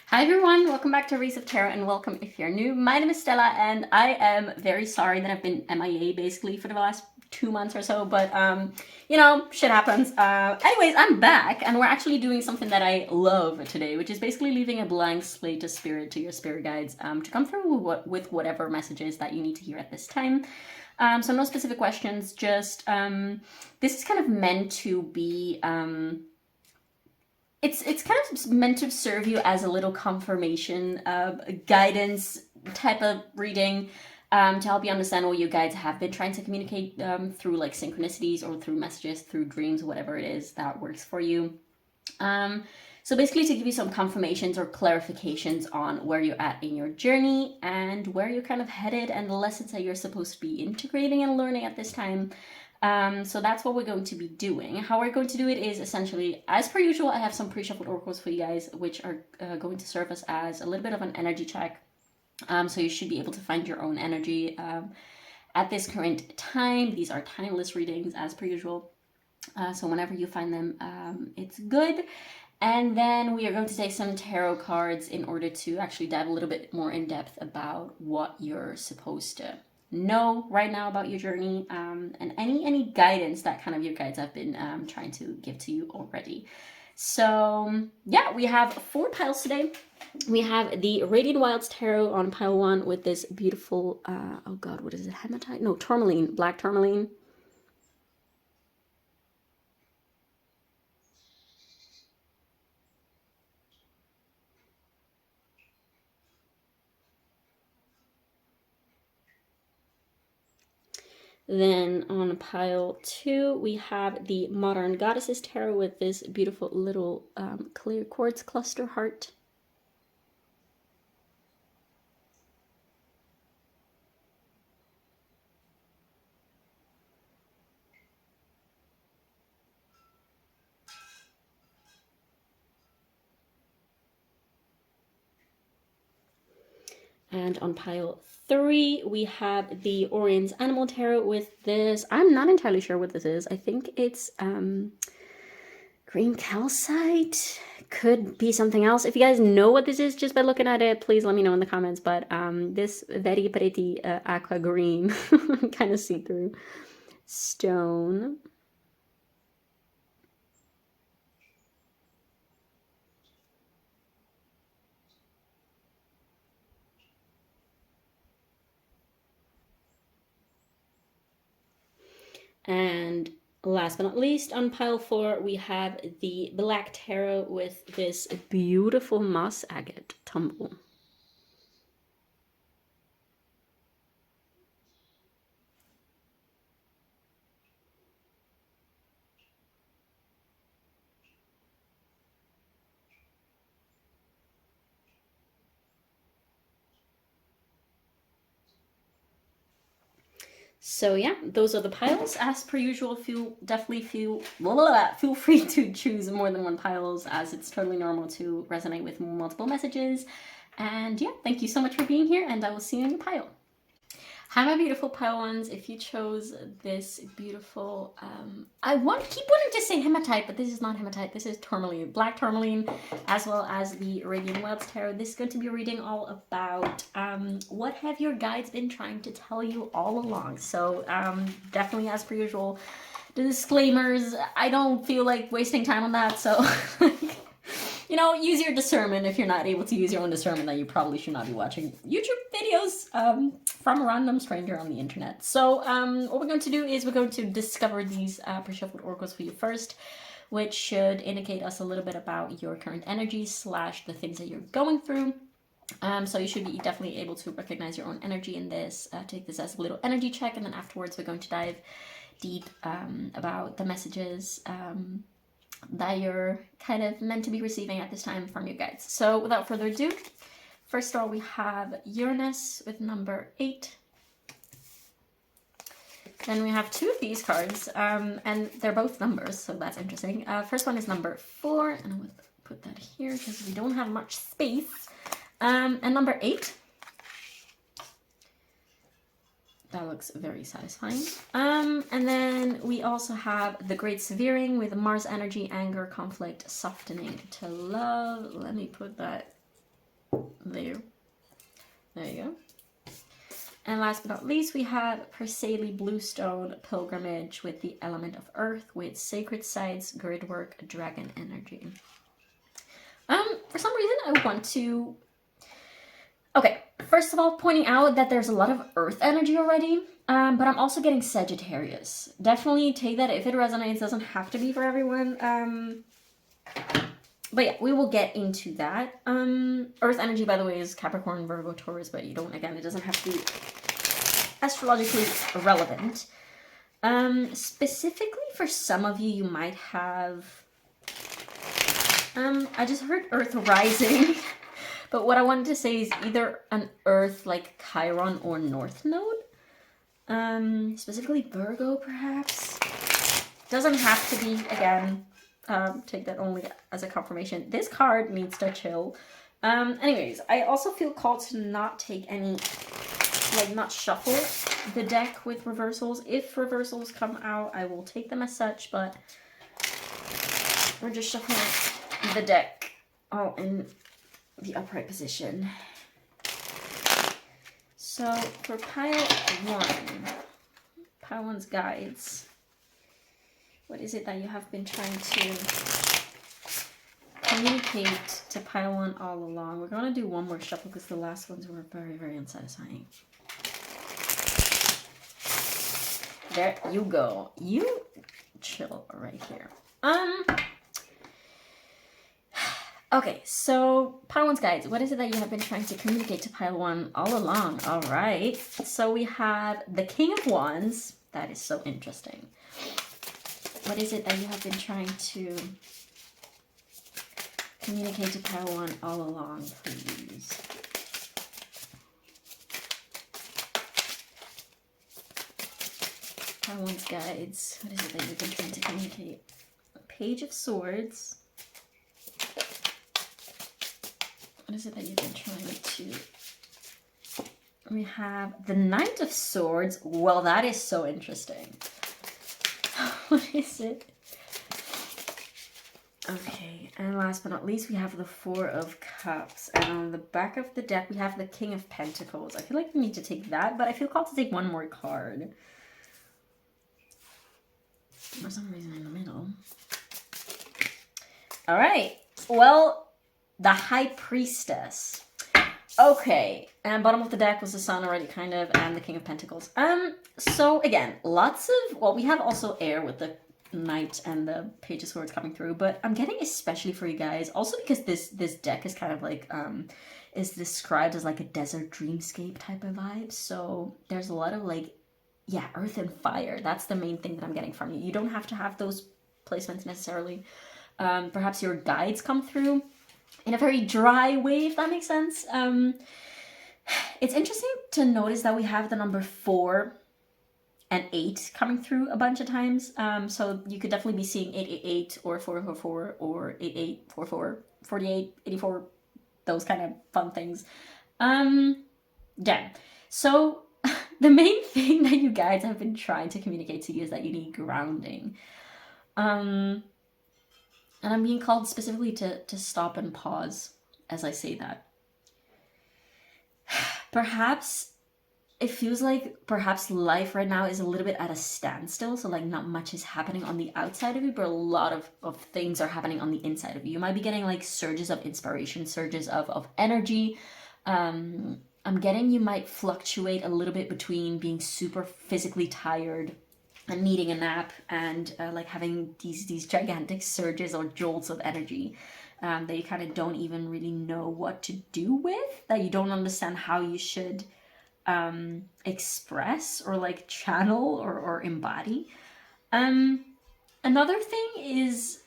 Hi everyone, welcome back to Aries of Tarot and welcome if you're new. My name is Stella and I am very sorry that I've been MIA basically for the last 2 months or so, but you know, shit happens. Anyways, I'm back and we're actually doing something that I love today, which is basically leaving a blank slate of spirit to your spirit guides to come through with whatever messages that you need to hear at this time. So no specific questions, just this is kind of meant to be it's kind of meant to serve you as a little confirmation, guidance type of reading, to help you understand what your guides have been trying to communicate through like synchronicities or through messages, through dreams, whatever it is that works for you. So basically to give you some confirmations or clarifications on where you're at in your journey and where you're kind of headed and the lessons that you're supposed to be integrating and learning at this time. So that's what we're going to be doing. How we're going to do it is essentially, as per usual, I have some pre-shuffled oracles for you guys, which are going to serve us as a little bit of an energy check. So you should be able to find your own energy at this current time. These are timeless readings as per usual. So whenever you find them, it's good. And then we are going to take some tarot cards in order to actually dive a little bit more in depth about what you're supposed to know right now about your journey, and any guidance that kind of your guides have been trying to give to you already. So yeah, we have 4 piles today. We have the Radiant Wilds Tarot on pile 1 with this beautiful, oh god, what is it, hematite? No, tourmaline, black tourmaline. Then on pile 2, we have the Modern Goddesses Tarot with this beautiful little clear quartz cluster heart. And on pile 3, we have the Oriens Animal Tarot with this. I'm not entirely sure what this is. I think it's green calcite. Could be something else. If you guys know what this is just by looking at it, please let me know in the comments. But this very pretty aqua green, kind of see-through stone. And last but not least, on pile 4, we have the Black Tarot with this beautiful moss agate tumble. So yeah, those are the piles. As per usual, feel free to choose more than one piles, as it's totally normal to resonate with multiple messages. And yeah, thank you so much for being here, and I will see you in your pile. Hi my beautiful pile ones. If you chose this beautiful, I keep wanting to say hematite, but this is not hematite, this is tourmaline, black tourmaline, as well as the Radiant Wilds Tarot. This is going to be reading all about what have your guides been trying to tell you all along. So definitely, as per usual, the disclaimers, I don't feel like wasting time on that, so you know, use your discernment. If you're not able to use your own discernment, then you probably should not be watching YouTube videos from a random stranger on the internet. So what we're going to do is we're going to discover these pre-shuffled oracles for you first, which should indicate us a little bit about your current energies / the things that you're going through. So you should be definitely able to recognize your own energy in this. Take this as a little energy check, and then afterwards we're going to dive deep about the messages that you're kind of meant to be receiving at this time from your guides. So without further ado, first of all, we have Uranus with number 8. Then we have 2 of these cards, and they're both numbers, so that's interesting. First one is number 4, and I'm going to put that here because we don't have much space. And number 8. That looks very satisfying. And then we also have the Great Severing with Mars energy, anger, conflict, softening to love. Let me put that There you go. And last but not least, we have Perseli Bluestone Pilgrimage with the element of earth with sacred sites, grid work, dragon energy. For some reason I want to... Okay, first of all, pointing out that there's a lot of earth energy already, but I'm also getting Sagittarius. Definitely take that if it resonates, doesn't have to be for everyone. But yeah, we will get into that. Earth energy, by the way, is Capricorn, Virgo, Taurus, but you don't, again, it doesn't have to be astrologically relevant. Specifically for some of you, you might have... I just heard Earth rising, but what I wanted to say is either an Earth like Chiron or North Node. Specifically Virgo, perhaps. Doesn't have to be, again. Take that only as a confirmation. This card needs to chill. Anyways, I also feel called to not take any, like, not shuffle the deck with reversals. If reversals come out, I will take them as such, but we're just shuffling the deck all in the upright position. So for pile 1's guides, what is it that you have been trying to communicate to pile 1 all along? We're going to do one more shuffle because the last ones were very, very unsatisfying. There you go. You chill right here. Okay, so pile 1's guides. What is it that you have been trying to communicate to pile 1 all along? All right. So we have the King of Wands. That is so interesting. What is it that you have been trying to communicate to pile 1 all along, please? Pile 1's guides. What is it that you've been trying to communicate? Page of Swords. What is it that you've been trying to... We have the Knight of Swords. Well, that is so interesting. What is it? Okay, and last but not least, we have the Four of Cups. And on the back of the deck, we have the King of Pentacles. I feel like we need to take that, but I feel called to take one more card. For some reason in the middle. All right. Well, the High Priestess. Okay, and bottom of the deck was the Sun already, kind of, and the King of Pentacles. So again, lots of, well, we have also air with the Knight and the Page of Swords coming through, but I'm getting especially for you guys, also because this deck is kind of like, is described as like a desert dreamscape type of vibe, so there's a lot of like, yeah, earth and fire. That's the main thing that I'm getting from you. You don't have to have those placements necessarily. Perhaps your guides come through in a very dry way, if that makes sense. It's interesting to notice that we have the number 4 and 8 coming through a bunch of times. So you could definitely be seeing 888 or 444 or 8844, 48, 84, those kind of fun things. Yeah. So the main thing that you guys have been trying to communicate to you is that you need grounding. And I'm being called specifically to stop and pause as I say that. Perhaps it feels like perhaps life right now is a little bit at a standstill. So like not much is happening on the outside of you, but a lot of things are happening on the inside of you. You might be getting like surges of inspiration, surges of energy. I'm getting you might fluctuate a little bit between being super physically tired and needing a nap and like having these gigantic surges or jolts of energy that you kind of don't even really know what to do with, that you don't understand how you should express or like channel or embody. Another thing is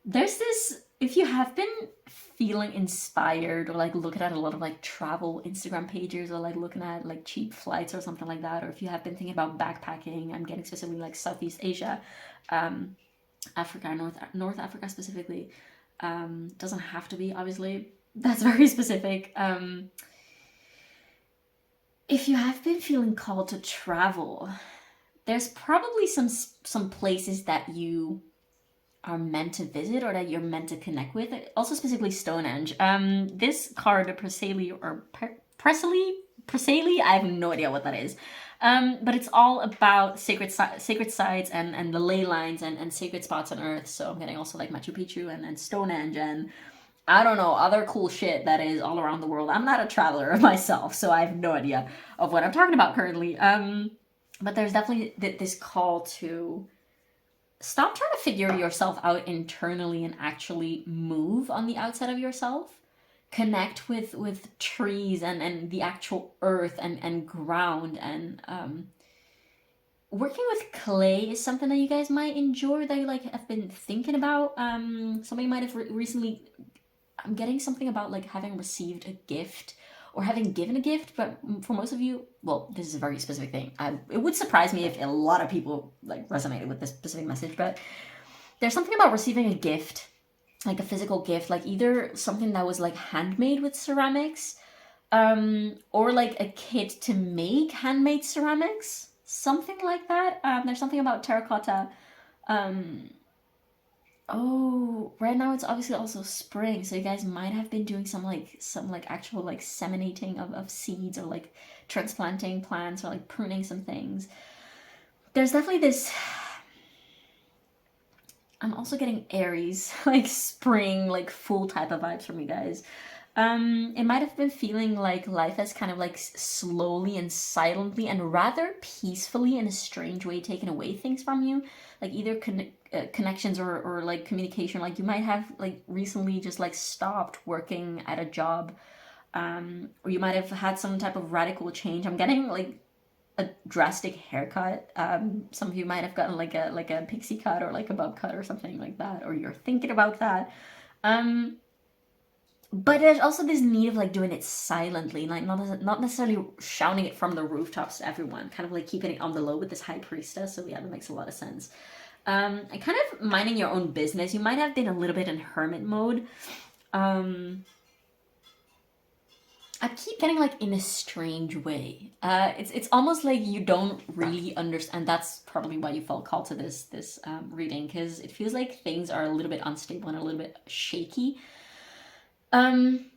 there's this, if you have been feeling inspired or like looking at a lot of like travel Instagram pages or like looking at like cheap flights or something like that, or if you have been thinking about backpacking, I'm getting specifically like Southeast Asia, Africa, North Africa specifically, doesn't have to be, obviously, that's very specific. If you have been feeling called to travel, there's probably some places that you are meant to visit or that you're meant to connect with. Also specifically Stonehenge. This card, Preseli or Preseli, I have no idea what that is. But it's all about sacred sites and the ley lines and sacred spots on Earth. So I'm getting also like Machu Picchu and Stonehenge and I don't know, other cool shit that is all around the world. I'm not a traveler myself, so I have no idea of what I'm talking about currently. But there's definitely this call to stop trying to figure yourself out internally and actually move on the outside of yourself. Connect with trees and the actual earth and ground. And working with clay is something that you guys might enjoy, that you like have been thinking about. Somebody might have recently... I'm getting something about like having received a gift or having given a gift, but for most of you, well, this is a very specific thing. It would surprise me if a lot of people like resonated with this specific message, but there's something about receiving a gift, like a physical gift, like either something that was like handmade with ceramics, or like a kit to make handmade ceramics, something like that. There's something about terracotta. Oh, right now it's obviously also spring, so you guys might have been doing some actual like seminating of seeds or like transplanting plants or like pruning some things. There's definitely this... I'm also getting Aries, like spring, like full type of vibes from you guys. It might have been feeling like life has kind of like slowly and silently and rather peacefully in a strange way taken away things from you, like either connections or like communication. Like you might have like recently just like stopped working at a job, or you might have had some type of radical change. I'm getting like a drastic haircut. Some of you might have gotten like a pixie cut or like a bob cut or something like that, or you're thinking about that. But there's also this need of like doing it silently, like not necessarily shouting it from the rooftops to everyone, kind of like keeping it on the low with this high priestess. So yeah, that makes a lot of sense. And kind of minding your own business. You might have been a little bit in hermit mode. I keep getting like in a strange way. It's almost like you don't really understand. That's probably why you felt called to this reading, because it feels like things are a little bit unstable and a little bit shaky. And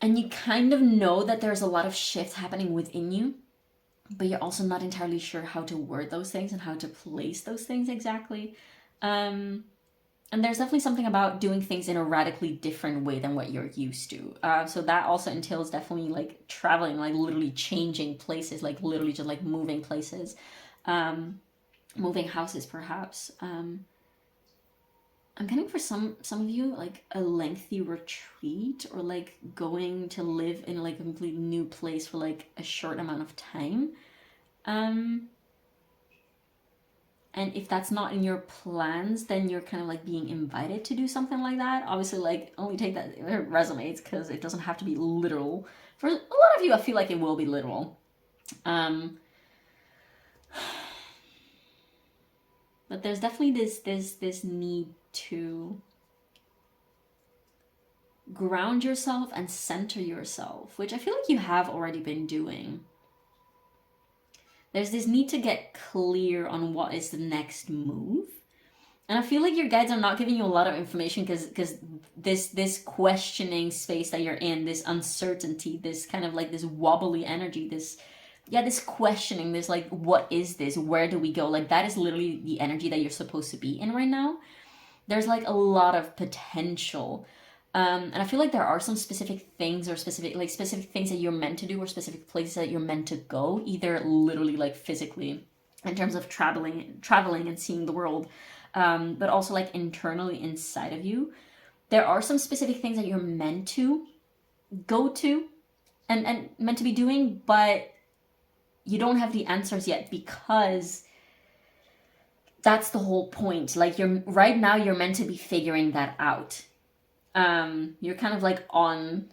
you kind of know that there's a lot of shifts happening within you, but you're also not entirely sure how to word those things and how to place those things exactly. And there's definitely something about doing things in a radically different way than what you're used to. So that also entails definitely like traveling, like literally changing places, like literally just like moving places, moving houses perhaps. I'm getting for some of you like a lengthy retreat, or like going to live in like a completely new place for like a short amount of time. And if that's not in your plans, then you're kind of like being invited to do something like that. Obviously, like only take that if it resonates, because it doesn't have to be literal. For a lot of you, I feel like it will be literal. But there's definitely this need to ground yourself and center yourself, which I feel like you have already been doing. There's this need to get clear on what is the next move. And I feel like your guides are not giving you a lot of information because this questioning space that you're in, this uncertainty, this kind of like this wobbly energy, this questioning, this like, what is this? Where do we go? Like that is literally the energy that you're supposed to be in right now. There's like a lot of potential. And I feel like there are some specific things or specific things that you're meant to do, or specific places that you're meant to go, either literally like physically in terms of traveling and seeing the world, but also like internally inside of you. There are some specific things that you're meant to go to and meant to be doing, but you don't have the answers yet, because that's the whole point. Like right now you're meant to be figuring that out. You're kind of like on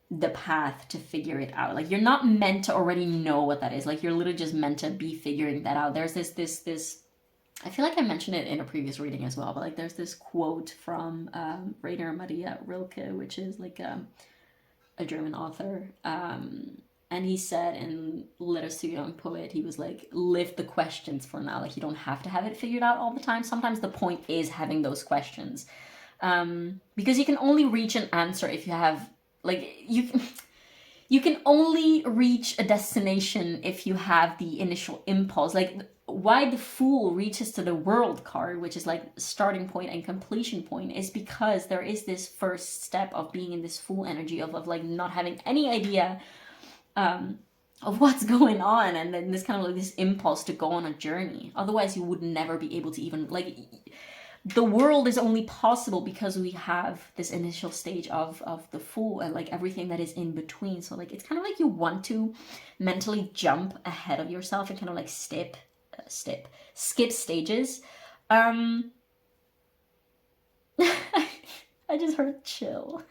the path to figure it out. Like you're not meant to already know what that is. Like you're literally just meant to be figuring that out. There's this I feel like I mentioned it in a previous reading as well, but like there's this quote from Rainer Maria Rilke, which is like a German author, And he said in Letters to a Young Poet, he was like, live the questions for now. Like, you don't have to have it figured out all the time. Sometimes the point is having those questions. Because you can only reach an answer if you have, like, you can only reach a destination if you have the initial impulse. Like, why the Fool reaches to the World card, which is like starting point and completion point, is because there is this first step of being in this Fool energy of like not having any idea of what's going on, and then this kind of like this impulse to go on a journey. Otherwise you would never be able to even, like, the world is only possible because we have this initial stage of the Fool and like everything that is in between. So like it's kind of like you want to mentally jump ahead of yourself and kind of like skip stages. I just heard chill.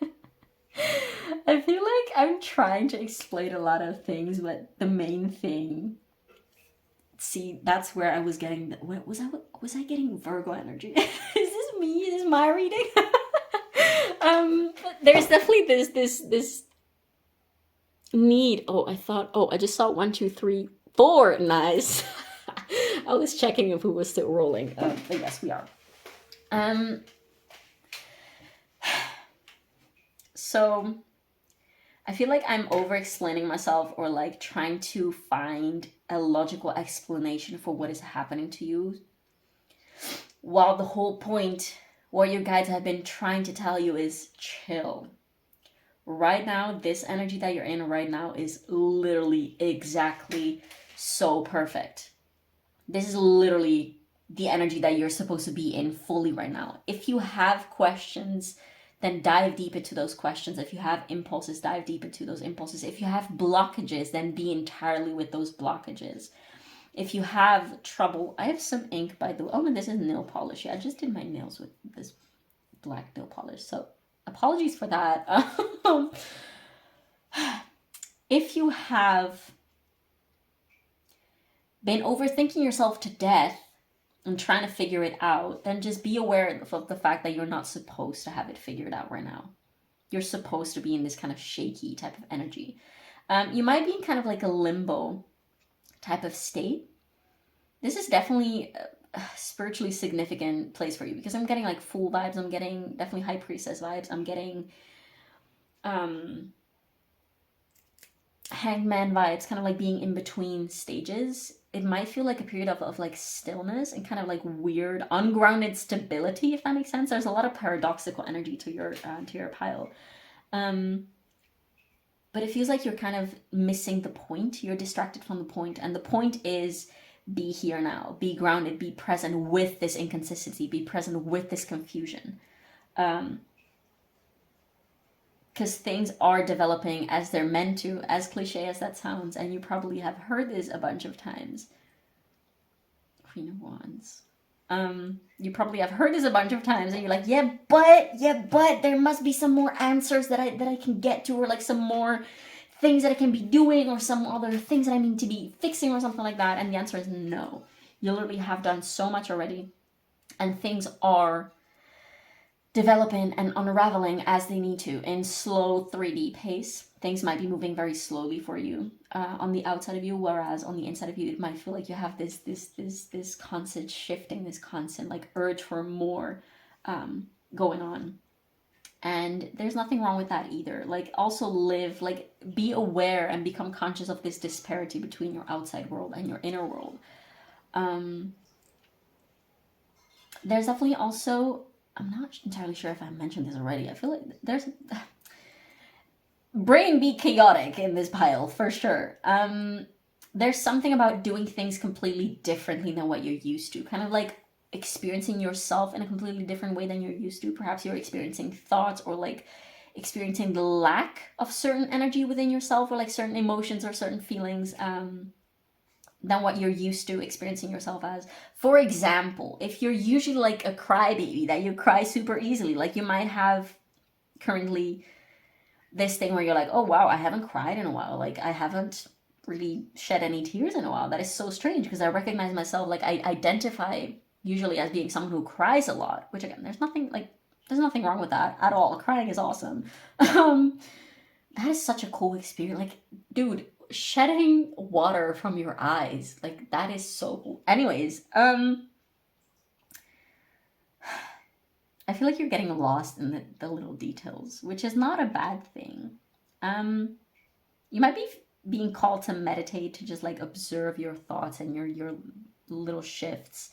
I feel like I'm trying to explain a lot of things, but the main thing, see, that's where I was getting, was I getting Virgo energy? Is this me? Is this my reading? But there's definitely this need. I just saw 1, 2, 3, 4. Nice. I was checking if we were still rolling, but yes, we are. So I feel like I'm over explaining myself, or like trying to find a logical explanation for what is happening to you, while the whole point, what your guides have been trying to tell you, is chill. Right now, this energy that you're in right now is literally exactly so perfect. This is literally the energy that you're supposed to be in fully right now. If you have questions, then dive deep into those questions. If you have impulses, dive deep into those impulses. If you have blockages, then be entirely with those blockages. If you have trouble, I have some ink, by the way. Oh, and this is nail polish. I just did my nails with this black nail polish, so apologies for that. If you have been overthinking yourself to death and trying to figure it out, then just be aware of the fact that you're not supposed to have it figured out right now. You're supposed to be in this kind of shaky type of energy. You might be in kind of like a limbo type of state. This is definitely a spiritually significant place for you, because I'm getting like Fool vibes. I'm getting definitely High Priestess vibes. I'm getting Hangman vibes, kind of like being in between stages. It might feel like a period of like stillness and kind of like weird ungrounded stability, if that makes sense. There's a lot of paradoxical energy to your pile, but it feels like you're kind of missing the point. You're distracted from the point, and the point is, be here now, be grounded, be present with this inconsistency, be present with this confusion, because things are developing as they're meant to, as cliche as that sounds, and you probably have heard this a bunch of times. Queen of Wands. You probably have heard this a bunch of times, and you're like, yeah, but there must be some more answers that I can get to, or like some more things that I can be doing, or some other things that I need to be fixing, or something like that. And the answer is no. You literally have done so much already, and things are developing and unraveling as they need to in slow 3D pace. Things might be moving very slowly for you on the outside of you, whereas on the inside of you, it might feel like you have this constant shifting, this constant like urge for more going on. And there's nothing wrong with that either. Like, also live, like, be aware and become conscious of this disparity between your outside world and your inner world. There's definitely also, I'm not entirely sure if I mentioned this already. I feel like there's brain be chaotic in this pile for sure. There's something about doing things completely differently than what you're used to, kind of like experiencing yourself in a completely different way than you're used to. Perhaps you're experiencing thoughts, or like experiencing the lack of certain energy within yourself, or like certain emotions or certain feelings than what you're used to experiencing yourself as. For example, if you're usually like a crybaby, that you cry super easily, like you might have currently this thing where you're like, oh wow, I haven't cried in a while, like I haven't really shed any tears in a while. That is so strange, because I recognize myself, like I identify usually as being someone who cries a lot, which again, there's nothing wrong with that at all. Crying is awesome. That is such a cool experience. Like, dude, shedding water from your eyes. Like, that is so cool. Anyways, I feel like you're getting lost in the little details, which is not a bad thing. You might be being called to meditate, to just like observe your thoughts and your little shifts,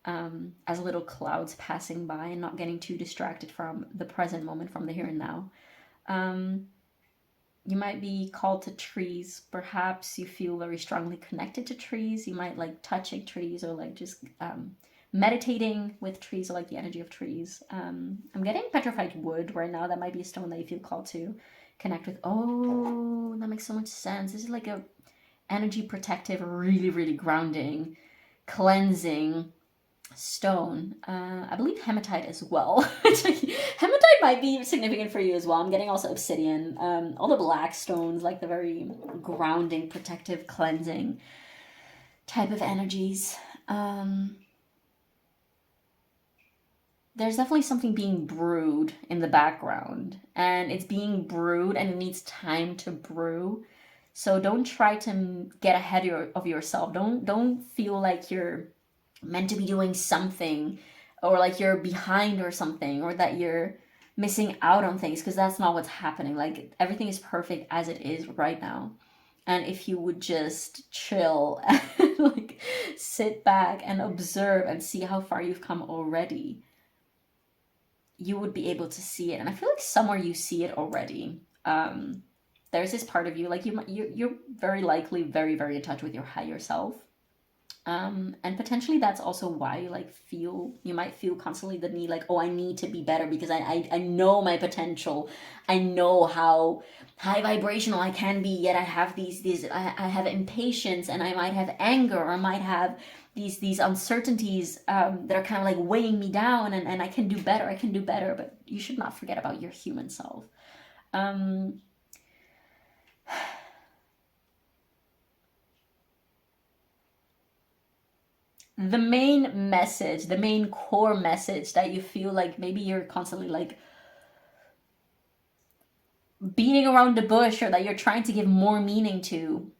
as little clouds passing by, and not getting too distracted from the present moment, from the here and now. You might be called to trees. Perhaps you feel very strongly connected to trees. You might like touching trees, or like just meditating with trees, or like the energy of trees. I'm getting petrified wood right now. That might be a stone that you feel called to connect with. Oh, that makes so much sense. This is like a energy protective, really, really grounding, cleansing stone. I believe hematite as well. Hematite might be significant for you as well. I'm getting also obsidian. All the black stones, like the very grounding, protective, cleansing type of energies. There's definitely something being brewed in the background, and it's being brewed and it needs time to brew. So don't try to get ahead of yourself. Don't feel like you're meant to be doing something, or like you're behind or something, or that you're missing out on things, because that's not what's happening. Like, everything is perfect as it is right now. And if you would just chill and like sit back and observe and see how far you've come already, you would be able to see it. And I feel like somewhere you see it already. There's this part of you, like you're very likely very, very in touch with your higher self. And potentially that's also why you might feel constantly the need, like, oh, I need to be better because I know my potential. I know how high vibrational I can be, yet I have I have impatience, and I might have anger, or I might have these uncertainties that are kind of like weighing me down, and I can do better, but you should not forget about your human self. The main message, the main core message that you feel like maybe you're constantly like beating around the bush, or that you're trying to give more meaning to,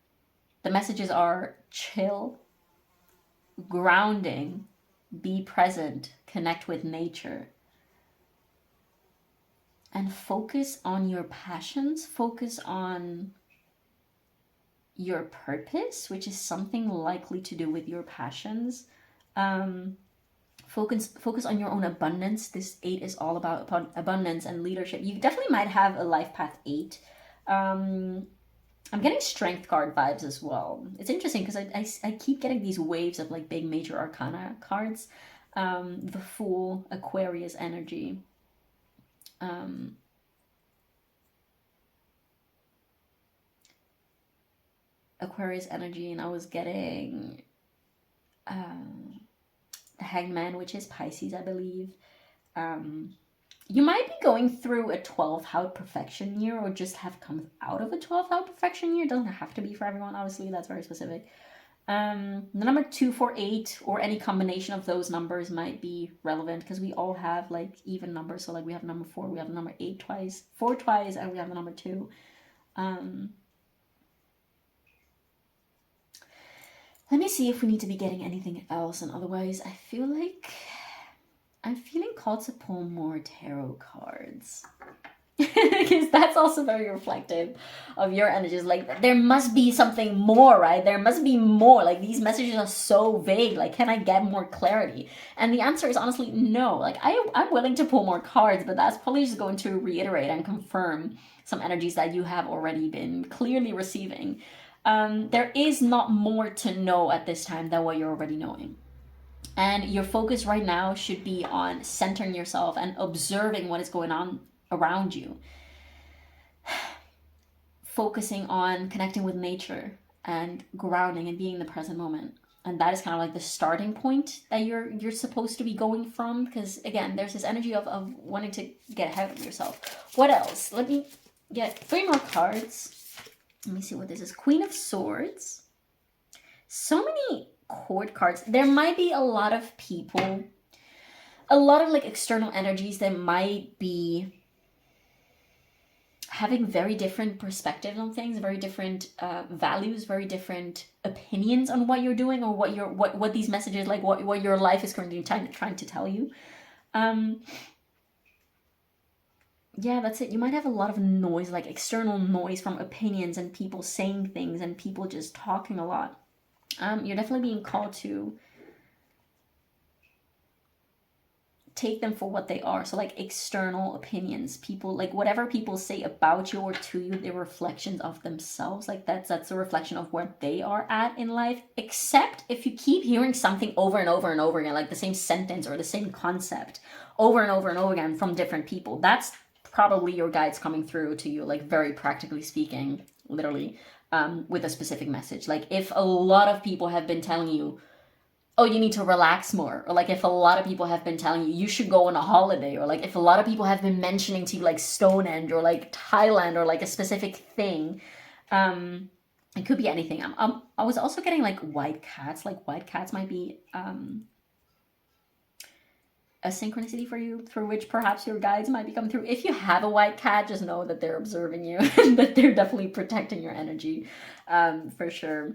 the messages are chill, grounding, be present, connect with nature, and focus on your passions, focus on your purpose, which is something likely to do with your passions. Focus on your own abundance. This 8 is all about abundance and leadership. You definitely might have a life path 8. I'm getting strength card vibes as well. It's interesting because I keep getting these waves of like big major arcana cards. The Fool, Aquarius energy. Aquarius energy, and I was getting the Hangman, which is Pisces, I believe. You might be going through a 12th house perfection year, or just have come out of a 12th house perfection year. It doesn't have to be for everyone, obviously, that's very specific. The number 2, 4, 8, or any combination of those numbers might be relevant, because we all have like even numbers. So like we have number 4, we have the number 8 twice, 4 twice, and we have the number 2. Let me see if we need to be getting anything else, and otherwise I feel like I'm feeling called to pull more tarot cards. Because that's also very reflective of your energies. Like, there must be something more, right? There must be more. Like, these messages are so vague. Like, can I get more clarity? And the answer is honestly no. Like, I'm willing to pull more cards, but that's probably just going to reiterate and confirm some energies that you have already been clearly receiving. There is not more to know at this time than what you're already knowing. And your focus right now should be on centering yourself and observing what is going on around you. Focusing on connecting with nature and grounding and being in the present moment. And that is kind of like the starting point that you're supposed to be going from. Because again, there's this energy of wanting to get ahead of yourself. What else? Let me get 3 more cards. Let me see what this is. Queen of Swords. So many court cards. There might be a lot of people, a lot of like external energies that might be having very different perspectives on things, very different values, very different opinions on what you're doing, or what these messages, like what your life is currently trying to tell you. Yeah, that's it. You might have a lot of noise, like external noise from opinions and people saying things and people just talking a lot. You're definitely being called to take them for what they are. So like external opinions, people, like whatever people say about you or to you, they're reflections of themselves. Like that's a reflection of where they are at in life. Except if you keep hearing something over and over and over again, like the same sentence or the same concept over and over and over again from different people, that's probably your guides coming through to you, like very practically speaking, literally, with a specific message. Like if a lot of people have been telling you, oh, you need to relax more, or like if a lot of people have been telling you you should go on a holiday, or like if a lot of people have been mentioning to you like Stonehenge or like Thailand or like a specific thing, it could be anything. I was also getting like white cats. Like white cats might be a synchronicity for you, for which perhaps your guides might be coming through. If you have a white cat, just know that they're observing you and that they're definitely protecting your energy, for sure.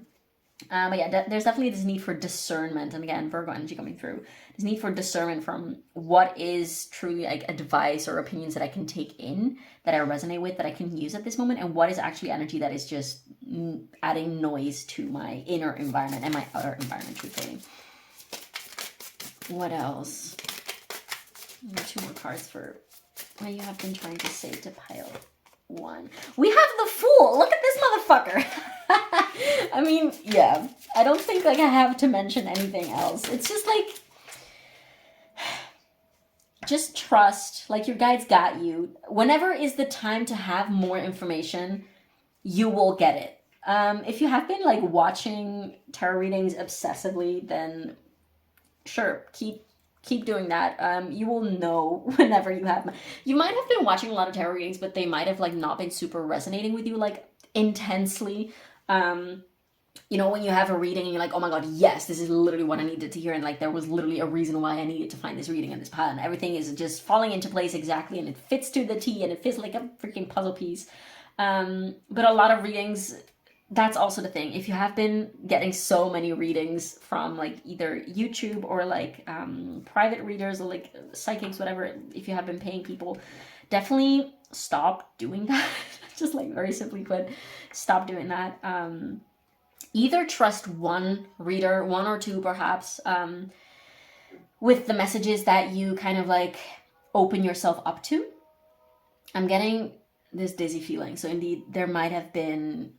But yeah, there's definitely this need for discernment, and again, Virgo energy coming through. This need for discernment from what is truly like advice or opinions that I can take in, that I resonate with, that I can use at this moment, and what is actually energy that is just adding noise to my inner environment and my outer environment, truthfully. What else? 2 more cards for what you have been trying to say to pile 1. We have the Fool. Look at this motherfucker. I mean, yeah. I don't think like I have to mention anything else. It's just like, just trust. Like your guides got you. Whenever is the time to have more information, you will get it. If you have been like watching tarot readings obsessively, then sure, keep doing that. You will know whenever you have. You might have been watching a lot of tarot readings, but they might have like not been super resonating with you like intensely. You know, when you have a reading and you're like, oh my god, yes, this is literally what I needed to hear, and like there was literally a reason why I needed to find this reading and this pile, and everything is just falling into place exactly, and it fits to the T, and it fits like a freaking puzzle piece. But a lot of readings, that's also the thing. If you have been getting so many readings from like either YouTube or like private readers or like psychics, whatever, if you have been paying people, definitely stop doing that. Just like very simply put, stop doing that. Either trust one reader, 1 or 2 perhaps, with the messages that you kind of like open yourself up to. I'm getting this dizzy feeling. So indeed, there might have been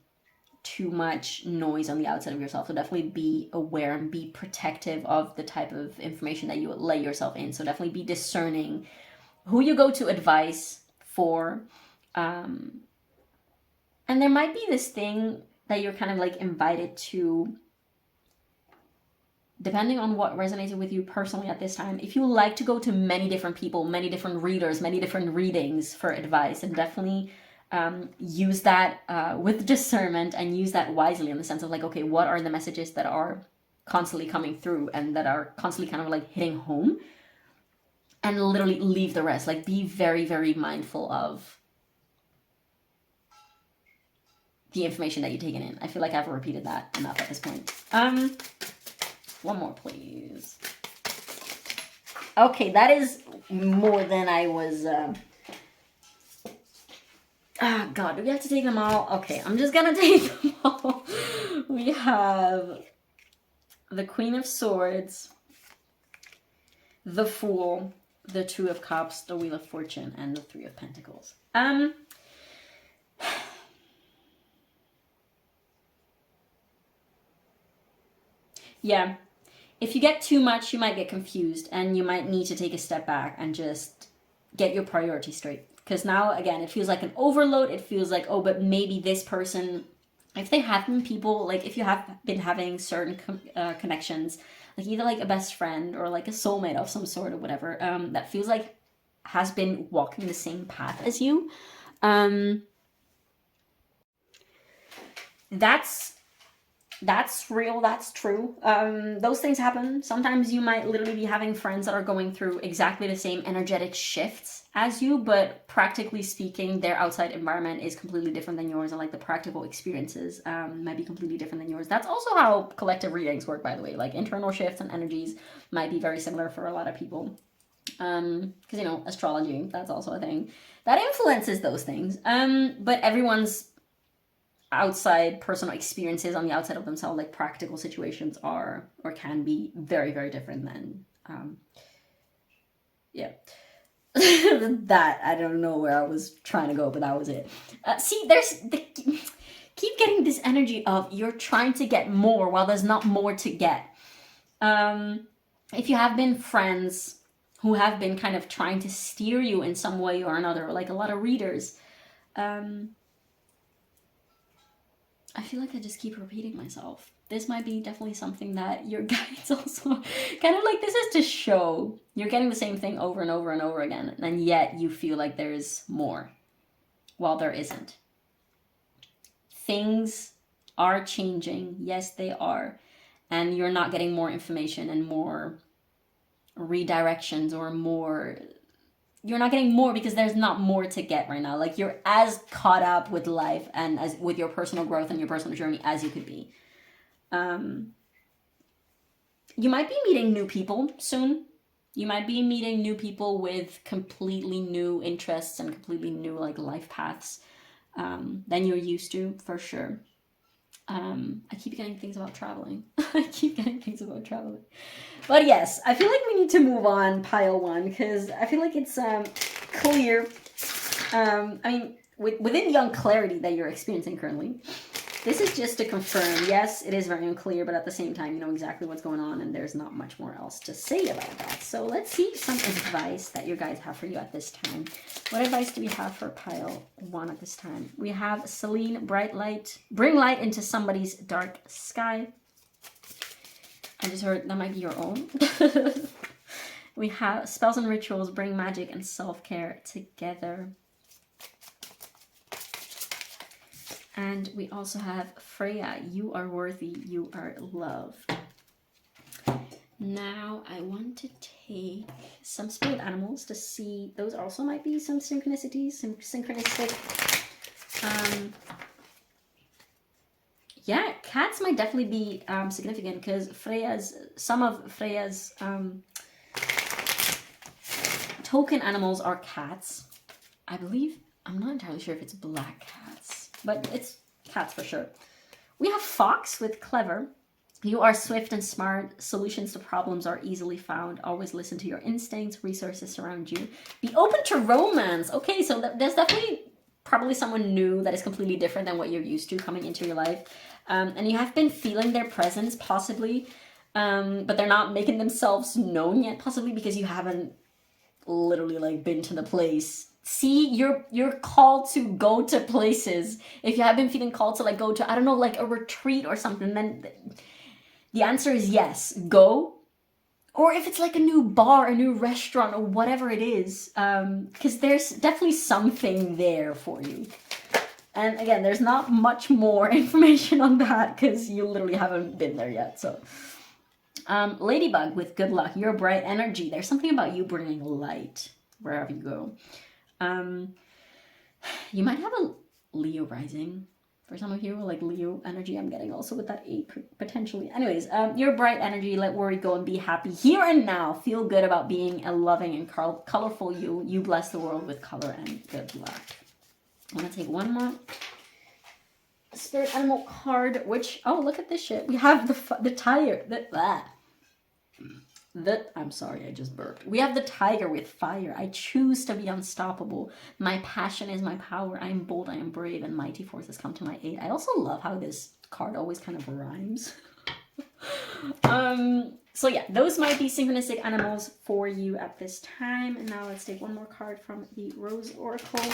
too much noise on the outside of yourself. So definitely be aware and be protective of the type of information that you let yourself in. So definitely be discerning who you go to advice for. And there might be this thing that you're kind of like invited to, depending on what resonates with you personally at this time. If you like to go to many different people, many different readers, many different readings for advice, and definitely use that with discernment and use that wisely, in the sense of like, okay, what are the messages that are constantly coming through and that are constantly kind of like hitting home, and literally leave the rest. Like be very, very mindful of the information that you're taking in. I feel like I've repeated that enough at this point. 1 more, please. Okay, that is more than I was... Ah, God, do we have to take them all? Okay, I'm just gonna take them all. We have the Queen of Swords, the Fool, the 2 of Cups, the Wheel of Fortune, and the 3 of Pentacles. Yeah, if you get too much, you might get confused, and you might need to take a step back and just get your priorities straight. Because now, again, it feels like an overload. It feels like, oh, but maybe this person, if they have been people, like if you have been having certain connections, like either like a best friend or like a soulmate of some sort or whatever, that feels like has been walking the same path as you, that's That's real, that's true. Those things happen. Sometimes you might literally be having friends that are going through exactly the same energetic shifts as you, but practically speaking, their outside environment is completely different than yours, and like the practical experiences might be completely different than yours. That's also how collective readings work, by the way. Like internal shifts and energies might be very similar for a lot of people. Because, you know, astrology, that's also a thing that influences those things. But everyone's outside personal experiences on the outside of themselves, like practical situations, are or can be very, very different than yeah. That, I don't know where I was trying to go, but that was it. See, keep getting this energy of you're trying to get more while there's not more to get. If you have been friends who have been kind of trying to steer you in some way or another, like a lot of readers, I feel like I just keep repeating myself. This might be definitely something that your guides also kind of like, this is to show you're getting the same thing over and over and over again, and yet you feel like there's more while there isn't. Things are changing. Yes, they are. And you're not getting more information and more redirections or more. You're not getting more because there's not more to get right now. Like, you're as caught up with life and as with your personal growth and your personal journey as you could be. You might be meeting new people soon. You might be meeting new people with completely new interests and completely new like life paths than you're used to, for sure. I keep getting things about traveling. But yes, I feel like we need to move on, pile one, because I feel like it's clear. I mean, within the unclarity that you're experiencing currently, this is just to confirm, yes, it is very unclear, but at the same time, you know exactly what's going on, and there's not much more else to say about that. So let's see some advice that your guides have for you at this time. What advice do we have for pile one at this time? We have Celine, bright light, bring light into somebody's dark sky. I just heard that might be your own. We have spells and rituals, bring magic and self-care together. And we also have Freya, you are worthy, you are loved. Now I want to take some spirit animals to see, those also might be some synchronicities, some synchronistic. Yeah, cats might definitely be significant because some of Freya's token animals are cats. I believe, I'm not entirely sure if it's black cats, but it's cats for sure. We have fox with clever. You are swift and smart. Solutions to problems are easily found. Always listen to your instincts. Resources surround you. Be open to romance. Okay, so there's definitely probably someone new that is completely different than what you're used to coming into your life. And you have been feeling their presence possibly, but they're not making themselves known yet, possibly because you haven't literally like been to the place. See, you're called to go to places. If you have been feeling called to like go to, I don't know, like a retreat or something, then the answer is yes, go. Or if it's like a new bar, a new restaurant, or whatever it is, because there's definitely something there for you. And again, there's not much more information on that because you literally haven't been there yet. So, Ladybug with good luck. You're bright energy. There's something about you bringing light wherever you go. You might have a Leo rising for some of you, like Leo energy. I'm getting also with that 8 potentially. Anyways, you're bright energy. Let worry go and be happy here and now. Feel good about being a loving and colorful you. You bless the world with color and good luck. I'm gonna take one more spirit animal card, which, oh, look at this shit. We have the tiger. I'm sorry, I just burped. We have the tiger with fire. I choose to be unstoppable. My passion is my power. I am bold, I am brave, and mighty forces come to my aid. I also love how this card always kind of rhymes. So yeah, those might be synchronistic animals for you at this time. And now let's take one more card from the Rose Oracle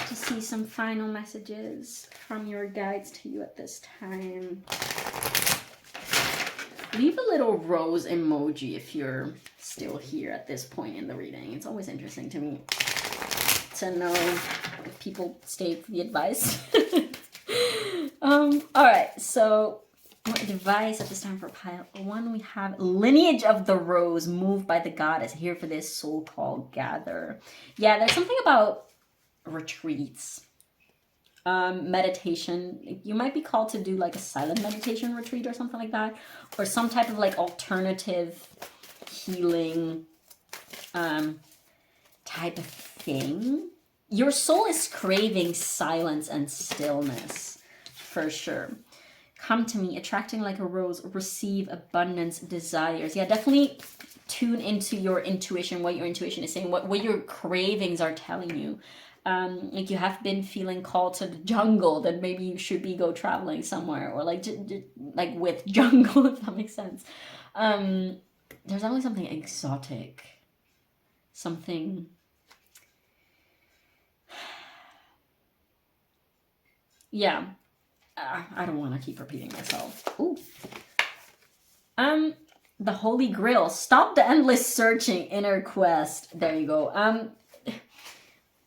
to see some final messages from your guides to you at this time. Leave a little rose emoji if you're still here at this point in the reading. It's always interesting to me to know if people stay for the advice. All right, so what advice at this time for pile one? We have lineage of the rose, moved by the goddess, here for this soul call gather. Yeah, there's something about retreats, meditation. You might be called to do like a silent meditation retreat or something like that, or some type of like alternative healing type of thing. Your soul is craving silence and stillness, for sure. Come to me, attracting like a rose, receive abundance, desires. Yeah, definitely tune into your intuition, what your intuition is saying, what your cravings are telling you. Like you have been feeling called to the jungle, then maybe you should be go traveling somewhere, or like like with jungle, if that makes sense. There's always something exotic, something. Yeah, I don't want to keep repeating myself. Ooh. The Holy Grail. Stop the endless searching, inner quest. There you go.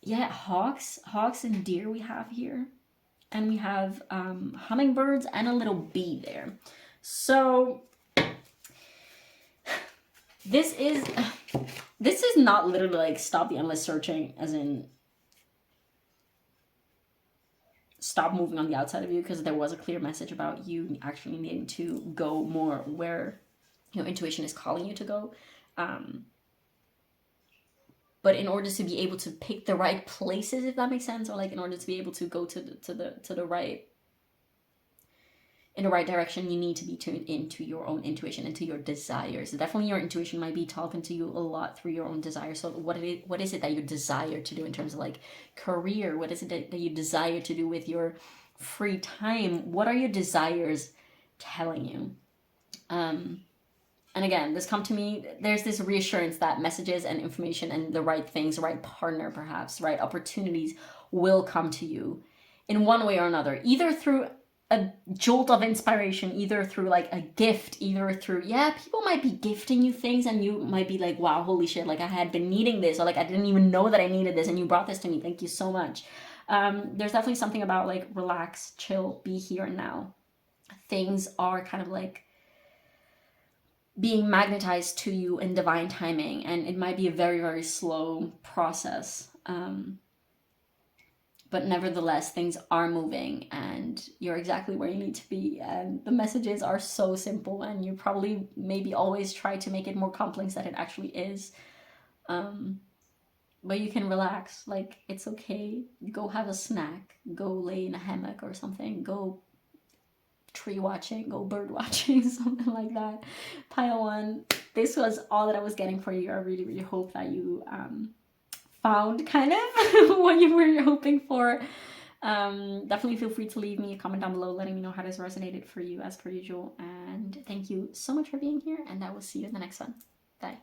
Yeah, hawks and deer we have here. And we have hummingbirds and a little bee there. So this is not literally like stop the endless searching as in stop moving on the outside of you, because there was a clear message about you actually needing to go more where your intuition is calling you to go. But in order to be able to pick the right places, if that makes sense, or like in order to be able to go to the right, in the right direction, you need to be tuned into your own intuition, into your desires. Definitely your intuition might be talking to you a lot through your own desires. So what is it that you desire to do in terms of like career? What is it that you desire to do with your free time? What are your desires telling you? And again, this come to me, there's this reassurance that messages and information and the right things, the right partner perhaps, right opportunities will come to you in one way or another, either through a jolt of inspiration, either through like a gift, either through, yeah, people might be gifting you things and you might be like, wow, holy shit, like I had been needing this, or like I didn't even know that I needed this and you brought this to me, thank you so much. There's definitely something about like relax, chill, be here and now. Things are kind of like being magnetized to you in divine timing, and it might be a very, very slow process. But nevertheless, things are moving and you're exactly where you need to be. And the messages are so simple, and you probably maybe always try to make it more complex than it actually is. But you can relax, like it's okay. Go have a snack, go lay in a hammock or something, go tree watching, go bird watching, something like that. Pile one, this was all that I was getting for you. I really, really hope that you found kind of what you were hoping for. Definitely feel free to leave me a comment down below letting me know how this resonated for you as per usual. And thank you so much for being here, and I will see you in the next one. Bye.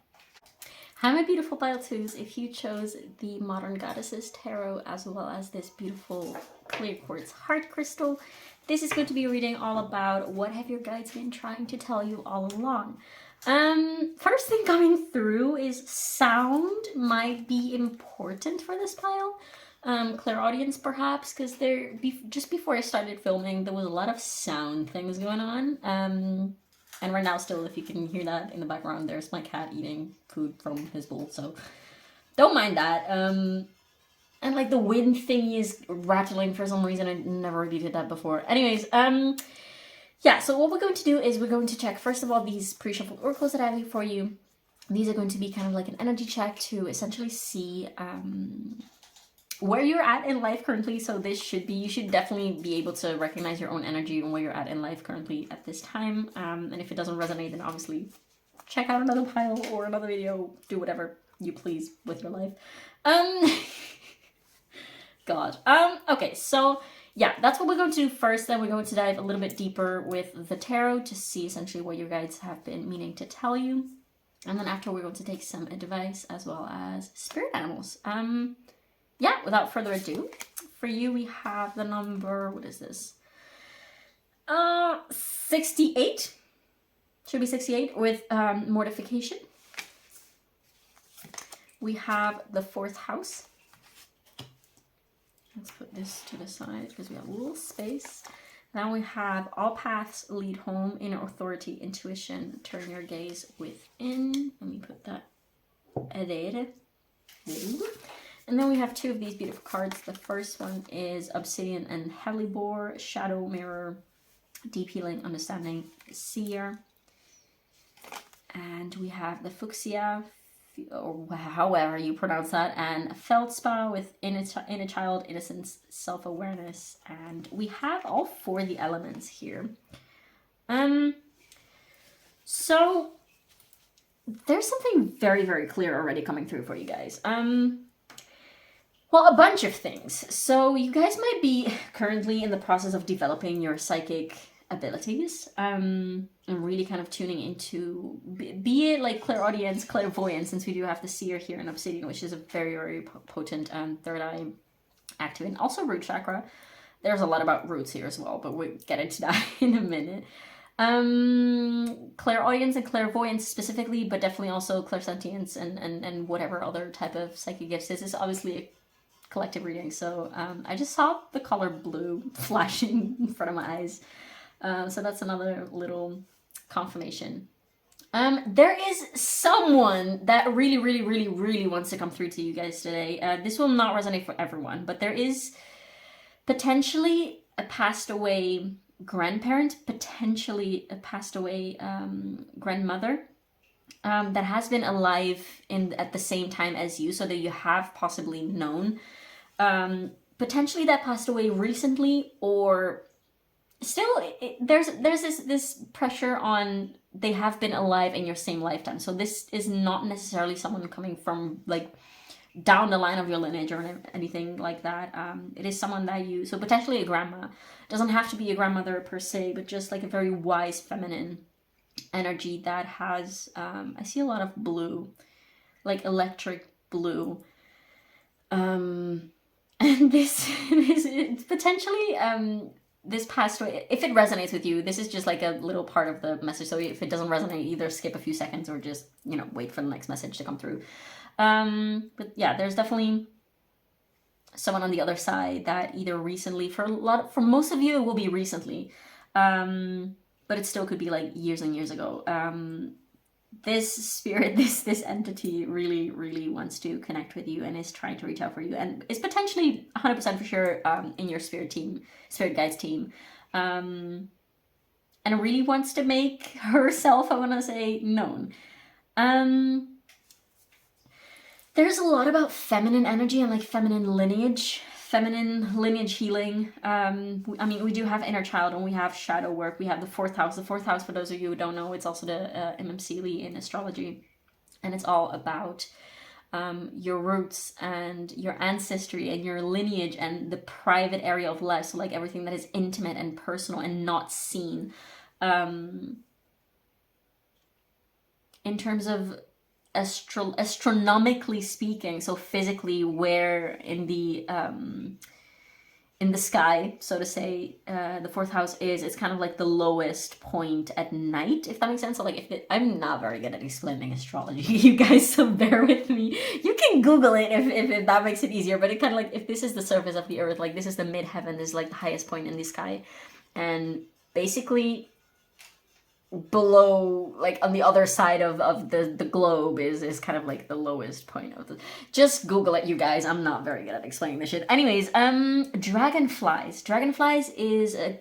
Hi my beautiful pile twos. If you chose the Modern Goddesses Tarot as well as this beautiful clear quartz heart crystal, this is going to be a reading all about what have your guides been trying to tell you all along. First thing coming through is sound might be important for this pile. Clairaudience perhaps, because just before I started filming there was a lot of sound things going on. And right now still, if you can hear that in the background, there's my cat eating food from his bowl, so don't mind that. And like the wind thingy is rattling for some reason. I never really did that before. Anyways, yeah, so what we're going to do is we're going to check, first of all, these pre-shuffled oracles that I have here for you. These are going to be kind of like an energy check to essentially see where you're at in life currently. So this should be, you should definitely be able to recognize your own energy and where you're at in life currently at this time. And if it doesn't resonate, then obviously check out another pile or another video, do whatever you please with your life. God. Okay, so yeah, that's what we're going to do first. Then we're going to dive a little bit deeper with the tarot to see essentially what your guides have been meaning to tell you. And then after, we're going to take some advice as well as spirit animals. Yeah, without further ado, for you we have the number, what is this? 68. Should be 68 with mortification. We have the 4th house. Let's put this to the side because we have a little space. Now we have all paths lead home, inner authority, intuition, turn your gaze within. Let me put that there. And then we have two of these beautiful cards. The first one is Obsidian and Hellebore, Shadow Mirror, Deep Healing, Understanding, Seer. And we have the Fuchsia, or however you pronounce that, and Feldspar with inner child, innocence, self-awareness. And we have all four of the elements here. So there's something very, very clear already coming through for you guys. Well, a bunch of things. So you guys might be currently in the process of developing your psychic abilities, and really kind of tuning into, be it like clairaudience, clairvoyance, since we do have the seer here in Obsidian, which is a very, very potent third eye activate. Also root chakra. There's a lot about roots here as well, but we'll get into that in a minute. Clairaudience and clairvoyance specifically, but definitely also clairsentience and whatever other type of psychic gifts. This is obviously a collective reading, so I just saw the color blue flashing in front of my eyes. So that's another little confirmation. There is someone that really, really, really, really wants to come through to you guys today. This will not resonate for everyone, but there is potentially a passed away grandparent, potentially a passed away grandmother that has been alive at the same time as you, so that you have possibly known. Potentially that passed away recently, or still there's this pressure on they have been alive in your same lifetime. So this is not necessarily someone coming from like down the line of your lineage or anything like that. It is someone that you, so potentially a grandma. Doesn't have to be a grandmother per se, but just like a very wise feminine energy that has I see a lot of blue, like electric blue, and this it's potentially this past way. If it resonates with you, this is just like a little part of the message, so if it doesn't resonate, either skip a few seconds or just, you know, wait for the next message to come through. But yeah, there's definitely someone on the other side that either recently, for most of you it will be recently, but it still could be like years and years ago. This spirit, this entity really, really wants to connect with you and is trying to reach out for you, and is potentially 100% for sure in your spirit guides team, and really wants to make herself, I want to say, known. There's a lot about feminine energy and like feminine lineage healing. I mean, we do have inner child and we have shadow work. We have the fourth house. The fourth house, for those of you who don't know, it's also the MMCLE in astrology. And it's all about your roots and your ancestry and your lineage and the private area of life. So like everything that is intimate and personal and not seen. In terms of astronomically speaking, so physically where in the sky, so to say, the fourth house is, it's kind of like the lowest point at night, if that makes sense. So like I'm not very good at explaining astrology, you guys, so bear with me. You can Google it if that makes it easier, but it kind of like, if this is the surface of the earth, like this is the midheaven, this is like the highest point in the sky, and basically below, like on the other side of the globe is kind of like the lowest point of the, just Google it, you guys. I'm not very good at explaining this shit. Anyways, dragonflies is a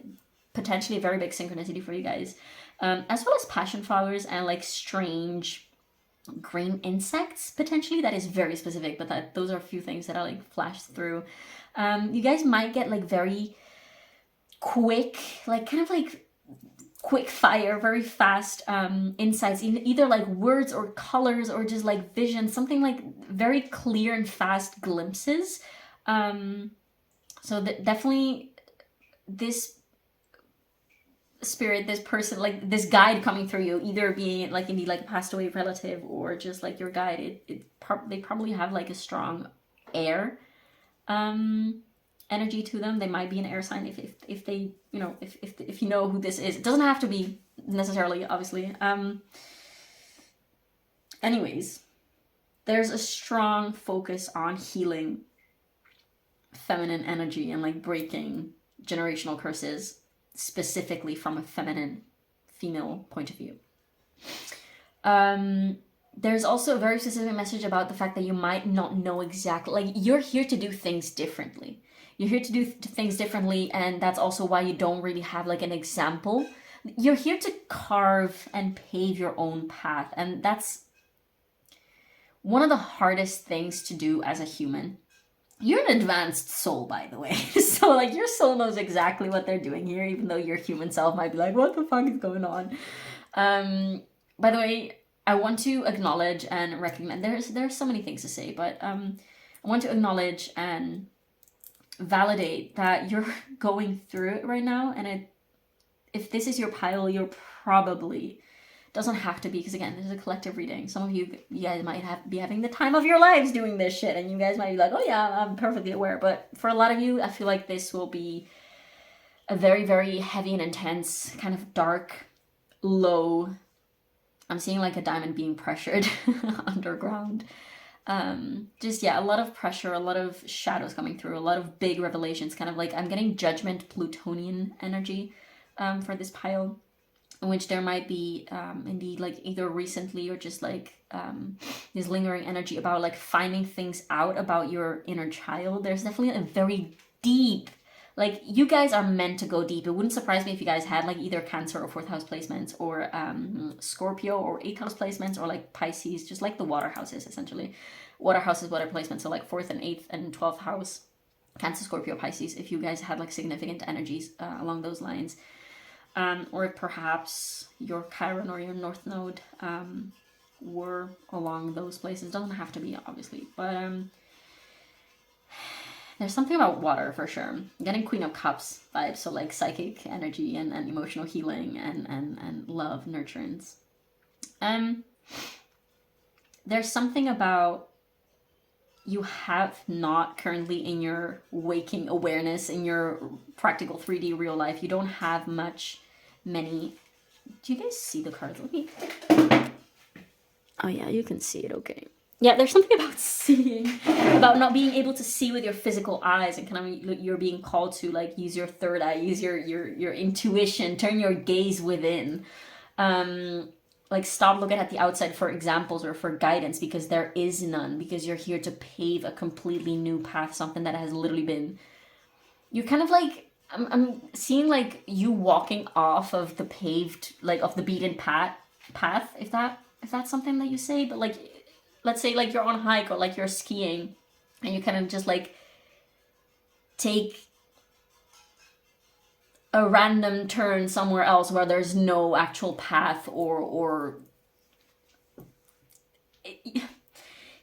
potentially a very big synchronicity for you guys, as well as passion flowers and like strange green insects potentially. That is very specific, but those are a few things that I like flashed through. You guys might get like very quick, like kind of like quick fire, very fast insights, either like words or colors or just like vision, something like very clear and fast glimpses. So definitely this spirit, this person, like this guide coming through you, either being like indeed like a passed away relative or just like your guide, they probably have like a strong air energy to them. They might be an air sign if they, you know, if you know who this is. It doesn't have to be necessarily, obviously. Anyways, there's a strong focus on healing feminine energy and like breaking generational curses specifically from a feminine, female point of view. There's also a very specific message about the fact that you might not know exactly, like, you're here to do things differently. You're here to do things differently, and that's also why you don't really have like an example. You're here to carve and pave your own path, and that's one of the hardest things to do as a human. You're an advanced soul, by the way. So like your soul knows exactly what they're doing here, even though your human self might be like, what the fuck is going on? By the way, I want to acknowledge and recognize, there's so many things to say, but I want to acknowledge and validate that you're going through it right now, and if this is your pile, you're probably, doesn't have to be, because again, this is a collective reading. Some of you guys might be having the time of your lives doing this shit, and you guys might be like, oh yeah, I'm perfectly aware. But for a lot of you, I feel like this will be a very, very heavy and intense, kind of dark, low, I'm seeing like a diamond being pressured underground. Just, yeah, a lot of pressure, a lot of shadows coming through, a lot of big revelations, kind of like, I'm getting judgment Plutonian energy for this pile, in which there might be indeed like either recently or just like this lingering energy about like finding things out about your inner child. There's definitely a very deep, like, you guys are meant to go deep. It wouldn't surprise me if you guys had like either Cancer or 4th house placements, or Scorpio or 8th house placements, or like Pisces, just like the water houses essentially. Water houses, water placements, so like 4th and 8th and 12th house, Cancer, Scorpio, Pisces, if you guys had like significant energies along those lines. Or perhaps your Chiron or your North Node were along those places. Doesn't have to be, obviously, but there's something about water for sure. I'm getting Queen of Cups vibes, so like psychic energy and emotional healing and love, nurturance. There's something about you have not currently in your waking awareness, in your practical 3D real life, you don't have many. Do you guys see the cards? Let me. Oh yeah, you can see it. Okay. Yeah, there's something about seeing, about not being able to see with your physical eyes, and kind of you're being called to like use your third eye, use your intuition, turn your gaze within. Like, stop looking at the outside for examples or for guidance, because there is none, because you're here to pave a completely new path, something that has literally been, you're kind of like, I'm seeing like you walking off of the paved, like of the beaten path, if that's something that you say, but like, let's say like you're on a hike or like you're skiing and you kind of just like take a random turn somewhere else where there's no actual path, or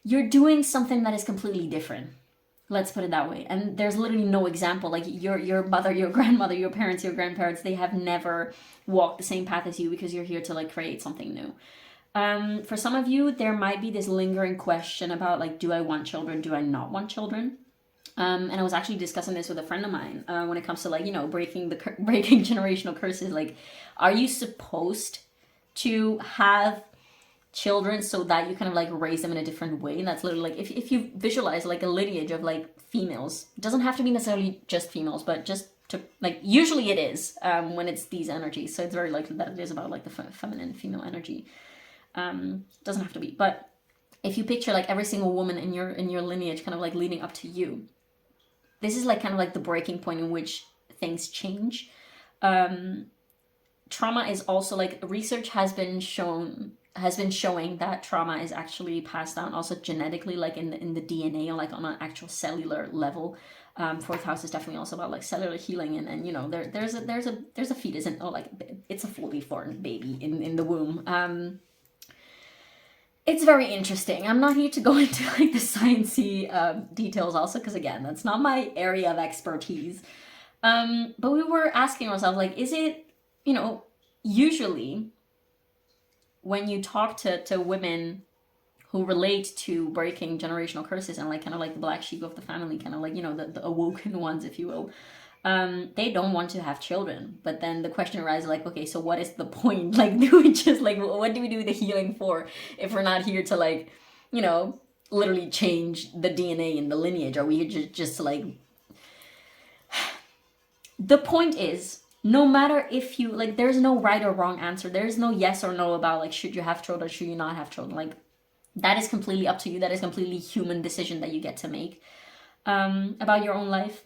you're doing something that is completely different. Let's put it that way. And there's literally no example. Like your mother, your grandmother, your parents, your grandparents, they have never walked the same path as you, because you're here to like create something new. For some of you, there might be this lingering question about like, do I want children? Do I not want children? And I was actually discussing this with a friend of mine when it comes to like, you know, breaking generational curses. Like, are you supposed to have children so that you kind of like raise them in a different way? And that's literally like, if you visualize like a lineage of like females, it doesn't have to be necessarily just females, but just to like, usually it is when it's these energies. So it's very likely that it is about like the feminine female energy. Doesn't have to be, but if you picture like every single woman in your lineage kind of like leading up to you, this is like kind of like the breaking point in which things change. Trauma is also like, research has been showing that trauma is actually passed down also genetically, like in the DNA, or like on an actual cellular level. 4th house is definitely also about like cellular healing, and you know, there's a fetus, and like it's a fully formed baby in the womb. It's very interesting. I'm not here to go into like the sciencey details also, because again, that's not my area of expertise. But we were asking ourselves, like, is it, you know, usually when you talk to women who relate to breaking generational curses and like kind of like the black sheep of the family, kind of like, you know, the awoken ones, if you will, they don't want to have children. But then the question arises, like, okay, so what is the point? Like, do we just like, what do we do the healing for if we're not here to like, you know, literally change the DNA in the lineage? Are we here just to like, the point is, no matter if you, like, there's no right or wrong answer. There's no yes or no about, like, should you have children, should you not have children. Like, that is completely up to you. That is completely human decision that you get to make about your own life.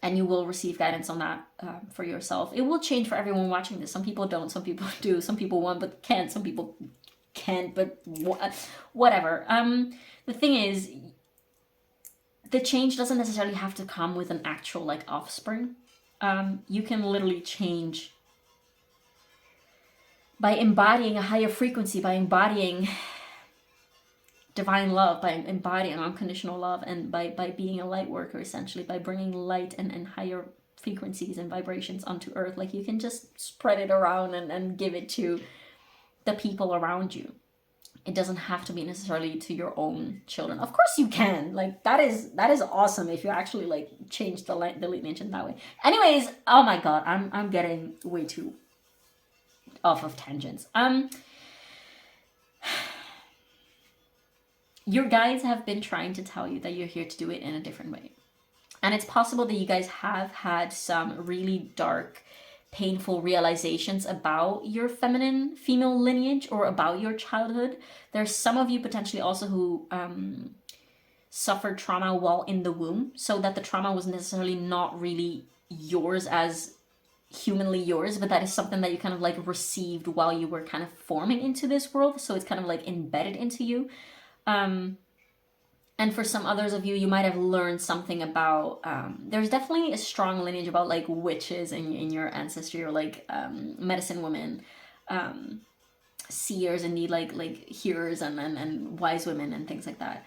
And you will receive guidance on that for yourself. It will change for everyone watching this. Some people don't, some people do, some people want but can't, some people can't, but whatever. The thing is, the change doesn't necessarily have to come with an actual, like, offspring. You can literally change by embodying a higher frequency, by embodying divine love, by embodying unconditional love, and by being a light worker, essentially, by bringing light and higher frequencies and vibrations onto earth. Like, you can just spread it around and give it to the people around you. It doesn't have to be necessarily to your own children. Of course you can. Like, that is awesome if you actually, like, change the lineage in that way. Anyways, oh my god, I'm getting way too off of tangents. Your guides have been trying to tell you that you're here to do it in a different way. And it's possible that you guys have had some really dark, painful realizations about your female lineage or about your childhood. There's some of you potentially also who suffered trauma while in the womb, so that the trauma was necessarily not really yours as humanly yours, but that is something that you kind of, like, received while you were kind of forming into this world. So it's kind of, like, embedded into you. And for some others of you, you might have learned something about, there's definitely a strong lineage about, like, witches in your ancestry, or, like, medicine women, seers, indeed, like hearers and wise women and things like that.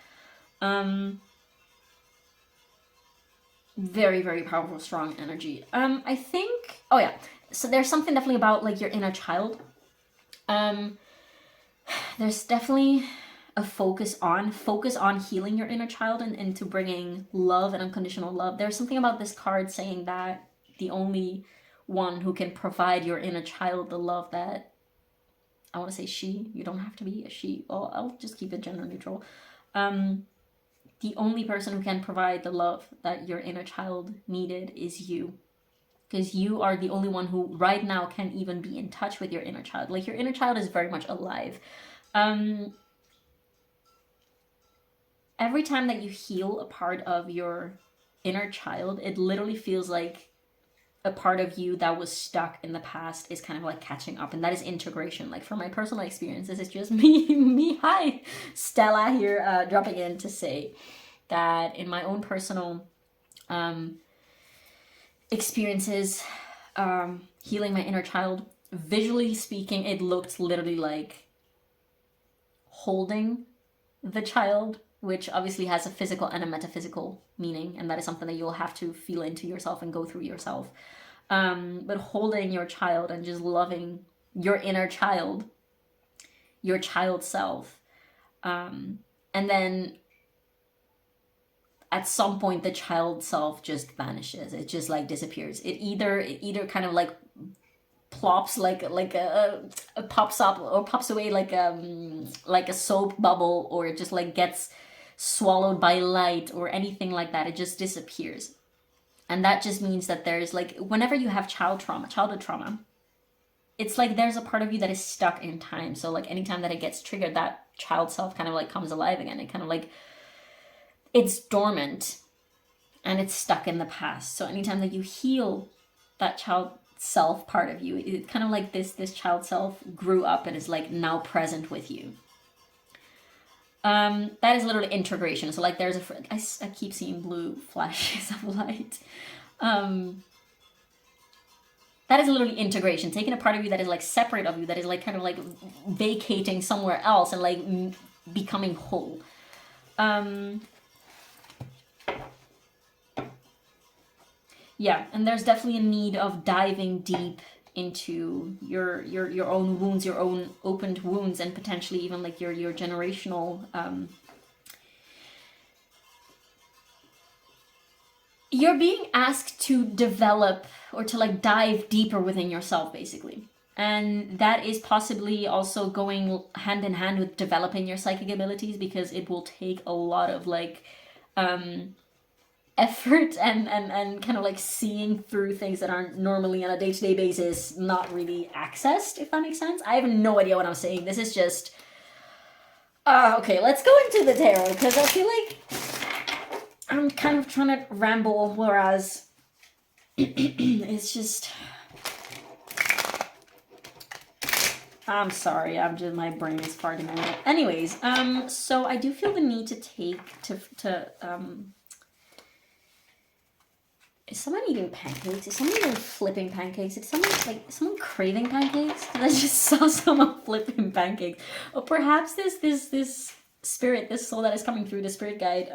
Very, very powerful, strong energy. I think, oh yeah, so there's something definitely about, like, your inner child. There's definitely a focus on healing your inner child and into bringing love and unconditional love. There's something about this card saying that the only one who can provide your inner child the love that, I want to say she, you don't have to be a she, well, I'll just keep it gender neutral. The only person who can provide the love that your inner child needed is you. Because you are the only one who right now can even be in touch with your inner child. Like, your inner child is very much alive. Every time that you heal a part of your inner child, it literally feels like a part of you that was stuck in the past is kind of, like, catching up, and that is integration. Like, from my personal experiences, it's just me, hi, Stella here, dropping in to say that in my own personal experiences, healing my inner child, visually speaking, it looked literally like holding the child, which obviously has a physical and a metaphysical meaning, and that is something that you'll have to feel into yourself and go through yourself. But holding your child and just loving your inner child, your child self, and then at some point the child self just vanishes. It just, like, disappears. It either kind of, like, plops like a pops up or pops away like a soap bubble, or it just, like, gets swallowed by light or anything like that. It just disappears. And that just means that there's, like, whenever you have childhood trauma, it's like there's a part of you that is stuck in time. So, like, anytime that it gets triggered, that child self kind of, like, comes alive again. It kind of, like, it's dormant and it's stuck in the past. So anytime that you heal that child self part of you, it's kind of like this child self grew up and is, like, now present with you. That is literally integration. So, like, there's I keep seeing blue flashes of light. That is literally integration, taking a part of you that is, like, separate of you, that is, like, kind of, like, vacating somewhere else and, like, becoming whole. Yeah, and there's definitely a need of diving deep into your own wounds, your own opened wounds, and potentially even, like, your generational you're being asked to develop or to, like, dive deeper within yourself, basically. And that is possibly also going hand in hand with developing your psychic abilities, because it will take a lot of, like, effort and kind of like seeing through things that aren't normally on a day-to-day basis not really accessed, if that makes sense. I have no idea what I'm saying. This is just okay, let's go into the tarot, because I feel like I'm kind of trying to ramble, whereas it's just, I'm sorry, my brain is farting out. Anyways, so I do feel the need to is someone eating pancakes? Is someone even flipping pancakes? Is someone craving pancakes? I just saw someone flipping pancakes. Or perhaps this spirit, this soul that is coming through, the spirit guide,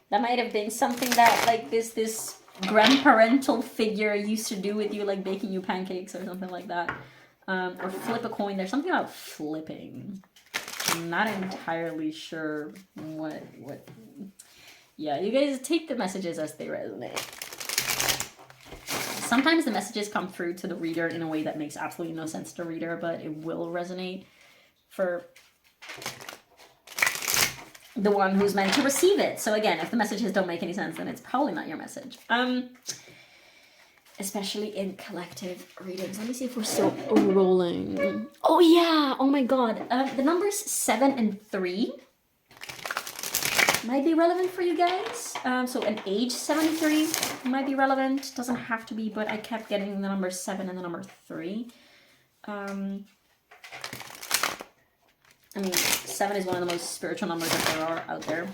that might have been something that like this grandparental figure used to do with you, like baking you pancakes or something like that. Or flip a coin. There's something about flipping. I'm not entirely sure what. Yeah, you guys take the messages as they resonate. Sometimes the messages come through to the reader in a way that makes absolutely no sense to the reader, but it will resonate for the one who's meant to receive it. So again, if the messages don't make any sense, then it's probably not your message. Especially in collective readings. Let me see if we're still rolling. Oh yeah! Oh my god. The numbers 7 and 3 might be relevant for you guys. So an age 73 might be relevant. Doesn't have to be, but I kept getting the number 7 and the number 3. I mean, 7 is one of the most spiritual numbers that there are out there.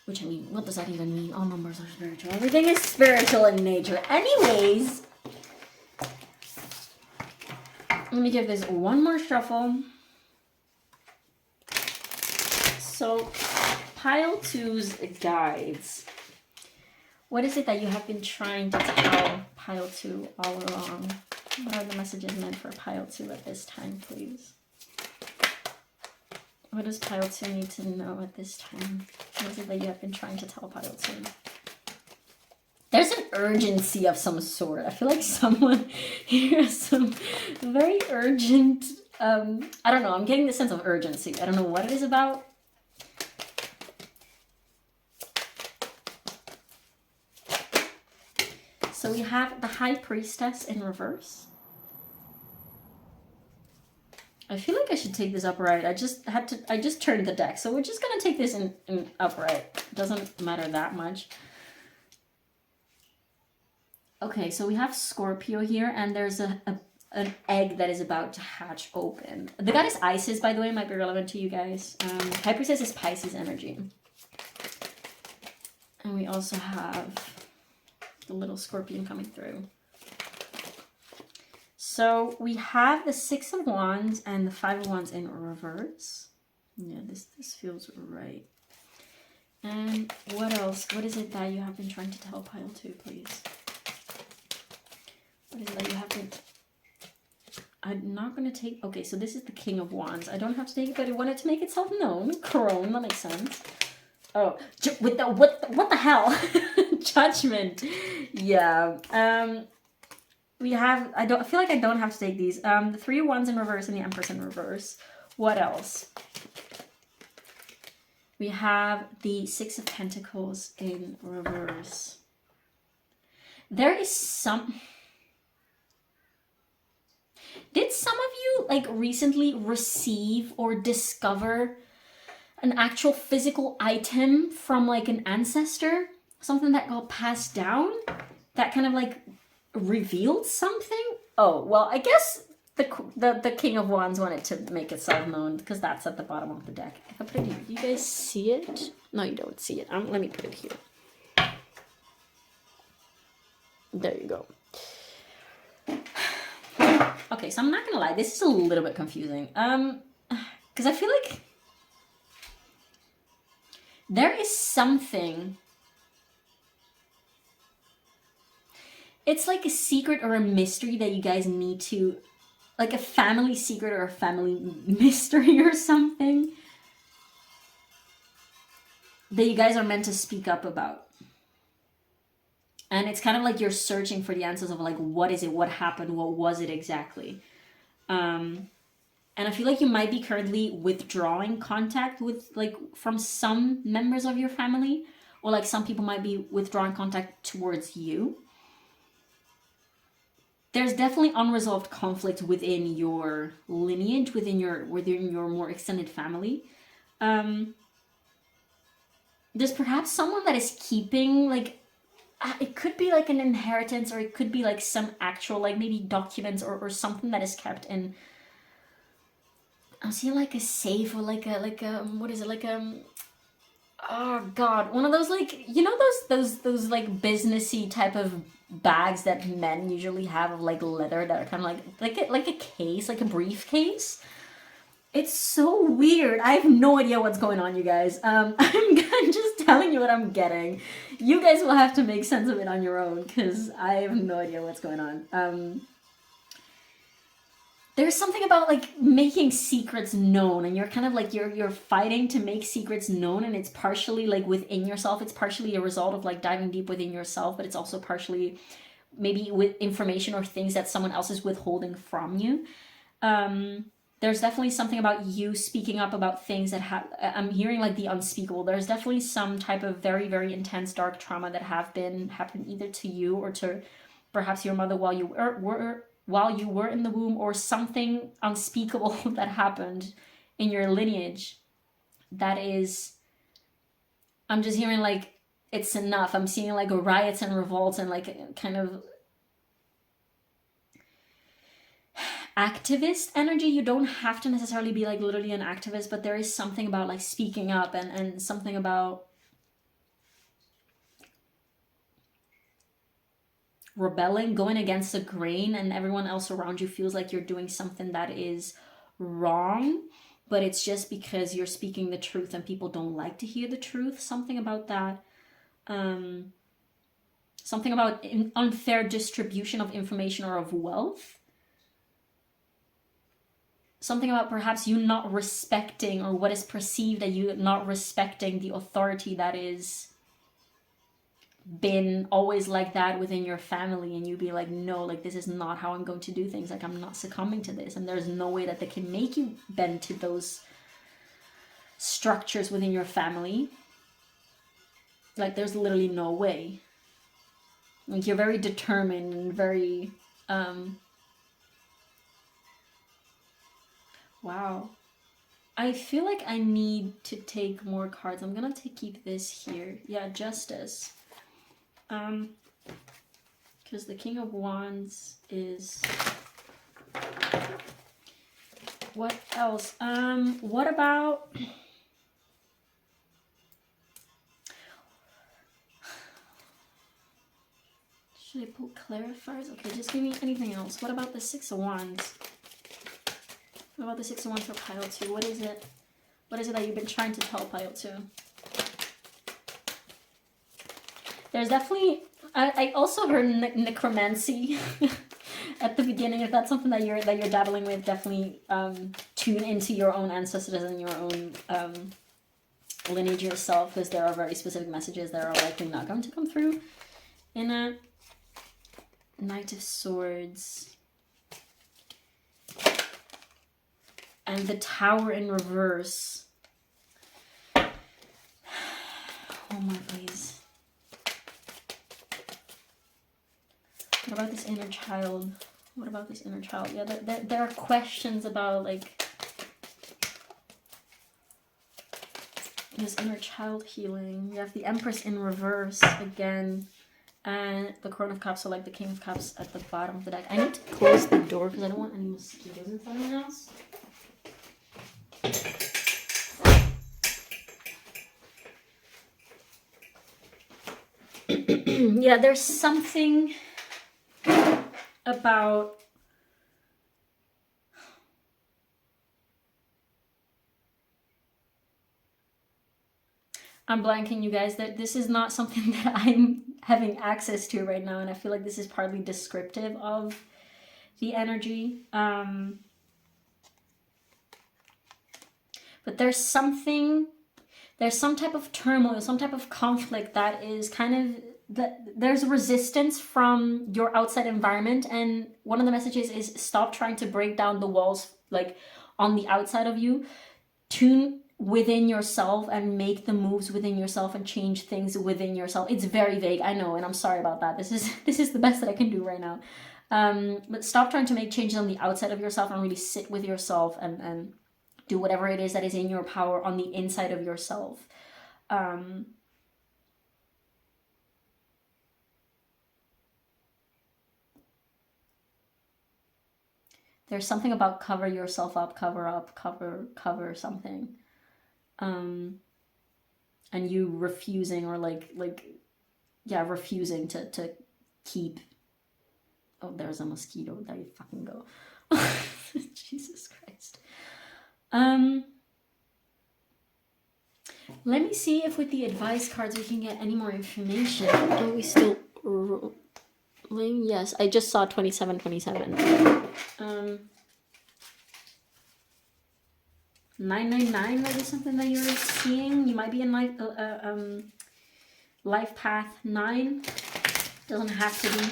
Which, I mean, what does that even mean? All numbers are spiritual. Everything is spiritual in nature. Anyways, let me give this one more shuffle. So, pile 2's guides. What is it that you have been trying to tell pile 2 all along? What are the messages meant for pile 2 at this time, please? What does pile 2 need to know at this time? What is it that you have been trying to tell pile 2? There's an urgency of some sort. I feel like someone here has some very urgent, I don't know, I'm getting the sense of urgency. I don't know what it is about. So we have the High Priestess in reverse. I feel like I should take this upright. I just turned the deck. So we're just going to take this in upright. It doesn't matter that much. Okay, so we have Scorpio here, and there's an egg that is about to hatch open. The goddess Isis, by the way, might be relevant to you guys. High Priestess is Pisces energy. And we also have the little scorpion coming through. So we have the 6 of Wands and the 5 of Wands in reverse. Yeah, this feels right. And what else? What is it that you have been trying to tell pile 2, please? What is it that you have been... I'm not going to take... Okay, so this is the King of Wands. I don't have to take it, but I wanted to make itself known. Crone, that makes sense. Oh, with the... What the hell? Judgment. Yeah. We have... I feel like I don't have to take these. The 3 of Wands in reverse and the Empress in reverse. What else? We have the 6 of Pentacles in reverse. There is some... Did some of you like recently receive or discover an actual physical item from like an ancestor? Something that got passed down that kind of like revealed something? Oh, well, I guess the King of Wands wanted to make itself known because that's at the bottom of the deck. If I put it here, do you guys see it? No, you don't see it. Let me put it here. There you go. Okay, so I'm not gonna lie, this is a little bit confusing. Because I feel like there is something. It's like a secret or a mystery that you guys need to, like a family secret or a family mystery or something that you guys are meant to speak up about. And it's kind of like you're searching for the answers of like, what is it? What happened? What was it exactly? And And I feel like you might be currently withdrawing contact with, like, from some members of your family, or like some people might be withdrawing contact towards you. There's definitely unresolved conflict within your lineage, within your more extended family. There's perhaps someone that is keeping, like, it could be like an inheritance, or it could be like some actual, like, maybe documents or something that is kept in, I'm seeing like a safe, or like a what is it, like oh god, one of those, like, you know, those like businessy type of bags that men usually have of like leather that are kind of like a case, like a briefcase. It's so weird. I have no idea what's going on, you guys. I'm just telling you what I'm getting. You guys will have to make sense of it on your own, because I have no idea what's going on. There's something about like making secrets known, and you're kind of like you're fighting to make secrets known, and it's partially like within yourself. It's partially a result of like diving deep within yourself, but it's also partially maybe with information or things that someone else is withholding from you. There's definitely something about you speaking up about things that I'm hearing like the unspeakable. There's definitely some type of very, very intense dark trauma that happened either to you or to perhaps your mother while you were in the womb, or something unspeakable that happened in your lineage that is, I'm just hearing like it's enough. I'm seeing like riots and revolts and like kind of activist energy. You don't have to necessarily be like literally an activist, but there is something about like speaking up and something about rebelling, going against the grain, and everyone else around you feels like you're doing something that is wrong, but it's just because you're speaking the truth and people don't like to hear the truth. Something about that. Something about unfair distribution of information or of wealth. Something about perhaps you not respecting, or what is perceived as you not respecting the authority that is been always like that within your family, and you be like, no, like this is not how I'm going to do things, like I'm not succumbing to this, and there's no way that they can make you bend to those structures within your family. Like there's literally no way. Like you're very determined and very wow. I feel like I need to take more cards. I'm gonna keep this here. Yeah, justice. Because the King of Wands is... What else? What about... Should I pull clarifiers? Okay, just give me anything else. What about the Six of Wands? What about the Six of Wands for pile 2? What is it? What is it that you've been trying to tell pile 2? There's definitely... I also heard necromancy at the beginning. If that's something that you're dabbling with, definitely tune into your own ancestors and your own lineage yourself, because there are very specific messages that are likely not going to come through in a Knight of Swords. And the Tower in reverse. Oh my please. What about this inner child? What about this inner child? Yeah, there are questions about like this inner child healing. You have the Empress in reverse again, and the Crown of Cups, so like the King of Cups at the bottom of the deck. I need to close the door because I don't want any mosquitoes inside my house. Yeah, there's something about I'm blanking, you guys, that this is not something that I'm having access to right now, and I feel like this is partly descriptive of the energy. But there's some type of turmoil, some type of conflict that is kind of, there's resistance from your outside environment, and one of the messages is stop trying to break down the walls like on the outside of you, tune within yourself and make the moves within yourself and change things within yourself. It's very vague, I know, and I'm sorry about that. This is the best that I can do right now. But stop trying to make changes on the outside of yourself and really sit with yourself and do whatever it is that is in your power on the inside of yourself. There's something about cover yourself up, cover something. And you refusing or refusing to keep. Oh, there's a mosquito. There you fucking go. Jesus Christ. Let me see if with the advice cards we can get any more information. Are we still rolling? Yes, I just saw 2727. 999 might be something that you're seeing. You might be in life path 9. Doesn't have to be.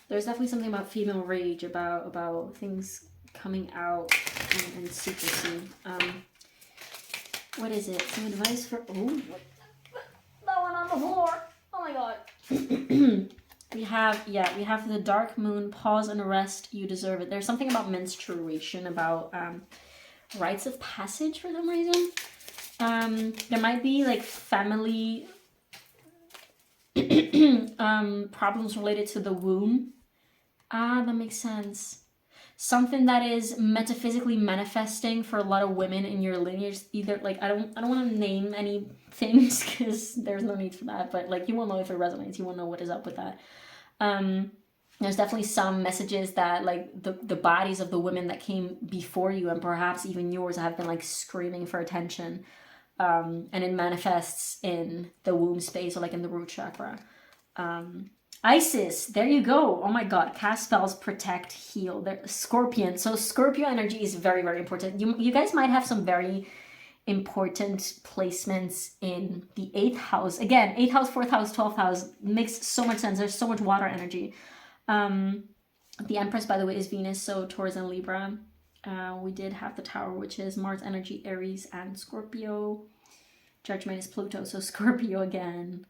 There's definitely something about female rage, about things coming out in secrecy. What is it? Some advice for... Oh, that one on the floor. Oh my god. we have the dark moon. Pause and rest. You deserve it. There's something about menstruation, about rites of passage for some reason. There might be like family problems related to the womb. That makes sense. Something that is metaphysically manifesting for a lot of women in your lineage. Either like I don't want to name any things because there's no need for that, but like you will know if it resonates. You will know what is up with that. There's definitely some messages that like the bodies of the women that came before you and perhaps even yours have been like screaming for attention. And it manifests in the womb space or like in the root chakra. Isis, there you go. Oh my god, cast spells, protect, heal. There, Scorpion. So Scorpio energy is very, very important. You guys might have some very important placements in the 8th house. Again, 8th house, 4th house, 12th house makes so much sense. There's so much water energy. The Empress, by the way, is Venus, so Taurus and Libra. We did have the Tower, which is Mars energy, Aries, and Scorpio. Judgment is Pluto, so Scorpio again.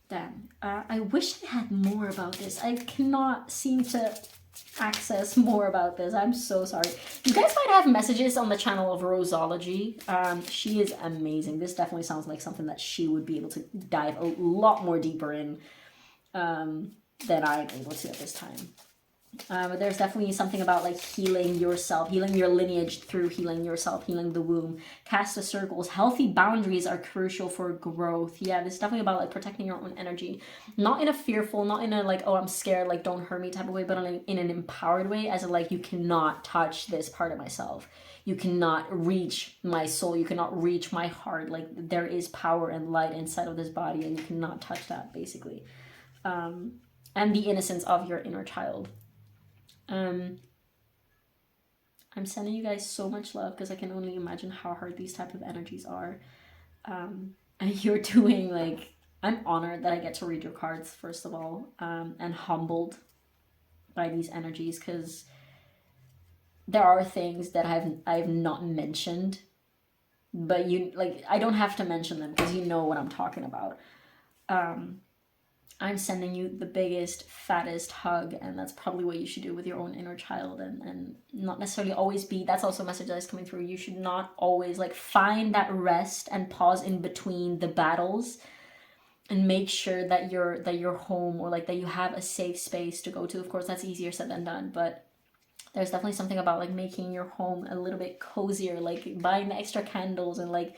Damn. I wish I had more about this. I cannot seem to access more about this. I'm so sorry. You guys might have messages on the channel of Rosology. She is amazing. This definitely sounds like something that she would be able to dive a lot more deeper in than I'm able to at this time. But there's definitely something about like healing yourself, healing your lineage through healing yourself, healing the womb. Cast the circles. Healthy boundaries are crucial for growth. Yeah, this is definitely about like protecting your own energy. Not in a fearful, not in a like, oh, I'm scared, like don't hurt me type of way, but in an empowered way, as in like you cannot touch this part of myself. You cannot reach my soul. You cannot reach my heart. Like there is power and light inside of this body and you cannot touch that basically. And the innocence of your inner child. I'm sending you guys so much love because I can only imagine how hard these type of energies are. And you're doing like, I'm honored that I get to read your cards, first of all, and humbled by these energies because there are things that I've not mentioned, but you like, I don't have to mention them because you know what I'm talking about. I'm sending you the biggest, fattest hug, and that's probably what you should do with your own inner child, and not necessarily always be, that's also a message that is coming through. You should not always like find that rest and pause in between the battles and make sure that you're home or like that you have a safe space to go to. Of course, that's easier said than done, but there's definitely something about like making your home a little bit cozier, like buying the extra candles and like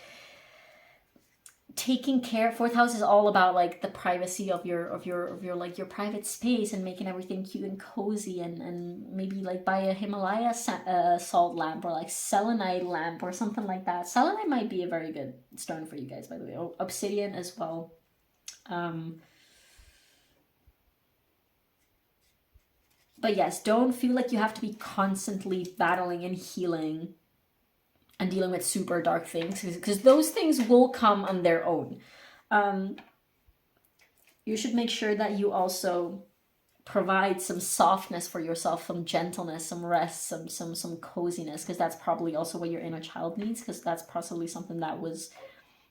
taking care. 4th house is all about like the privacy of your like your private space and making everything cute and cozy, and maybe like buy a Himalaya salt lamp or like selenite lamp or something like that. Selenite might be a very good stone for you guys, by the way. Obsidian as well. But yes, don't feel like you have to be constantly battling and healing and dealing with super dark things, because those things will come on their own. You should make sure that you also provide some softness for yourself, some gentleness, some rest, some coziness, because that's probably also what your inner child needs, because that's possibly something that was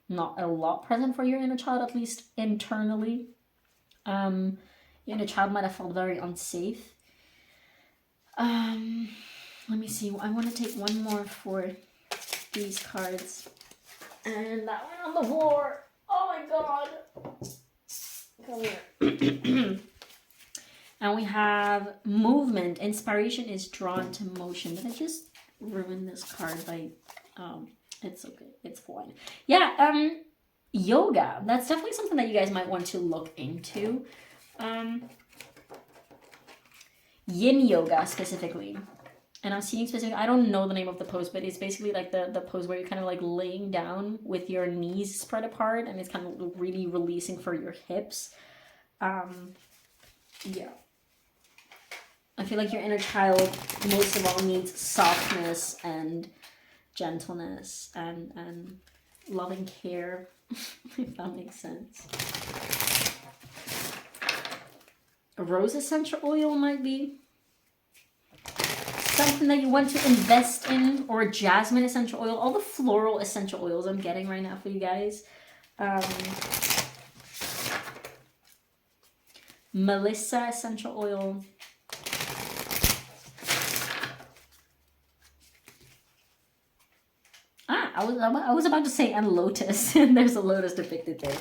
not a lot present for your inner child, at least internally. Your inner child might have felt very unsafe. Let me see. I want to take one more for these cards. And that one on the floor. Oh my god. Come here. And we have movement. Inspiration is drawn to motion. Did I just ruin this card by... it's okay. It's fine. Yeah, yoga. That's definitely something that you guys might want to look into. Yin yoga specifically. And I'm seeing specific, I don't know the name of the pose, but it's basically like the pose where you're kind of like laying down with your knees spread apart, and it's kind of really releasing for your hips. Yeah. I feel like your inner child most of all needs softness and gentleness and loving care, if that makes sense. A rose essential oil might be something that you want to invest in, or a jasmine essential oil. All the floral essential oils I'm getting right now for you guys. Melissa essential oil. I was about to say and lotus, and there's a lotus depicted there.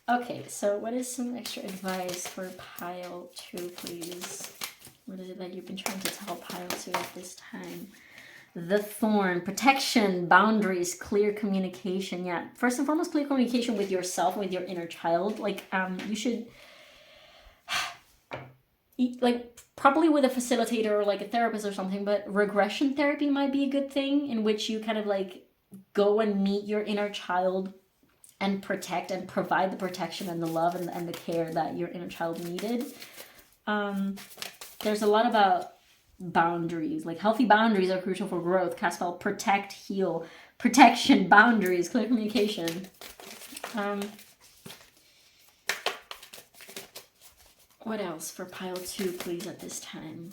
Okay, so what is some extra advice for pile 2, please? What is it that you've been trying to tell pile 2 at this time? The thorn, protection, boundaries, clear communication. Yeah, first and foremost, clear communication with yourself, with your inner child. Like, you should, like, probably with a facilitator or like a therapist or something, but regression therapy might be a good thing, in which you kind of like go and meet your inner child and protect and provide the protection and the love and the care that your inner child needed. There's a lot about boundaries, like healthy boundaries are crucial for growth. Cast spell, protect, heal, protection, boundaries, clear communication. What else for pile 2, please, at this time?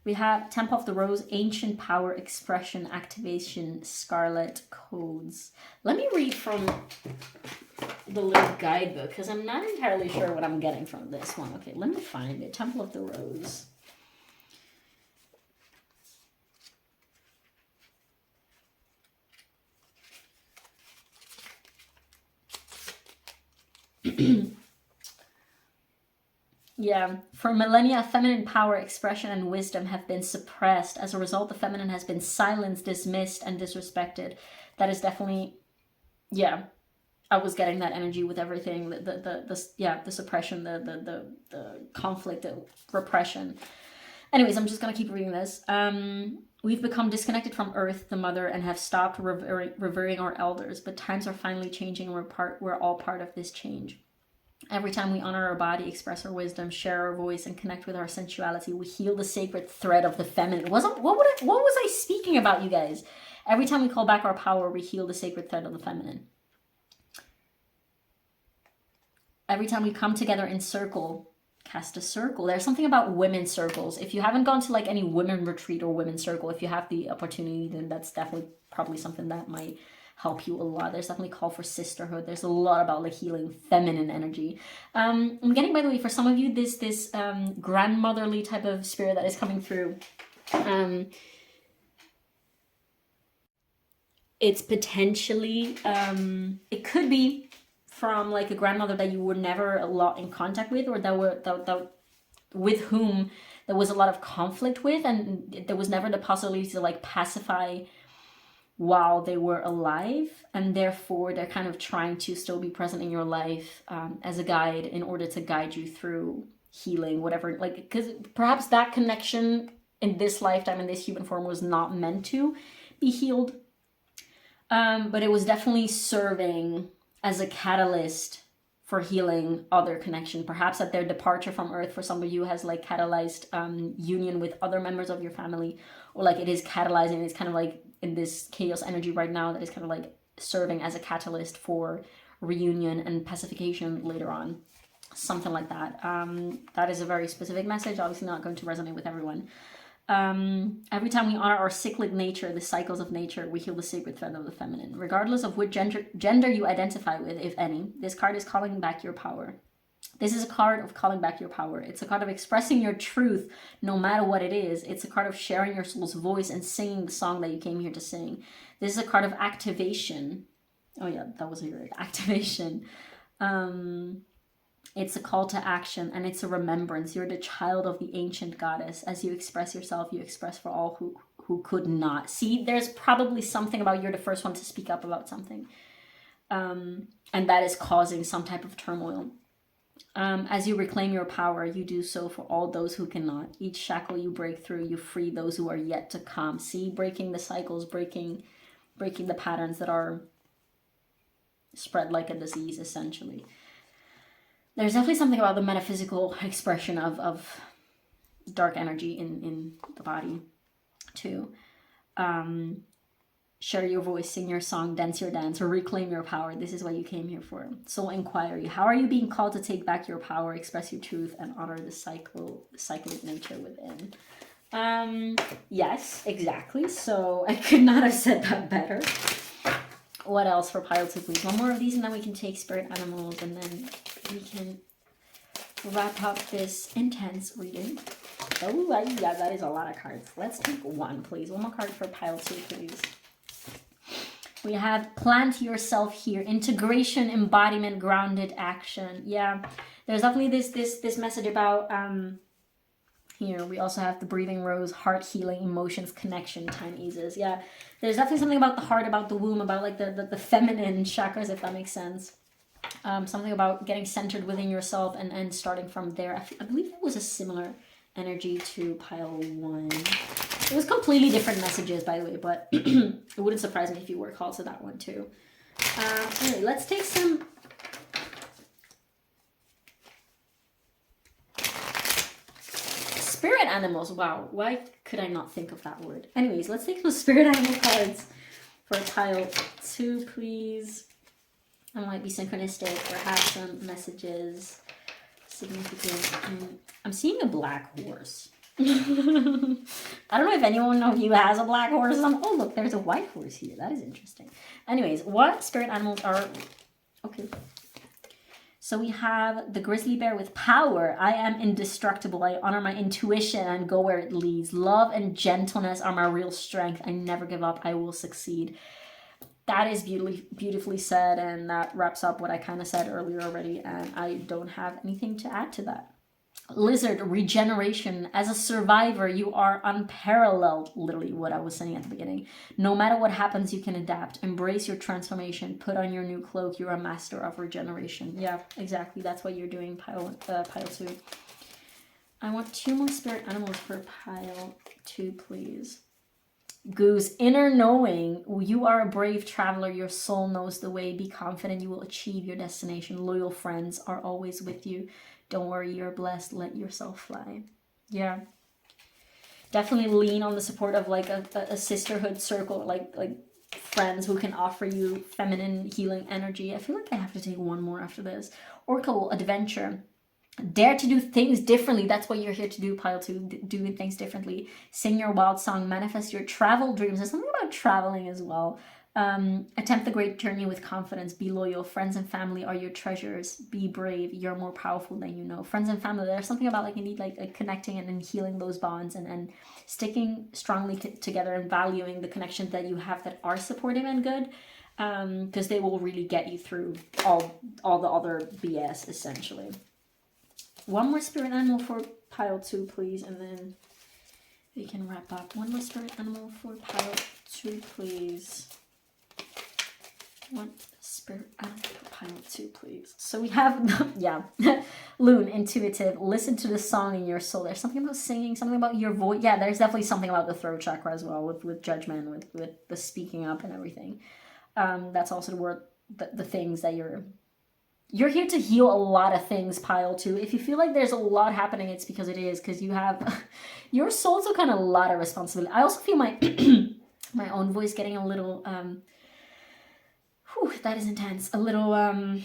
We have Temple of the Rose, Ancient Power, Expression, Activation, Scarlet Codes. Let me read from the little guidebook, because I'm not entirely sure what I'm getting from this one. Okay, let me find it. Temple of the Rose. Yeah, for millennia, feminine power, expression, and wisdom have been suppressed. As a result, the feminine has been silenced, dismissed, and disrespected. That is definitely, yeah, I was getting that energy with everything. The suppression, the conflict, the repression. Anyways, I'm just gonna keep reading this. We've become disconnected from Earth, the mother, and have stopped revering our elders. But times are finally changing, and we're all part of this change. Every time we honor our body, express our wisdom, share our voice, and connect with our sensuality, we heal the sacred thread of the feminine. What was I speaking about, you guys? Every time we call back our power, we heal the sacred thread of the feminine. Every time we come together in circle, cast a circle. There's something about women's circles. If you haven't gone to like any women retreat or women's circle, if you have the opportunity, then that's definitely probably something that might help you a lot. There's definitely a call for sisterhood. There's a lot about like healing feminine energy. I'm getting, by the way, for some of you, this grandmotherly type of spirit that is coming through. It's potentially, it could be from like a grandmother that you were never a lot in contact with, or that with whom there was a lot of conflict with, and there was never the possibility to like pacify while they were alive, and therefore they're kind of trying to still be present in your life as a guide in order to guide you through healing, whatever, like, because perhaps that connection in this lifetime, in this human form, was not meant to be healed, but it was definitely serving as a catalyst for healing other connection. Perhaps at their departure from Earth, for some of you, has like catalyzed union with other members of your family, or like it is catalyzing, it's kind of like in this chaos energy right now that is kind of like serving as a catalyst for reunion and pacification later on. Something like that. That is a very specific message, obviously not going to resonate with everyone. Every time we honor our cyclic nature, the cycles of nature, we heal the sacred thread of the feminine. Regardless of which gender you identify with, if any, this card is calling back your power. This is a card of calling back your power. It's a card of expressing your truth no matter what it is. It's a card of sharing your soul's voice and singing the song that you came here to sing. This is a card of activation. Oh yeah, that was a word. Activation. It's a call to action, and it's a remembrance. You're the child of the ancient goddess. As you express yourself, you express for all who could not. See, there's probably something about you're the first one to speak up about something. And that is causing some type of turmoil. As you reclaim your power, you do so for all those who cannot. Each shackle you break through, you free those who are yet to come. See, breaking the cycles, breaking the patterns that are spread like a disease, essentially. There's definitely something about the metaphysical expression of dark energy in the body, too. Share your voice, sing your song, dance your dance, or reclaim your power. This is what you came here for. Soul inquiry. How are you being called to take back your power, express your truth, and honor the cyclic nature within? Yes, exactly. So I could not have said that better. What else for pile 2, please? One more of these, and then we can take spirit animals, and then we can wrap up this intense reading. Oh, yeah, that is a lot of cards. Let's take one, please. One more card for pile 2, please. We have plant yourself here. Integration, embodiment, grounded action. Yeah, there's definitely this message about here. We also have the breathing rose, heart healing, emotions, connection, time eases. Yeah, there's definitely something about the heart, about the womb, about like the feminine chakras, if that makes sense. Something about getting centered within yourself and starting from there. I believe it was a similar energy to pile 1. It was completely different messages, by the way, but it wouldn't surprise me if you were called to that one too. Anyway, let's take some spirit animals. Wow, why could I not think of that word? Anyways, let's take some spirit animal cards for pile 2, please. I might be synchronistic or have some messages significant. I'm seeing a black horse. I don't know if anyone of you has a black horse. Oh, look, there's a white horse here. That is interesting. Anyways, what spirit animals are... Okay. So we have the grizzly bear with power. I am indestructible. I honor my intuition and go where it leads. Love and gentleness are my real strength. I never give up. I will succeed. That is beautifully said, and that wraps up what I kind of said earlier already, and I don't have anything to add to that. Lizard, regeneration. As a survivor, you are unparalleled, literally what I was saying at the beginning. No matter what happens, you can adapt. Embrace your transformation. Put on your new cloak. You're a master of regeneration. Yeah, exactly. That's what you're doing, pile 2. I want 2 more spirit animals for pile 2, please. Goose, inner knowing. You are a brave traveler. Your soul knows the way. Be confident you will achieve your destination. Loyal friends are always with you. Don't worry, you're blessed. Let yourself fly. Yeah. Definitely lean on the support of like a sisterhood circle, like friends who can offer you feminine healing energy. I feel like I have to take one more after this. Oracle, adventure. Dare to do things differently. That's what you're here to do, pile 2. Doing things differently. Sing your wild song. Manifest your travel dreams. There's something about traveling as well. Attempt the great journey with confidence. Be loyal. Friends and family are your treasures. Be brave. You're more powerful than you know. Friends and family, there's something about like you need like connecting and then healing those bonds and sticking strongly together and valuing the connections that you have that are supportive and good, because they will really get you through all the other BS, essentially. One more spirit animal for pile 2, please, and then we can wrap up. One more spirit animal for pile 2, please. One spirit animal for pile 2, please. So we have, yeah, Loon, intuitive. Listen to the song in your soul. There's something about singing, something about your voice. Yeah, there's definitely something about the throat chakra as well, with judgment, with the speaking up and everything. That's also the word, the things that you're here to heal a lot of things, pile 2. If you feel like there's a lot happening, it's because it is, because you have, your soul took on a lot of responsibility. I also feel my own voice getting a little, whew, that is intense, a little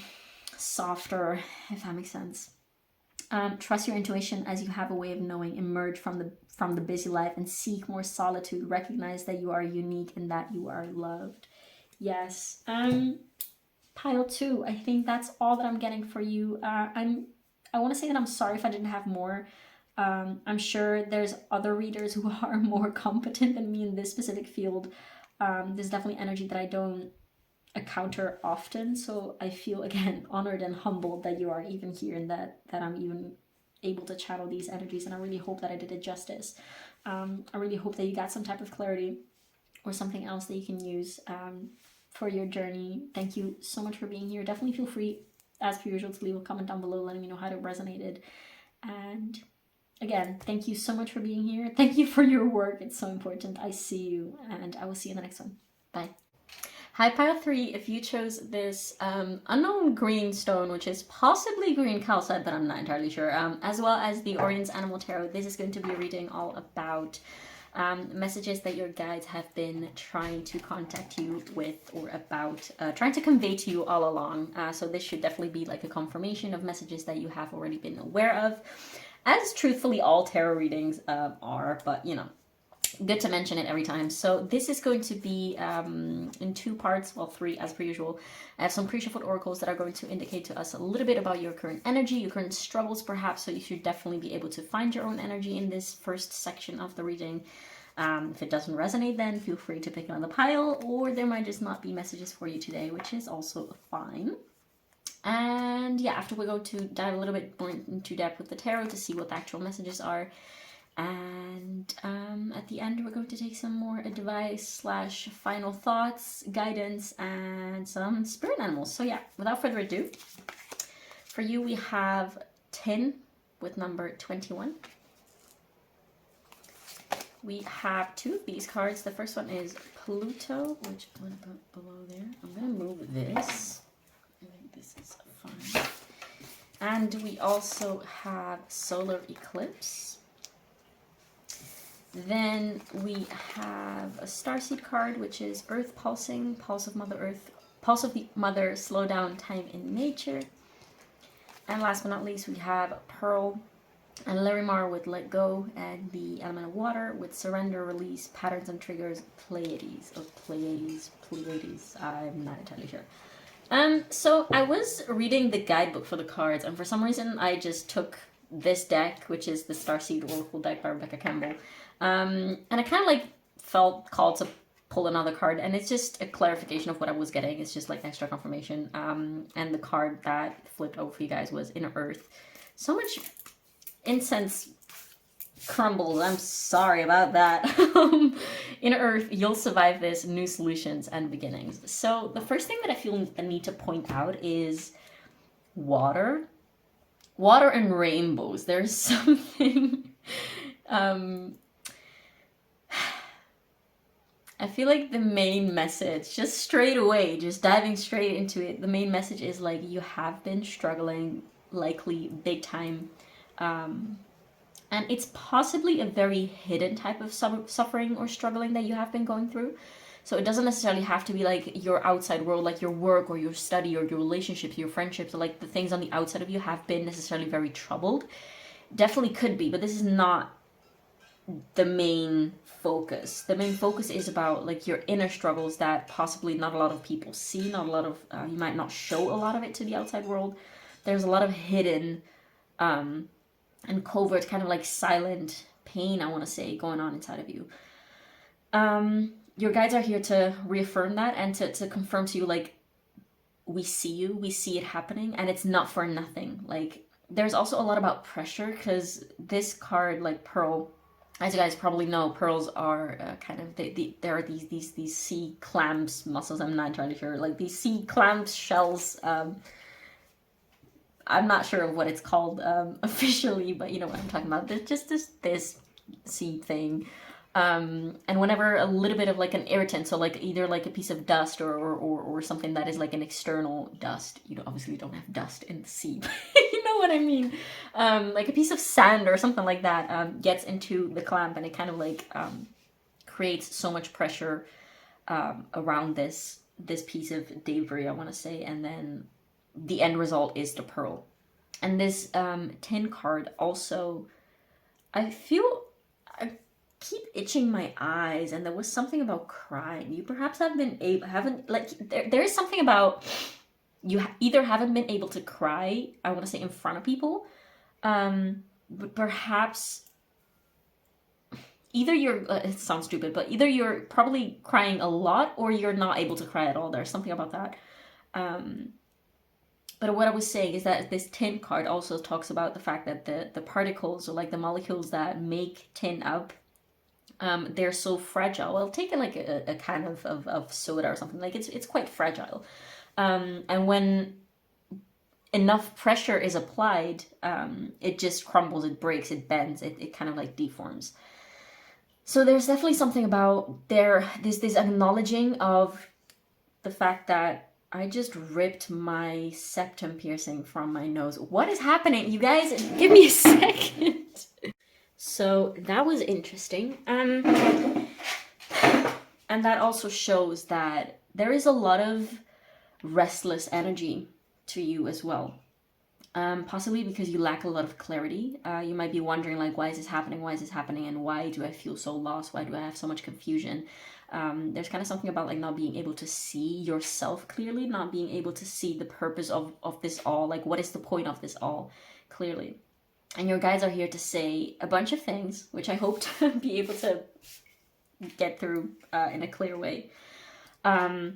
softer, if that makes sense. Trust your intuition as you have a way of knowing. Emerge from the busy life and seek more solitude. Recognize that you are unique and that you are loved. Yes. Pile 2. I think that's all that I'm getting for you. I want to say that I'm sorry if I didn't have more. I'm sure there's other readers who are more competent than me in this specific field. There's definitely energy that I don't encounter often, so I feel again honored and humbled that you are even here and that I'm even able to channel these energies, and I really hope that I did it justice. I really hope that you got some type of clarity or something else that you can use for your journey. Thank you so much for being here. Definitely feel free, as per usual, to leave a comment down below letting me know how it resonated. And again, thank you so much for being here. Thank you for your work. It's so important. I see you, and I will see you in the next one. Bye. Hi, pile 3. If you chose this unknown green stone, which is possibly green calcite, but I'm not entirely sure, as well as the Oriens Animal Tarot, this is going to be a reading all about messages that your guides have been trying to contact you with, or about trying to convey to you all along. So this should definitely be like a confirmation of messages that you have already been aware of, as truthfully all tarot readings are, but you know, good to mention it every time. So this is going to be in 2 parts, well 3 as per usual. I have some pre-shuffled oracles that are going to indicate to us a little bit about your current energy, your current struggles perhaps, so you should definitely be able to find your own energy in this first section of the reading. If it doesn't resonate, then feel free to pick another pile, or there might just not be messages for you today, which is also fine. And yeah, after we go to dive a little bit more into depth with the tarot to see what the actual messages are. And at the end, we're going to take some more advice / final thoughts, guidance, and some spirit animals. So yeah, without further ado, for you we have Tin with number 21. We have 2 of these cards. The first one is Pluto, which I'm going to put below there. I'm going to move this. I think this is fine. And we also have Solar Eclipse. Then we have a starseed card, which is Earth Pulsing, Pulse of Mother Earth, Pulse of the Mother, Slow Down, Time in Nature. And last but not least, we have Pearl and Larimar with Let Go, and the element of water with Surrender, Release, Patterns and Triggers, Pleiades. I'm not entirely sure. So I was reading the guidebook for the cards, and for some reason I just took this deck, which is the Starseed Oracle deck by Rebecca Campbell. And I kind of like felt called to pull another card, and it's just a clarification of what I was getting. It's just like extra confirmation. And the card that flipped over for you guys was Inner Earth. So much incense crumbles. I'm sorry about that. Inner Earth, you'll survive this. New solutions and beginnings. So the first thing that I feel the need to point out is water. Water and rainbows. There's something... I feel like the main message, just straight away, just diving straight into it, the main message is like you have been struggling, likely big time. And it's possibly a very hidden type of suffering or struggling that you have been going through. So it doesn't necessarily have to be like your outside world, like your work or your study or your relationships, your friendships, or like the things on the outside of you have been necessarily very troubled. Definitely could be, but this is not the main focus. The main focus is about like your inner struggles that possibly not a lot of people see, not a lot of, you might not show a lot of it to the outside world. There's a lot of hidden and covert, kind of like silent pain, I want to say, going on inside of you. Your guides are here to reaffirm that and to confirm to you, like, we see you, we see it happening, and it's not for nothing. Like, there's also a lot about pressure, because this card, like Pearl, as you guys probably know, pearls are kind of, there are these sea clams muscles, I'm not entirely sure, like these sea clams shells, I'm not sure of what it's called officially, but you know what I'm talking about. There's just this sea thing. And whenever a little bit of like an irritant, so like either like a piece of dust or something that is like an external dust, you obviously don't have dust in the sea, but you know what I mean, like a piece of sand or something like that gets into the clamp, and it kind of like creates so much pressure around this piece of debris, I want to say, and then the end result is the pearl. And this 10 card also, I keep itching my eyes, and there was something about crying. You perhaps there is something about you either haven't been able to cry, I want to say, in front of people, but perhaps either you're, it sounds stupid, but either you're probably crying a lot or you're not able to cry at all. There's something about that. But what I was saying is that this tin card also talks about the fact that the particles, or like the molecules that make tin up, they're so fragile. Well, take it like a can of soda or something. Like it's quite fragile. And when enough pressure is applied, it just crumbles, it breaks, it bends, it kind of like deforms. So there's definitely something about this acknowledging of the fact that I just ripped my septum piercing from my nose. What is happening? You guys, give me a second. So that was interesting. And that also shows that there is a lot of restless energy to you as well. Possibly because you lack a lot of clarity. You might be wondering, like, why is this happening? Why is this happening? And why do I feel so lost? Why do I have so much confusion? There's kind of something about like not being able to see yourself clearly, not being able to see the purpose of this all. Like, what is the point of this all clearly? And your guides are here to say a bunch of things, which I hope to be able to get through in a clear way. Your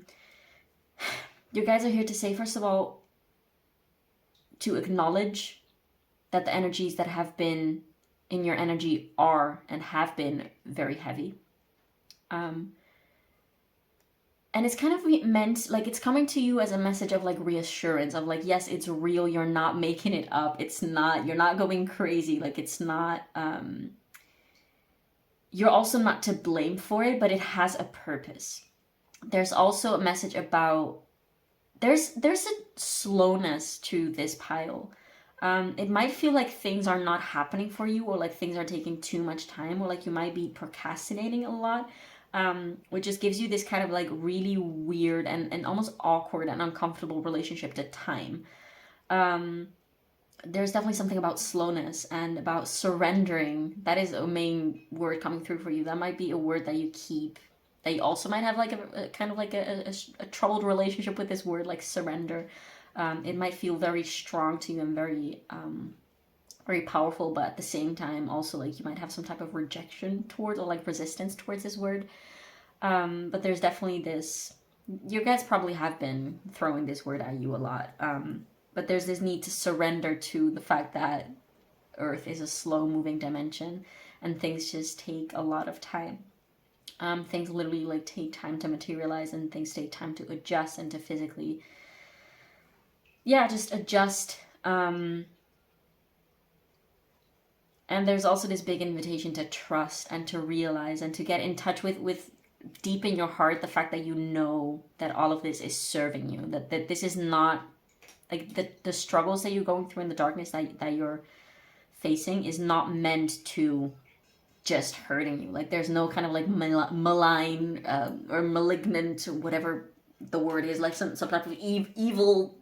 guides are here to say, first of all, to acknowledge that the energies that have been in your energy are and have been very heavy. And it's kind of meant, like, it's coming to you as a message of like reassurance, of like, yes, it's real, you're not making it up, you're not going crazy, like it's not, you're also not to blame for it, but it has a purpose. There's also a message about, there's a slowness to this pile. It might feel like things are not happening for you, or like things are taking too much time, or like you might be procrastinating a lot, which just gives you this kind of like really weird and almost awkward and uncomfortable relationship to time. There's definitely something about slowness and about surrendering. That is a main word coming through for you. That might be a word that you keep, that you also might have like a kind of like a troubled relationship with this word, like surrender. It might feel very strong to you and very very powerful, but at the same time also like you might have some type of rejection towards, or like resistance towards this word. But there's definitely this, you guys probably have been throwing this word at you a lot, but there's this need to surrender to the fact that Earth is a slow moving dimension and things just take a lot of time. Things literally like take time to materialize, and things take time to adjust and to physically, just adjust. And there's also this big invitation to trust and to realize and to get in touch with deep in your heart the fact that you know that all of this is serving you, that this is not like the struggles that you're going through in the darkness that you're facing is not meant to just hurting you. Like there's no kind of like malign or malignant, whatever the word is, like some type of evil.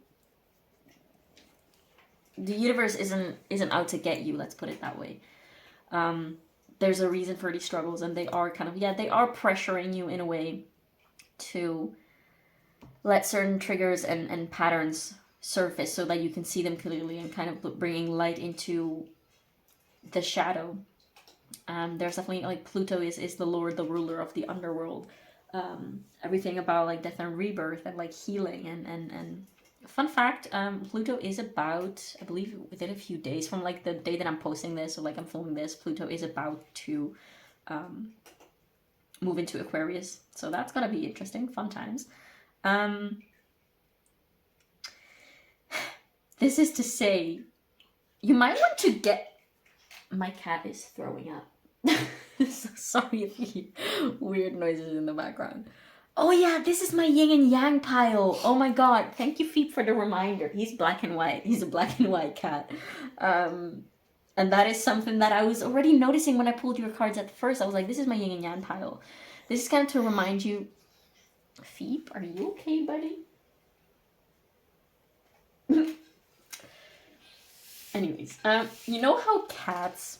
The universe isn't out to get you, let's put it that way. There's a reason for these struggles, and they are kind of, they are pressuring you in a way to let certain triggers and patterns surface so that you can see them clearly, and kind of bringing light into the shadow. There's definitely like Pluto is the lord, the ruler of the underworld. Everything about like death and rebirth and like healing and fun fact, Pluto is about, I believe within a few days from like the day that I'm posting this, or like I'm filming this, Pluto is about to move into Aquarius. So that's gonna be interesting, fun times. This is to say, you might want to get, my cat is throwing up. So sorry if you hear weird noises in the background. Oh yeah, this is my yin and yang pile. Oh my god, thank you Feep for the reminder. He's black and white. He's a black and white cat. And that is something that I was already noticing when I pulled your cards at first. I was like, this is my yin and yang pile. This is kind of to remind you, Phoebe, are you okay, buddy? Anyways, you know how cats,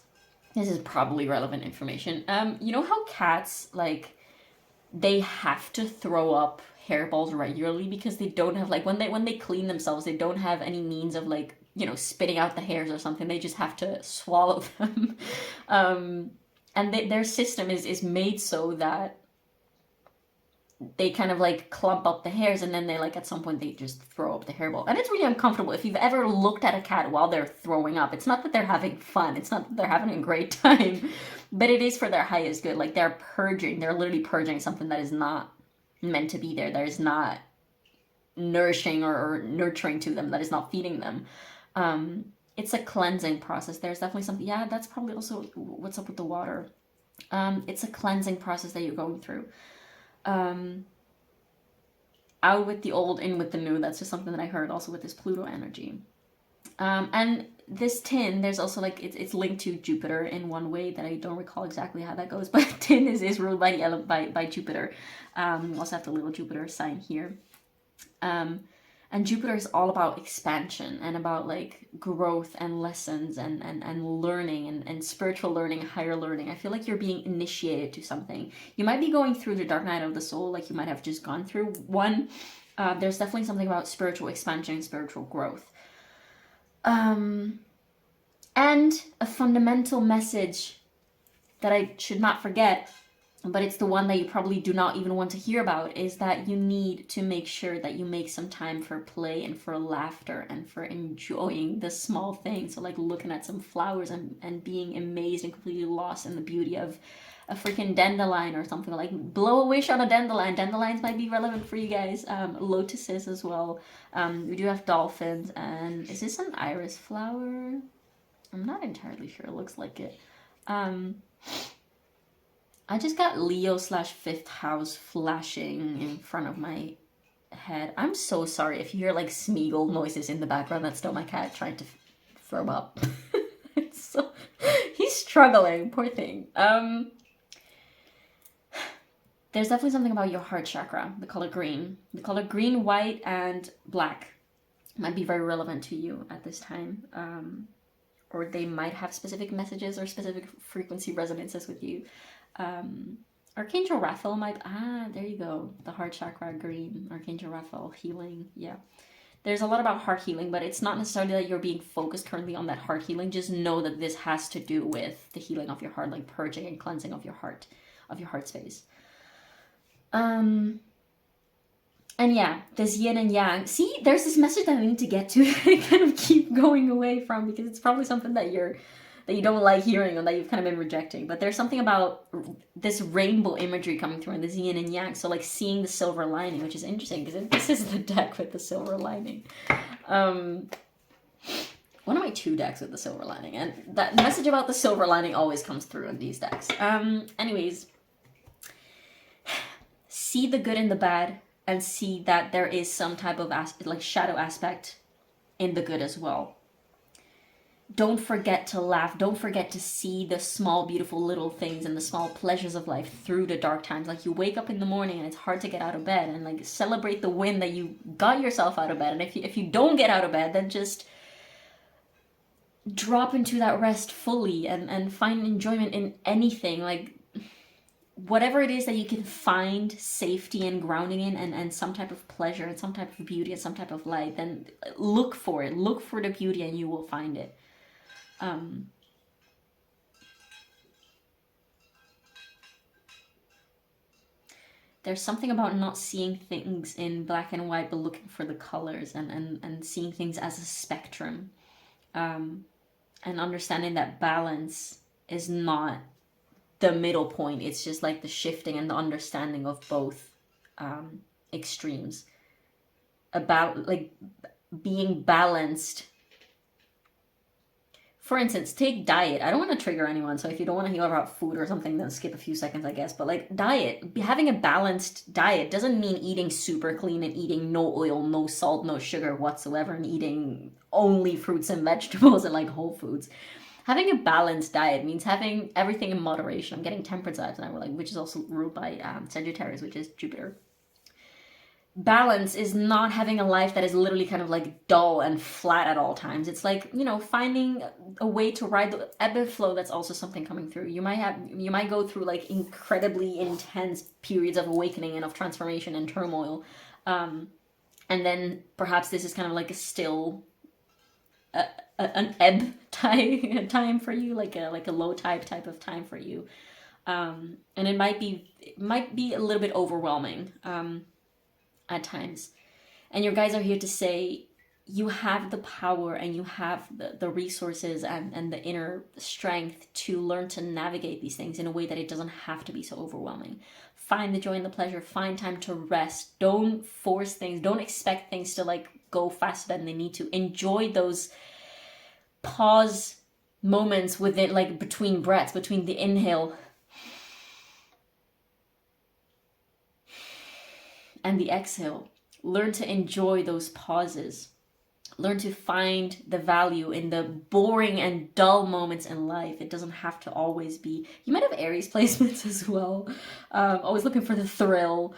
this is probably relevant information. You know how cats, like, they have to throw up hairballs regularly because they don't have, like, when they clean themselves, they don't have any means of, like, you know, spitting out the hairs or something. They just have to swallow them. And their system is made so that they kind of like clump up the hairs, and then they like at some point they just throw up the hairball, and it's really uncomfortable. If you've ever looked at a cat while they're throwing up, it's not that they're having fun, it's not that they're having a great time, but it is for their highest good. Like they're literally purging something that is not meant to be there, that is not nourishing or nurturing to them, that is not feeding them. It's a cleansing process. There's definitely something, yeah, that's probably also what's up with the water. It's a cleansing process that you're going through. Out with the old, in with the new. That's just something that I heard also with this Pluto energy. And this tin, there's also like, it's linked to Jupiter in one way that I don't recall exactly how that goes, but tin is ruled by Jupiter. We also have the little Jupiter sign here. And Jupiter is all about expansion and about like growth and lessons and learning and spiritual learning, higher learning. I feel like you're being initiated to something. You might be going through the dark night of the soul, like you might have just gone through one. There's definitely something about spiritual expansion and spiritual growth. And a fundamental message that I should not forget, but it's the one that you probably do not even want to hear about, is that you need to make sure that you make some time for play and for laughter and for enjoying the small things. So like looking at some flowers and being amazed and completely lost in the beauty of a freaking dandelion or something. Like blow a wish on a dandelion. Dandelions might be relevant for you guys. Lotuses as well. We do have dolphins. And is this an iris flower? I'm not entirely sure. It looks like it. I just got Leo / 5th house flashing in front of my head. I'm so sorry if you hear like Smeagol noises in the background. That's still my cat trying to throw up. He's struggling, poor thing. There's definitely something about your heart chakra, the color green. The color green, white, and black might be very relevant to you at this time. Or they might have specific messages or specific frequency resonances with you. Archangel Raphael might, there you go, the heart chakra, green, Archangel Raphael, healing, yeah. There's a lot about heart healing, but it's not necessarily that you're being focused currently on that heart healing. Just know that this has to do with the healing of your heart, like purging and cleansing of your heart space. And yeah, this yin and yang. See, there's this message that I need to get to that I kind of keep going away from, because it's probably something that you don't like hearing or that you've kind of been rejecting. But there's something about this rainbow imagery coming through in this yin and yang. So like seeing the silver lining, which is interesting because this is the deck with the silver lining. One of my 2 decks with the silver lining. And that message about the silver lining always comes through in these decks. Anyways, see the good in the bad and see that there is some type of like shadow aspect in the good as well. Don't forget to laugh. Don't forget to see the small, beautiful little things and the small pleasures of life through the dark times. Like you wake up in the morning and it's hard to get out of bed, and like celebrate the win that you got yourself out of bed. And if you don't get out of bed, then just drop into that rest fully and find enjoyment in anything. Like whatever it is that you can find safety and grounding in, and some type of pleasure and some type of beauty and some type of light, then look for it. Look for the beauty and you will find it. There's something about not seeing things in black and white, but looking for the colors and seeing things as a spectrum. And understanding that balance is not the middle point. It's just like the shifting and the understanding of both extremes. About like being balanced. For instance, take diet. I don't want to trigger anyone, so if you don't want to hear about food or something, then skip a few seconds, I guess. But like diet, having a balanced diet doesn't mean eating super clean and eating no oil, no salt, no sugar whatsoever, and eating only fruits and vegetables and like whole foods. Having a balanced diet means having everything in moderation. I'm getting temperance vibes now, like, which is also ruled by Sagittarius, which is Jupiter. Balance is not having a life that is literally kind of like dull and flat at all times. It's like, you know, finding a way to ride the ebb and flow. That's also something coming through. You might go through like incredibly intense periods of awakening and of transformation and turmoil, and then perhaps this is kind of like a still an ebb time for you, like a low tide type of time for you, and it might be a little bit overwhelming at times. And your guides are here to say you have the power and you have the resources and the inner strength to learn to navigate these things in a way that it doesn't have to be so overwhelming. Find the joy and the pleasure, find time to rest. Don't force things, don't expect things to like go faster than they need to. Enjoy those pause moments within, like between breaths, between the inhale and the exhale. Learn to enjoy those pauses. Learn to find the value in the boring and dull moments in life. It doesn't have to always be. You might have Aries placements as well. Always looking for the thrill.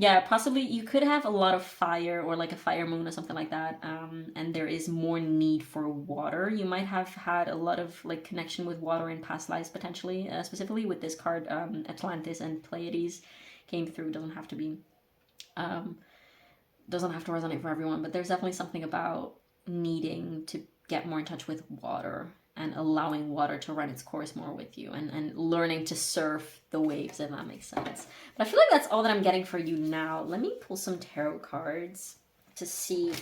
Yeah, possibly you could have a lot of fire or like a fire moon or something like that. And there is more need for water. You might have had a lot of like connection with water in past lives potentially, specifically with this card, Atlantis and Pleiades came through. Doesn't have to be, doesn't have to resonate for everyone, but there's definitely something about needing to get more in touch with water and allowing water to run its course more with you, and learning to surf the waves, if that makes sense. But I feel like that's all that I'm getting for you now. Let me pull some tarot cards to see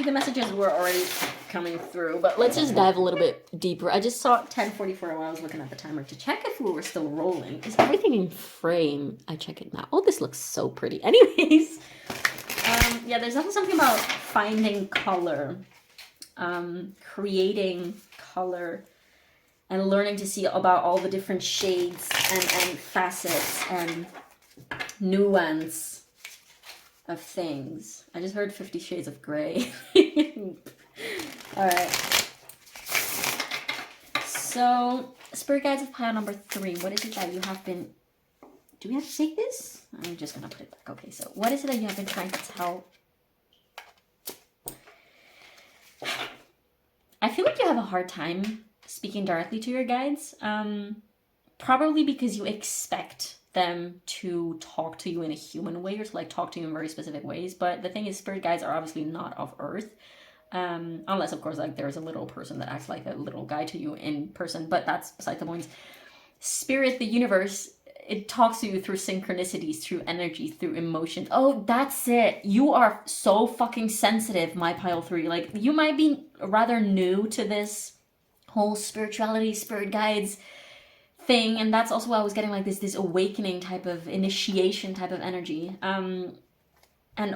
the messages were already coming through, but let's just dive a little bit deeper. I just saw 10:44 while I was looking at the timer to check if we were still rolling. Is everything in frame? I check it now. Oh, this looks so pretty. Anyways, yeah, there's definitely something about finding color, creating color, and learning to see about all the different shades and facets and nuance of things. I just heard 50 Shades of Grey. All right. So, Spirit Guides of Pile number 3. What is it that you have been... Do we have to take this? I'm just going to put it back. Okay, so what is it that you have been trying to tell? I feel like you have a hard time speaking directly to your guides. Probably because you expect them to talk to you in a human way, or to like talk to you in very specific ways. But the thing is, spirit guides are obviously not of earth, unless of course like there's a little person that acts like a little guide to you in person, but that's beside the point. Spirit, the universe, it talks to you through synchronicities, through energy, through emotions. Oh, that's it. You are so fucking sensitive, my pile 3. Like, you might be rather new to this whole spirituality, spirit guides thing, and that's also why I was getting like this awakening type of initiation type of energy, and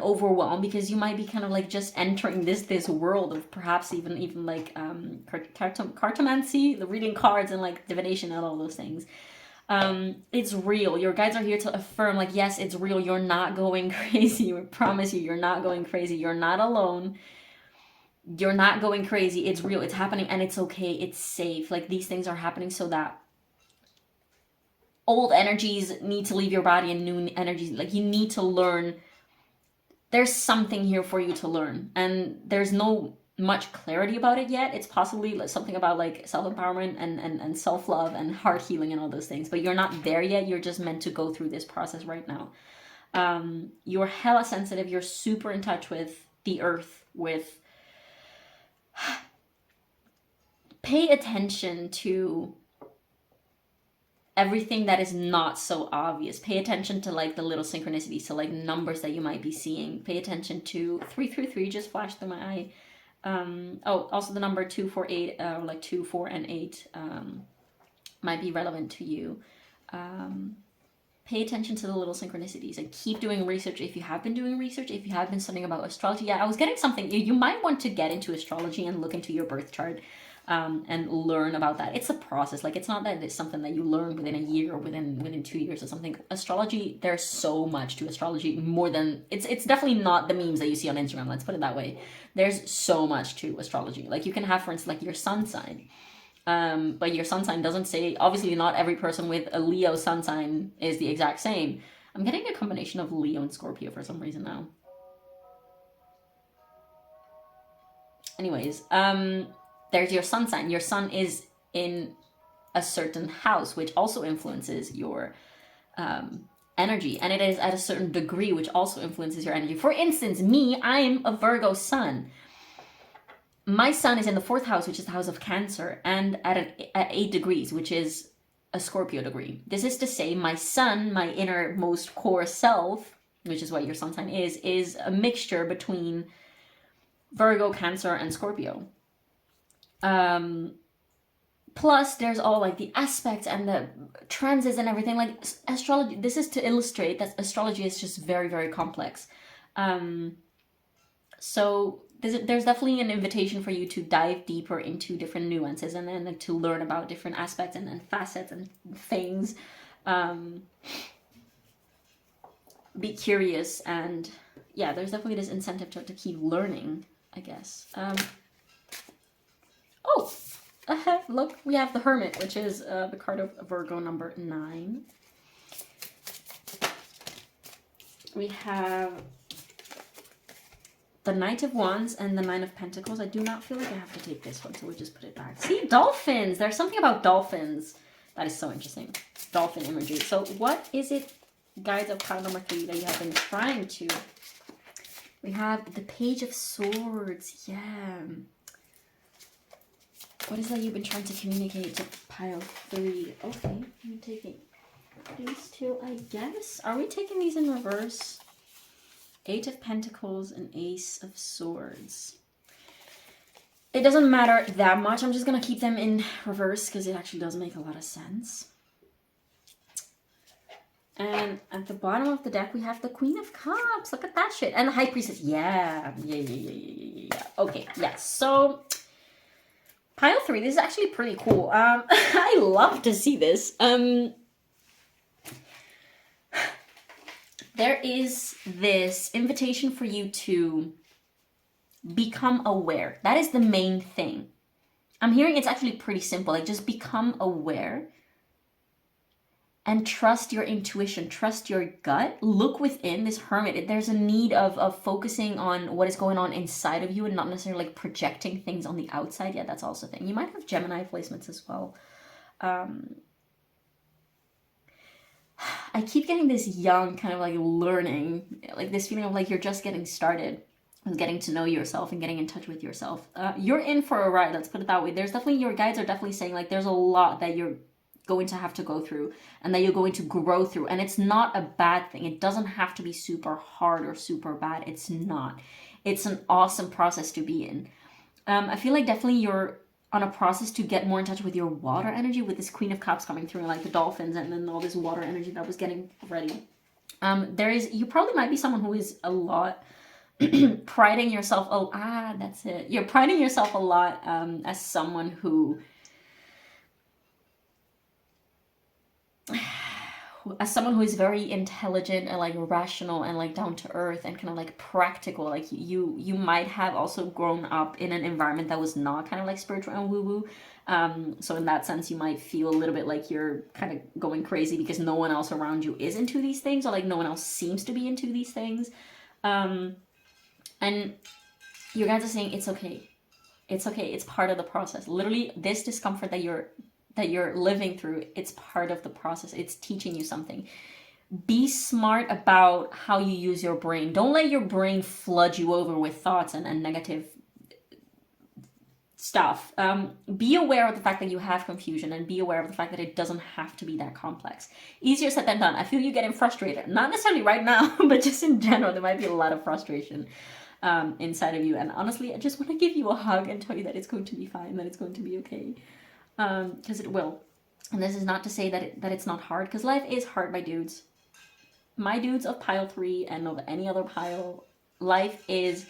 overwhelm, because you might be kind of like just entering this world of perhaps even like cartomancy, the reading cards and like divination and all those things. It's real. Your guides are here to affirm, like, yes, it's real. You're not going crazy. I promise you, you're not going crazy. You're not alone. You're not going crazy. It's real. It's happening, and it's okay. It's safe. Like, these things are happening so that old energies need to leave your body and new energies, like, you need to learn. There's something here for you to learn, and there's no much clarity about it yet. It's possibly like something about like self-empowerment and self-love and heart healing and all those things, but you're not there yet. You're just meant to go through this process right now. You're hella sensitive. You're super in touch with the earth, with pay attention to everything that is not so obvious. Pay attention to like the little synchronicities, to like numbers that you might be seeing. Pay attention to 333 just flashed through my eye. Oh, also the number 248, like 2, 4, and 8 might be relevant to you. Pay attention to the little synchronicities and keep doing research if you have been doing research, if you have been studying about astrology. Yeah, I was getting something. You might want to get into astrology and look into your birth chart. and learn about that. It's a process. Like, it's not that it's something that you learn within a year or within 2 years or something. Astrology, there's so much to astrology, more than it's definitely not the memes that you see on Instagram, let's put it that way. There's so much to astrology. Like, you can have, for instance, like your sun sign. But your sun sign doesn't say, obviously not every person with a Leo sun sign is the exact same. I'm getting a combination of Leo and Scorpio for some reason now. Anyways, there's your sun sign. Your sun is in a certain house, which also influences your energy. And it is at a certain degree, which also influences your energy. For instance, me, I'm a Virgo sun. My sun is in the 4th house, which is the house of Cancer, and at 8 degrees, which is a Scorpio degree. This is to say, my sun, my innermost core self, which is what your sun sign is a mixture between Virgo, Cancer, and Scorpio. Plus, there's all like the aspects and the transits and everything. Like, astrology, this is to illustrate that astrology is just very, very complex. So there's definitely an invitation for you to dive deeper into different nuances and then to learn about different aspects and facets and things. Be curious, and yeah, there's definitely this incentive to keep learning, I guess. Look, we have the Hermit, which is the card of Virgo number 9. We have the Knight of Wands and the Nine of Pentacles. I do not feel like I have to take this one, so we'll just put it back. See, dolphins! There's something about dolphins that is so interesting. Dolphin imagery. So what is it, guys, of pile number 3 that you have been trying to? We have the Page of Swords. Yeah. What is that you've been trying to communicate to pile 3? Okay, I'm taking these 2, I guess. Are we taking these in reverse? 8 of Pentacles and Ace of Swords. It doesn't matter that much. I'm just going to keep them in reverse because it actually does make a lot of sense. And at the bottom of the deck, we have the Queen of Cups. Look at that shit. And the High Priestess. Yeah. Okay, yes. So, pile 3. This is actually pretty cool. I love to see this. There is this invitation for you to become aware. That is the main thing. I'm hearing it's actually pretty simple. Like, just become aware and trust your intuition, trust your gut. Look within this Hermit. There's a need of focusing on what is going on inside of you and not necessarily like projecting things on the outside. Yeah, that's also a thing. You might have Gemini placements as well. I keep getting this young kind of like learning, like this feeling of like you're just getting started with getting to know yourself and getting in touch with yourself. You're in for a ride, let's put it that way. There's definitely, your guides are definitely saying like there's a lot that you're going to have to go through and that you're going to grow through. And it's not a bad thing. It doesn't have to be super hard or super bad. It's not. It's an awesome process to be in. I feel like definitely you're on a process to get more in touch with your water energy, with this Queen of Cups coming through, like the dolphins and then all this water energy that was getting ready. You probably might be someone who is a lot priding yourself. That's it. You're priding yourself a lot as someone who is very intelligent and like rational and like down to earth and kind of like practical. Like you might have also grown up in an environment that was not kind of like spiritual and woo-woo. So in that sense, you might feel a little bit like you're kind of going crazy because no one else around you is into these things, or like no one else seems to be into these things. And your guys are saying it's okay. It's okay. It's part of the process. Literally, this discomfort that you're living through, it's part of the process. It's teaching you something. Be smart about how you use your brain. Don't let your brain flood you over with thoughts and negative stuff. Be aware of the fact that you have confusion and be aware of the fact that it doesn't have to be that complex. Easier said than done. I feel you getting frustrated. Not necessarily right now, but just in general, there might be a lot of frustration inside of you. And honestly, I just want to give you a hug and tell you that it's going to be fine, that it's going to be okay. Because it will. And this is not to say that it's not hard, because life is hard, my dudes. My dudes of pile 3 and of any other pile, life is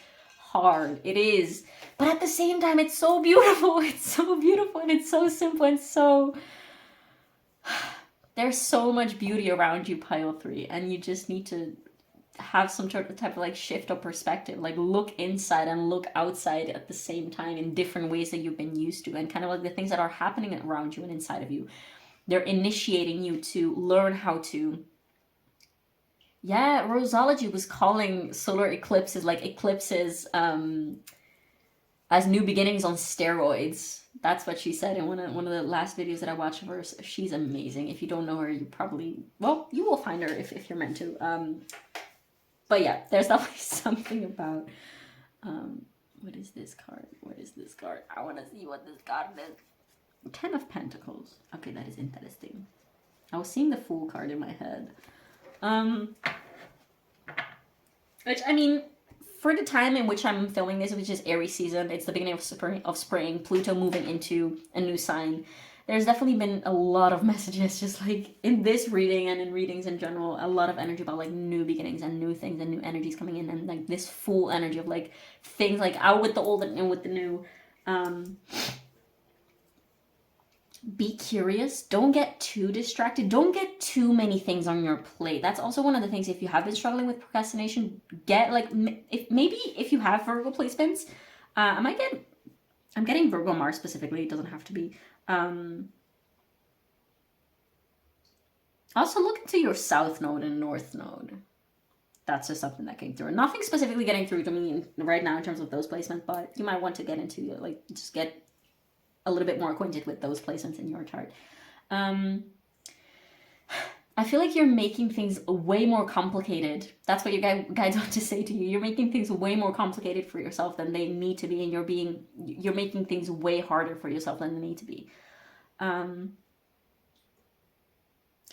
hard. It is. But at the same time, it's so beautiful. It's so beautiful and it's so simple and so... There's so much beauty around you, pile 3, and you just need to have some sort of type of like shift of perspective, like look inside and look outside at the same time in different ways that you've been used to, and kind of like the things that are happening around you and inside of you. They're initiating you to learn how to... Yeah, Rosology was calling solar eclipses like eclipses as new beginnings on steroids. That's what she said in one of the last videos that I watched of hers. She's amazing. If you don't know her, you probably... Well, you will find her if you're meant to. But yeah, there's definitely something about... what is this card? What is this card? I want to see what this card is. 10 of Pentacles. Okay, that is interesting. I was seeing the Fool card in my head. Which, I mean... For the time in which I'm filming this, which is Aries season, it's the beginning of spring, Pluto moving into a new sign. There's definitely been a lot of messages, just like in this reading and in readings in general, a lot of energy about like new beginnings and new things and new energies coming in, and like this full energy of like things like out with the old and in with the new. Be curious. Don't get too distracted. Don't get too many things on your plate. That's also one of the things. If you have been struggling with procrastination, get like if you have Virgo placements, I'm getting Virgo Mars specifically. It doesn't have to be. Also look into your South Node and North Node. That's just something that came through. Nothing specifically getting through to me right now in terms of those placements, but you might want to get into like just get a little bit more acquainted with those placements in your chart. I feel like you're making things way more complicated. That's what your guides want to say to you. You're making things way more complicated for yourself than they need to be, and you're making things way harder for yourself than they need to be.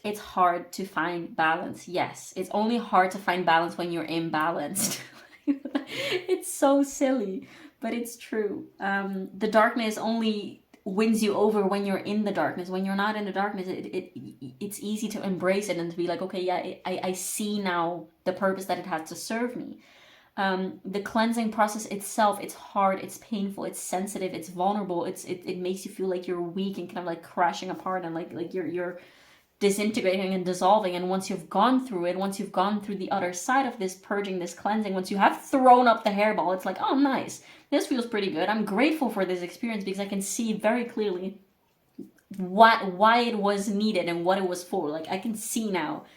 It's hard to find balance. Yes, it's only hard to find balance when you're imbalanced. It's so silly, but it's true. The darkness only wins you over when you're in the darkness. When you're not in the darkness, it's easy to embrace it and to be like, okay, yeah, I see now the purpose that it has to serve me. The cleansing process itself, it's hard, it's painful, it's sensitive, it's vulnerable, it makes you feel like you're weak and kind of like crashing apart and like you're disintegrating and dissolving. And once you've gone through it, once you've gone through the other side of this purging, this cleansing, once you have thrown up the hairball, it's like, oh nice, this feels pretty good. I'm grateful for this experience because I can see very clearly why it was needed and what it was for. Like I can see now.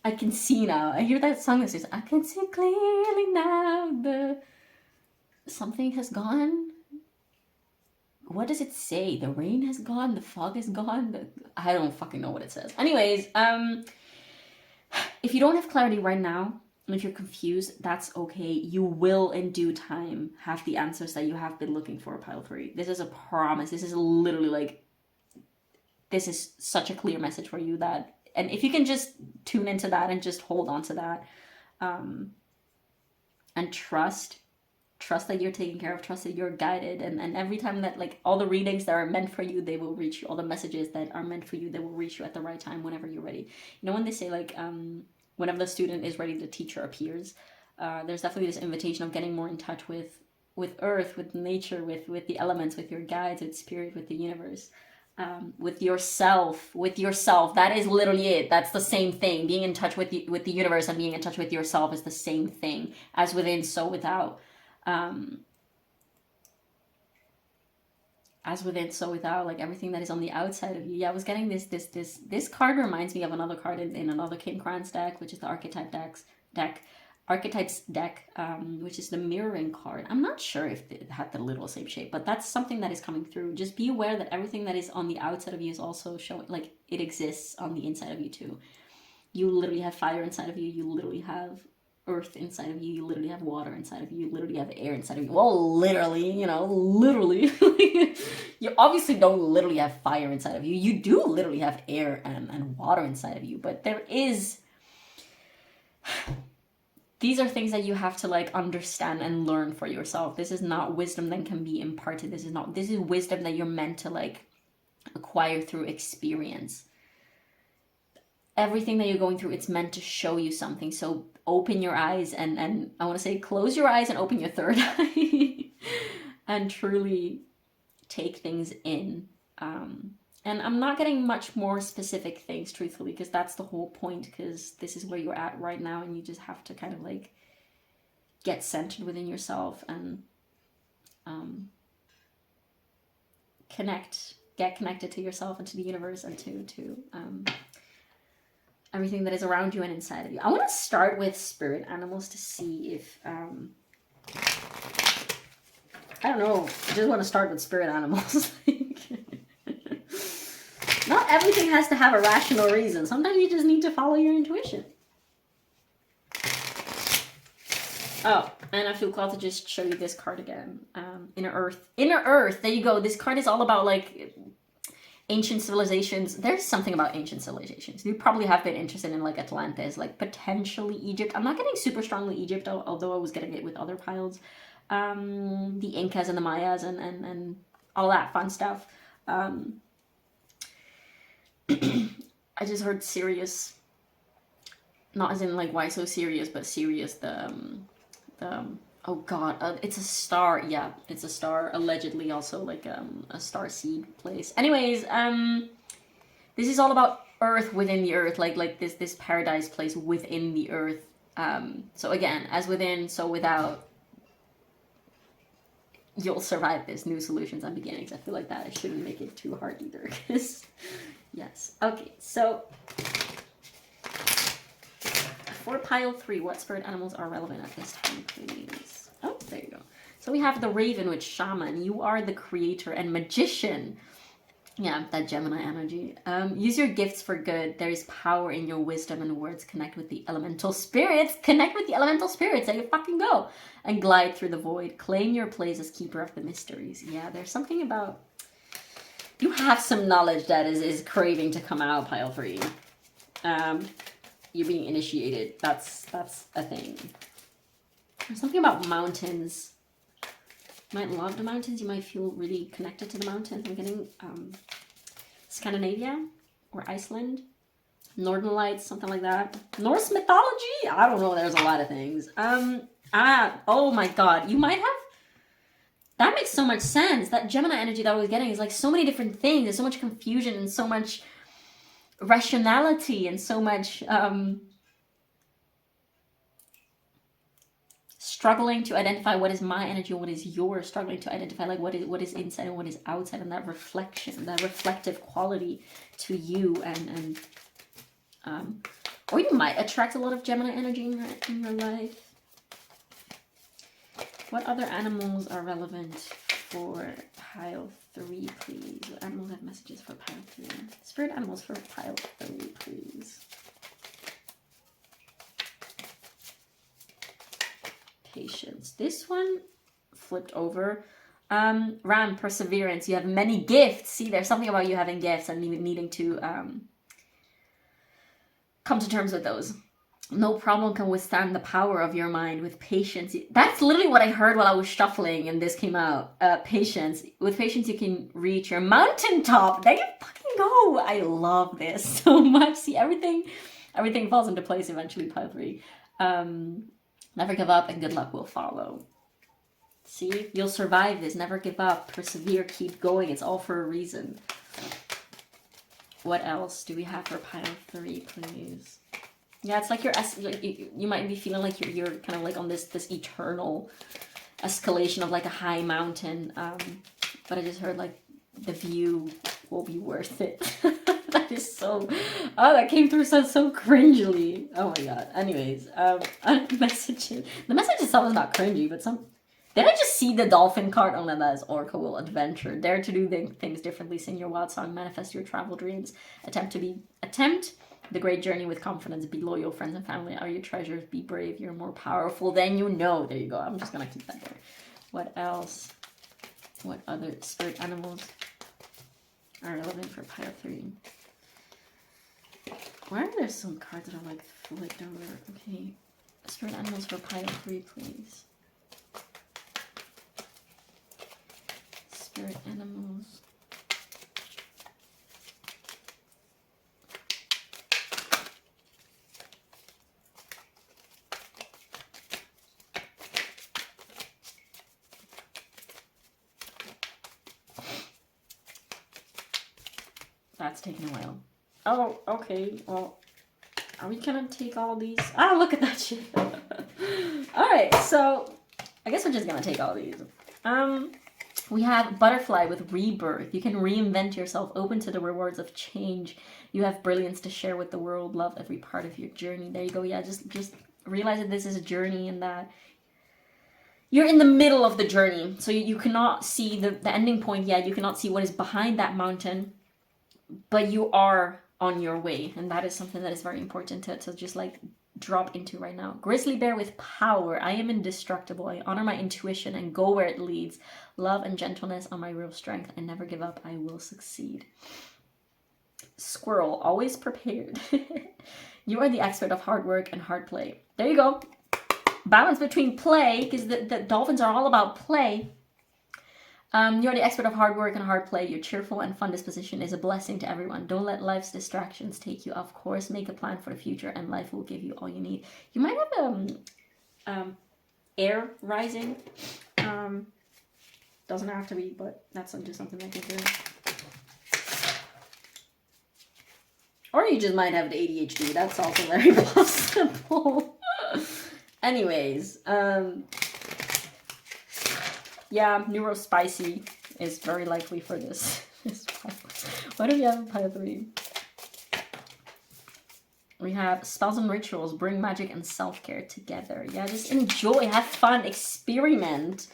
I hear that song that says, I can see clearly now, something has gone. What does it say? The rain has gone, the fog is gone. I don't fucking know what it says. Anyways, if you don't have clarity right now, and if you're confused, that's okay. You will, in due time, have the answers that you have been looking for, pile 3. This is a promise. This is literally like, this is such a clear message for you that, and if you can just tune into that and just hold on to that, and trust that you're taken care of, trust that you're guided, and every time that, like, all the readings that are meant for you, they will reach you. All the messages that are meant for you, they will reach you at the right time, whenever you're ready. You know when they say, like, whenever the student is ready, the teacher appears. There's definitely this invitation of getting more in touch with earth, with nature, with the elements, with your guides, with spirit, with the universe, with yourself. That is literally it. That's the same thing. Being in touch with the universe and being in touch with yourself is the same thing. As within, so without. As within, so without, like everything that is on the outside of you. Yeah, I was getting this card reminds me of another card in another Kim Kranz deck, which is the Archetypes deck, which is the mirroring card. I'm not sure if it had the literal same shape, but that's something that is coming through. Just be aware that everything that is on the outside of you is also showing, like, it exists on the inside of you too. You literally have fire inside of you. You literally have earth inside of you. You literally have water inside of you. You literally have air inside of you. Well, literally. You obviously don't literally have fire inside of you. You do literally have air and water inside of you. But there is... These are things that you have to, like, understand and learn for yourself. This is not wisdom that can be imparted. This is wisdom that you're meant to, like, acquire through experience. everything that you're going through, it's meant to show you something. So open your eyes and I want to say close your eyes and open your third eye and truly take things in. And I'm not getting much more specific things, truthfully, because that's the whole point, because this is where you're at right now and you just have to kind of like get centered within yourself and get connected to yourself and to the universe and to everything that is around you and inside of you. I want to start with spirit animals to see if I don't know, I just want to start with spirit animals. Not everything has to have a rational reason. Sometimes you just need to follow your intuition. Oh, and I feel called to just show you this card again. Inner Earth. Inner Earth, there you go. This card is all about like ancient civilizations. There's something about ancient civilizations. You probably have been interested in like Atlantis, like potentially Egypt. I'm not getting super strongly Egypt, although I was getting it with other piles. The Incas and the Mayas and all that fun stuff. I just heard Sirius, not as in like why so serious, but Sirius, oh god, it's a star. Yeah, it's a star, allegedly also like a starseed place. Anyways, this is all about Earth within the Earth, like this paradise place within the Earth. So again, as within, so without. You'll survive this. New solutions and beginnings. I feel like that I shouldn't make it too hard either, because yes. Okay, so for pile 3, what spirit animals are relevant at this time, please? Oh, there you go. So we have the Raven with Shaman. You are the creator and magician. Yeah, that Gemini energy. Use your gifts for good. There is power in your wisdom and words. Connect with the elemental spirits. Connect with the elemental spirits. There you fucking go. And glide through the void. Claim your place as keeper of the mysteries. Yeah, there's something about... You have some knowledge that is craving to come out, pile 3. You're being initiated. That's a thing. There's something about mountains. You might love the mountains. You might feel really connected to the mountains. I'm getting Scandinavia or Iceland, Northern Lights, something like that. Norse mythology. I don't know. There's a lot of things. Oh my god. You might have. That makes so much sense. That Gemini energy that I was getting is like so many different things. There's so much confusion and so much rationality and so much struggling to identify what is my energy and what is yours, struggling to identify like what is inside and what is outside, and that reflection, that reflective quality to you, and or you might attract a lot of Gemini energy in your life. What other animals are relevant for pile 3, please? What animals have messages for pile 3? Spirit animals for pile 3, please. Patience. This one flipped over. Ram, perseverance. You have many gifts. See, there's something about you having gifts and needing to come to terms with those. No problem can withstand the power of your mind. With patience. That's literally what I heard while I was shuffling and this came out. Patience. With patience you can reach your mountaintop. There you fucking go. I love this so much. See, everything falls into place eventually, pile 3. Never give up and good luck will follow. See, you'll survive this. Never give up. Persevere. Keep going. It's all for a reason. What else do we have for pile 3, please? Yeah, it's like you might be feeling like you're kind of like on this eternal escalation of like a high mountain. But I just heard like the view will be worth it. That is so... Oh, that came through so cringily. Oh my god. Anyways, messages. The message itself is not cringy, but some... Did I just see the dolphin card? Oh, no, that is Oracle will adventure. Dare to do things differently. Sing your wild song. Manifest your travel dreams. Attempt the great journey with confidence. Be loyal. Friends and family are your treasures. Be brave. You're more powerful than you know. There you go. I'm just gonna keep that there. What else? What other spirit animals are relevant for pile 3? Why are there some cards that are like flipped over? Okay. Spirit animals for pile 3, please. Spirit animals. That's taking a while. Oh, okay. Well, are we gonna take all these? Ah, look at that shit. Alright, so I guess we're just gonna take all these. We have butterfly with rebirth. You can reinvent yourself, open to the rewards of change. You have brilliance to share with the world. Love every part of your journey. There you go. Yeah, just realize that this is a journey and that you're in the middle of the journey. So you cannot see the ending point yet. You cannot see what is behind that mountain. But you are on your way. And that is something that is very important to just like drop into right now. Grizzly bear with power. I am indestructible. I honor my intuition and go where it leads. Love and gentleness are my real strength. I never give up. I will succeed. Squirrel, always prepared. You are the expert of hard work and hard play. There you go. Balance between play, because the dolphins are all about play. You're the expert of hard work and hard play. Your cheerful and fun disposition is a blessing to everyone. Don't let life's distractions take you off course. Make a plan for the future and life will give you all you need. You might have air rising. Doesn't have to be, but that's just something I can do. Or you just might have the ADHD. That's also very possible. Anyways, yeah, neurospicy is very likely for this. What do we have in pile 3? We have spells and rituals, bring magic and self-care together. Yeah, just enjoy, have fun, experiment.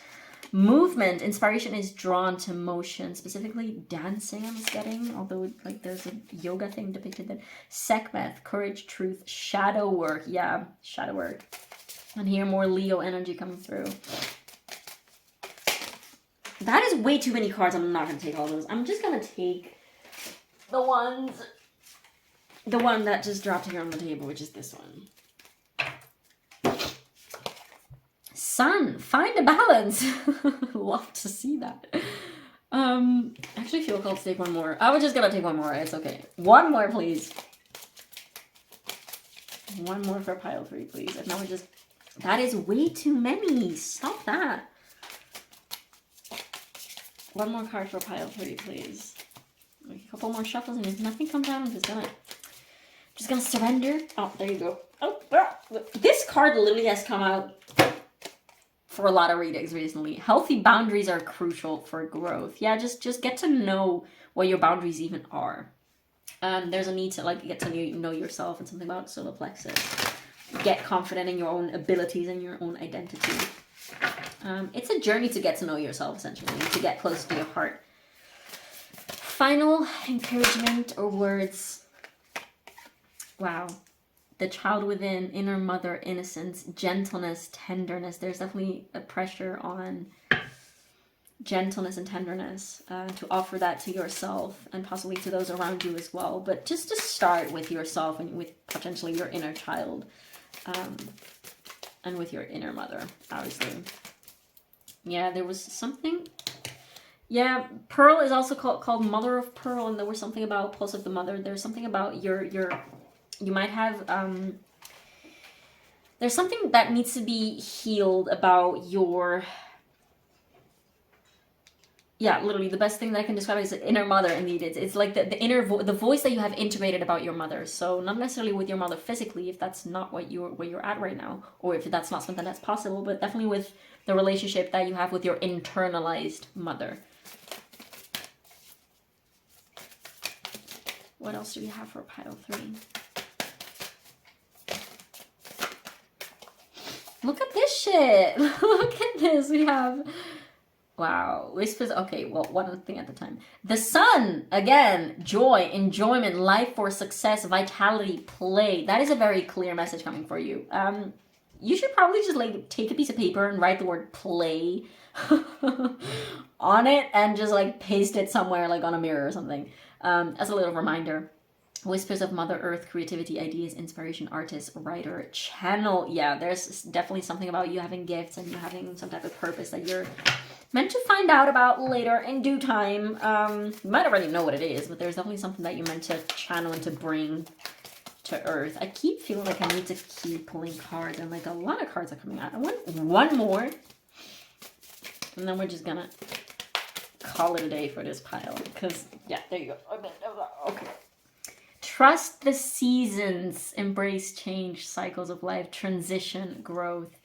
Movement, inspiration is drawn to motion, specifically dancing I was getting, although like there's a yoga thing depicted there. Sekhmet, courage, truth, shadow work. Yeah, shadow work. And here more Leo energy coming through. That is way too many cards. I'm not going to take all those. I'm just going to take the one that just dropped here on the table, which is this one. Sun, find a balance. Love to see that. I actually feel called to take one more. I was just going to take one more. It's okay. One more, please. One more for pile 3, please. If not, we're just... That is way too many. Stop that. One more card for pile 3, please. A couple more shuffles, and if nothing comes out, I'm just gonna surrender. Oh, there you go. Oh, this card literally has come out for a lot of readings recently. Healthy boundaries are crucial for growth. Yeah, just get to know what your boundaries even are. There's a need to like get to know yourself, and something about solar plexus. Get confident in your own abilities and your own identity. It's a journey to get to know yourself, essentially, to get close to your heart. Final encouragement or words. Wow. The child within, inner mother, innocence, gentleness, tenderness. There's definitely a pressure on gentleness and tenderness to offer that to yourself and possibly to those around you as well. But just to start with yourself and with potentially your inner child and with your inner mother, obviously. Yeah, there was something. Yeah, Pearl is also called Mother of Pearl, and there was something about Pulse of the Mother. There's something about your you might have there's something that needs to be healed about your. Yeah, literally the best thing that I can describe is inner mother. Indeed, it's like the inner the voice that you have integrated about your mother. So not necessarily with your mother physically, if that's not where you're at right now, or if that's not something that's possible, but definitely with the relationship that you have with your internalized mother. What else do we have for pile 3? Look at this shit. Look at this. We have, wow, whispers. Okay, well, one thing at a time. The sun, again, joy, enjoyment, life for success, vitality, play. That is a very clear message coming for you. You should probably just like take a piece of paper and write the word play on it and just like paste it somewhere like on a mirror or something. As a little reminder. Whispers of Mother Earth, creativity, ideas, inspiration, artist, writer, channel. Yeah, there's definitely something about you having gifts and you having some type of purpose that you're meant to find out about later in due time. You might already know what it is, but there's definitely something that you're meant to channel and to bring to Earth. I keep feeling like I need to keep pulling cards, and like a lot of cards are coming out. I want one more, and then we're just gonna call it a day for this pile. Because, yeah, there you go. Okay. Trust the seasons. Embrace change, cycles of life, transition, growth.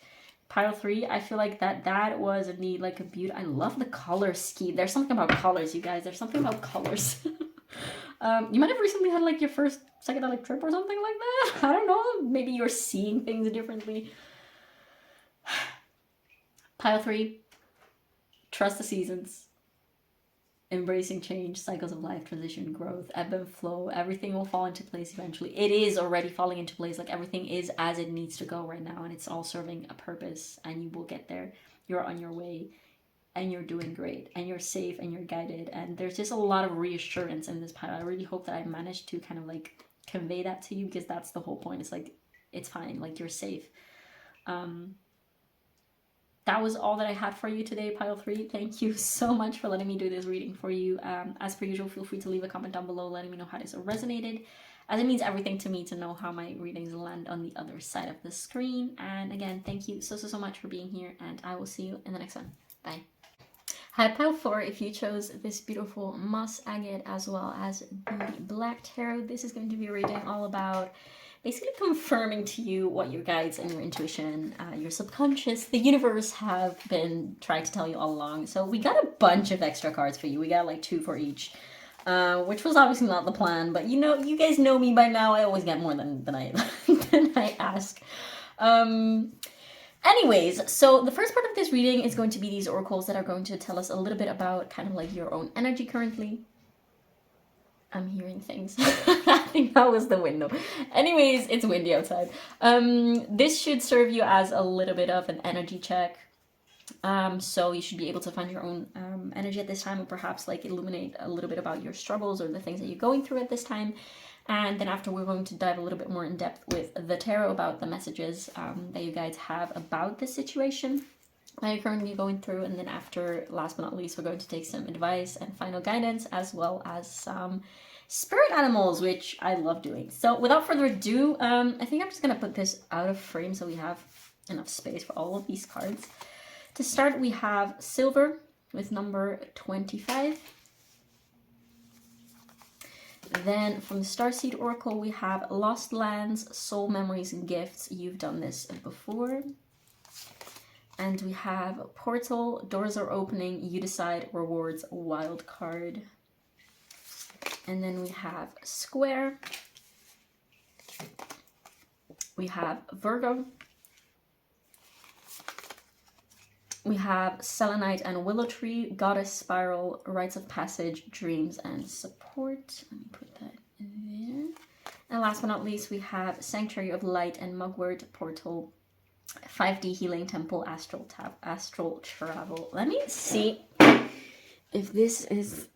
Pile 3, I feel like that was indeed like a beauty. I love the color scheme. There's something about colors, you guys. There's something about colors. You might have recently had like your first psychedelic trip or something like that. I don't know. Maybe you're seeing things differently. Pile 3, trust the seasons. Embracing change, cycles of life, transition, growth, ebb and flow. Everything will fall into place eventually. It is already falling into place. Like everything is as it needs to go right now, and it's all serving a purpose, and you will get there. You're on your way, and you're doing great, and you're safe, and you're guided. And there's just a lot of reassurance in this pile. I really hope that I managed to kind of like convey that to you, because that's the whole point. It's like, it's fine, like you're safe. That was all that I had for you today, pile 3. Thank you so much for letting me do this reading for you. As per usual, feel free to leave a comment down below letting me know how this resonated, as it means everything to me to know how my readings land on the other side of the screen. And again, thank you so much for being here, and I will see you in the next one. Bye. Hi, pile 4. If you chose this beautiful moss agate as well as the black tarot, this is going to be a reading all about basically confirming to you what your guides and your intuition, your subconscious, the universe have been trying to tell you all along. So we got a bunch of extra cards for you. We got like 2 for each, which was obviously not the plan, but you know, you guys know me by now. I always get more than I than I ask. Anyways, so the first part of this reading is going to be these oracles that are going to tell us a little bit about kind of like your own energy currently. I'm hearing things. I think that was the window. Anyways, it's windy outside. This should serve you as a little bit of an energy check. So you should be able to find your own energy at this time, and perhaps like illuminate a little bit about your struggles or the things that you're going through at this time. And then after, we're going to dive a little bit more in depth with the tarot about the messages that you guys have about the situation that you're currently going through. And then after, last but not least, we're going to take some advice and final guidance, as well as some spirit animals, which I love doing. So without further ado, I think I'm just gonna put this out of frame so we have enough space for all of these cards. To start, we have silver with number 25. Then from the Starseed Oracle, we have lost lands, soul memories, and gifts. You've done this before. And we have portal, doors are opening, you decide, rewards, wild card. And then we have square. We have Virgo. We have selenite and willow tree, goddess spiral, rites of passage, dreams, and support. Let me put that in there. And last but not least, we have sanctuary of light and mugwort, portal, 5D healing temple, astral travel. Let me see if this is,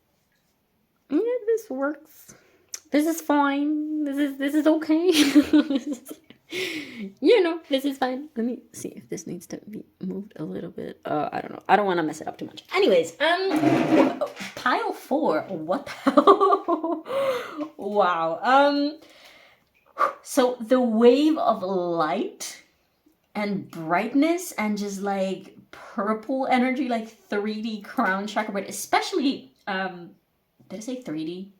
yeah, this works. This is fine. This is okay. You know, this is fine. Let me see if this needs to be moved a little bit. I don't know. I don't want to mess it up too much. Anyways, pile 4. What the hell? Wow. So the wave of light and brightness and just like purple energy, like 3D crown chakra, but especially, did I say 3D?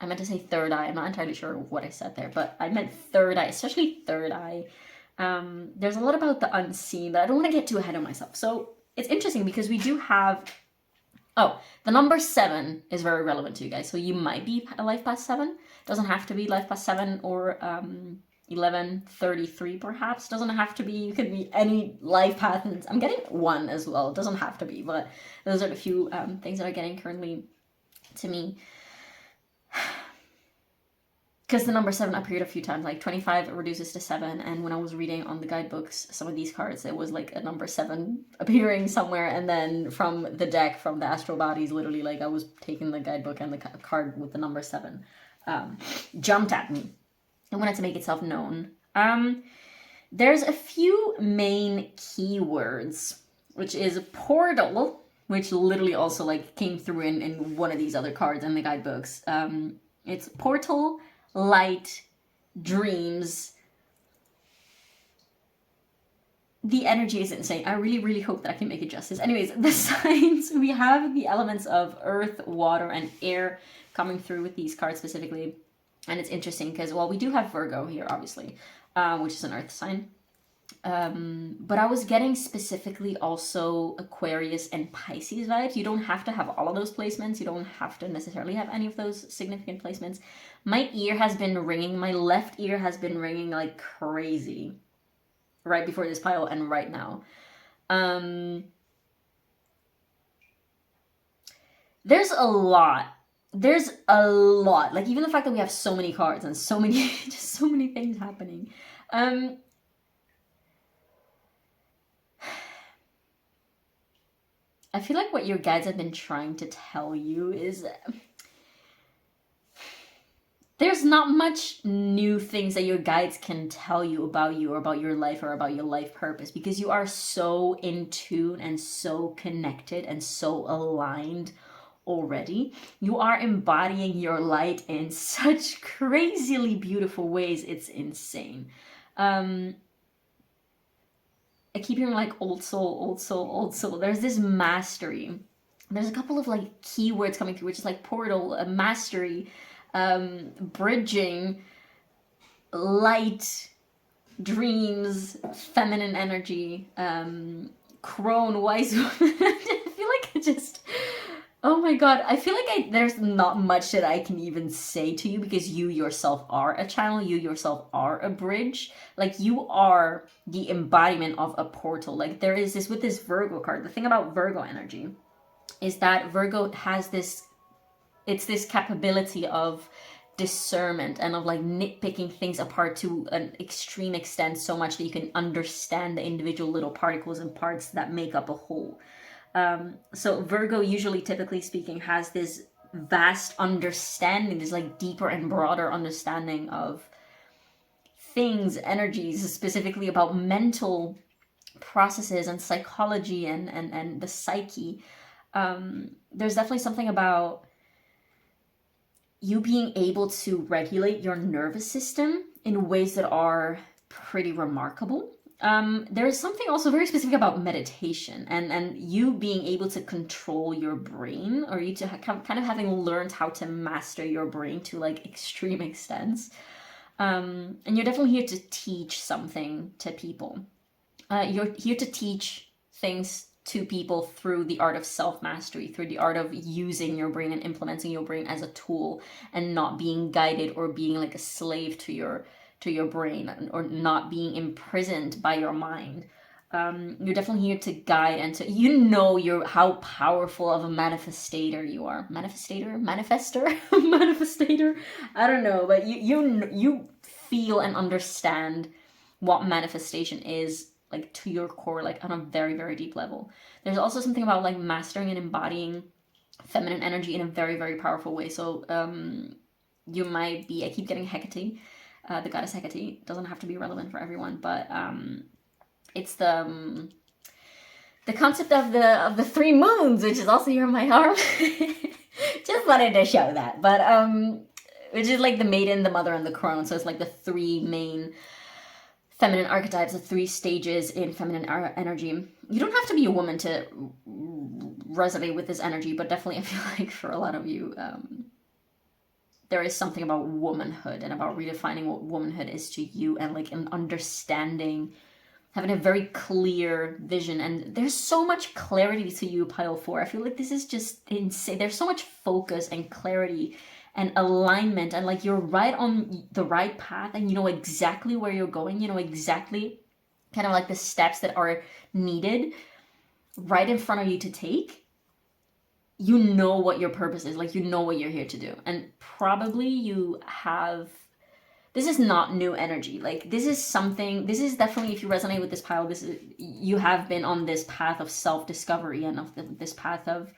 I meant to say third eye. I'm not entirely sure what I said there, but I meant third eye, especially third eye. There's a lot about the unseen, but I don't want to get too ahead of myself. So it's interesting because we do have, the number 7 is very relevant to you guys. So you might be a life path 7. Doesn't have to be life path 7 or 1133 perhaps. Doesn't have to be. You could be any life path. And I'm getting 1 as well. It doesn't have to be, but those are the few things that are getting currently to me. Because the number 7 appeared a few times, like 25 reduces to 7, and when I was reading on the guidebooks some of these cards, it was like a number 7 appearing somewhere, and then from the deck, from the astral bodies, literally like I was taking the guidebook and the card with the number 7 jumped at me. I wanted to make itself known. There's a few main keywords, which is portal, which literally also like came through in one of these other cards in the guidebooks. It's portal, light, dreams, the energy is insane. I really, really hope that I can make it justice. Anyways, the signs, we have the elements of earth, water, and air coming through with these cards specifically. And it's interesting because, well, we do have Virgo here, obviously, which is an earth sign. But I was getting specifically also Aquarius and Pisces vibes. You don't have to have all of those placements. You don't have to necessarily have any of those significant placements. My ear has been ringing. My left ear has been ringing like crazy right before this pile and right now. There's a lot. There's a lot. Like, even the fact that we have so many cards and so many, just so many things happening. I feel like what your guides have been trying to tell you is there's not much new things that your guides can tell you or about your life or about your life purpose, because you are so in tune and so connected and so aligned already. You are embodying your light in such crazily beautiful ways. It's insane. I keep hearing like old soul, old soul, old soul. There's this mastery. There's a couple of like keywords coming through, which is like portal, mastery, bridging, light, dreams, feminine energy, crone, wise woman. I feel like I just, oh my god, I feel like there's not much that I can even say to you, because you yourself are a channel, you yourself are a bridge. Like, you are the embodiment of a portal. Like, there is this, with this Virgo card, the thing about Virgo energy is that Virgo has this, it's this capability of discernment and of like nitpicking things apart to an extreme extent, so much that you can understand the individual little particles and parts that make up a whole. So Virgo, usually, typically speaking, has this vast understanding, this like deeper and broader understanding of things, energies, specifically about mental processes and psychology and the psyche. There's definitely something about you being able to regulate your nervous system in ways that are pretty remarkable. There is something also very specific about meditation and you being able to control your brain, or you to kind of having learned how to master your brain to like extreme extents. And you're definitely here to teach something to people. You're here to teach things to people through the art of self-mastery, through the art of using your brain and implementing your brain as a tool, and not being guided or being like a slave to your brain, or not being imprisoned by your mind. You're definitely here to guide and to, you're how powerful of a manifestator you are. Manifester? Manifestator? I don't know, but you feel and understand what manifestation is, like, to your core, like on a very, very deep level. There's also something about like mastering and embodying feminine energy in a very, very powerful way. So you might be, I keep getting Hecate, the goddess Hecate. Doesn't have to be relevant for everyone, but it's the concept of the three moons, which is also here on my arm. Just wanted to show that, but which is like the maiden, the mother, and the crone. So it's like the three main feminine archetypes, the three stages in feminine energy. You don't have to be a woman to resonate with this energy, but definitely I feel like for a lot of you, there is something about womanhood and about redefining what womanhood is to you, and like an understanding, having a very clear vision. And there's so much clarity to you, pile 4. I feel like this is just insane. There's so much focus and clarity and alignment, and like you're right on the right path, and you know exactly where you're going, you know exactly kind of like the steps that are needed right in front of you to take. You know what your purpose is, like you know what you're here to do. And probably you have, this is not new energy, like this is something, this is definitely, if you resonate with this pile, this is, you have been on this path of self-discovery and of this path of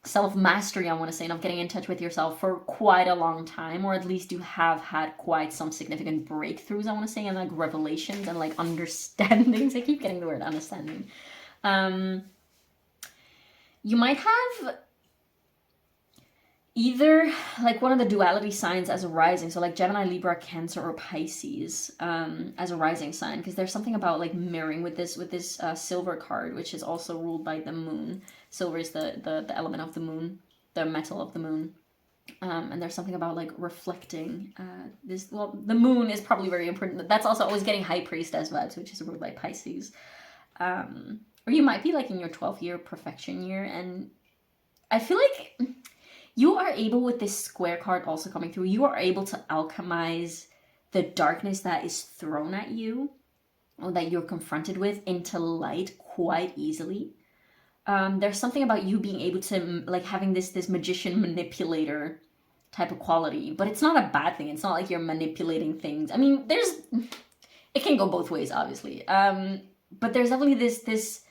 self-mastery, I want to say, and of getting in touch with yourself for quite a long time, or at least you have had quite some significant breakthroughs, I want to say, and like revelations and like understandings. I keep getting the word understanding. You might have, either like one of the duality signs as a rising, so like Gemini, Libra, Cancer, or Pisces as a rising sign, because there's something about like mirroring with this silver card, which is also ruled by the moon. Silver is the element of the moon, the metal of the moon. And there's something about like reflecting this. Well, the moon is probably very important. That's also always getting high priestess vibes, which is ruled by Pisces. Or you might be like in your 12th year perfection year, and I feel like you are able, with this square card also coming through, you are able to alchemize the darkness that is thrown at you, or that you're confronted with, into light quite easily. There's something about you being able to, like, having this magician manipulator type of quality, but it's not a bad thing. It's not like you're manipulating things. I mean, it can go both ways, obviously. But there's definitely this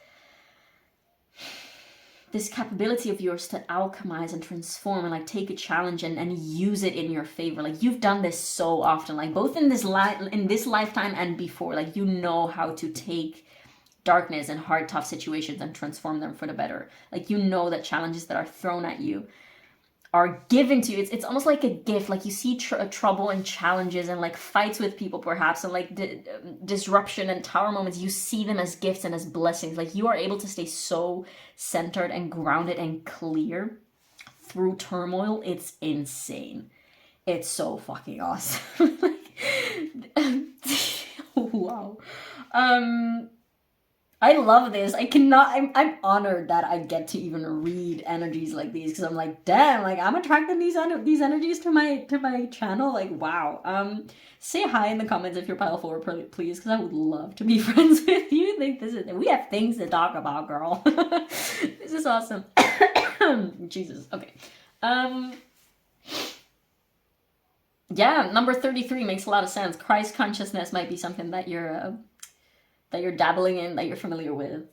capability of yours to alchemize and transform and like take a challenge and use it in your favor. Like, you've done this so often, like both in this lifetime and before. Like, you know how to take darkness and hard, tough situations and transform them for the better. Like, you know that challenges that are thrown at you are given to you. It's almost like a gift. Like, you see trouble and challenges and like fights with people perhaps, and like disruption and tower moments, you see them as gifts and as blessings. Like, you are able to stay so centered and grounded and clear through turmoil. It's insane. It's so fucking awesome. Wow. I love this. I'm honored that I get to even read energies like these, because I'm like, damn, like I'm attracting these energies to my channel. Like, wow. Say hi in the comments if you're pile 4, please, because I would love to be friends with you. Like, we have things to talk about, girl. This is awesome. Jesus. Okay. Yeah, number 33 makes a lot of sense. Christ consciousness might be something that you're dabbling in, that you're familiar with.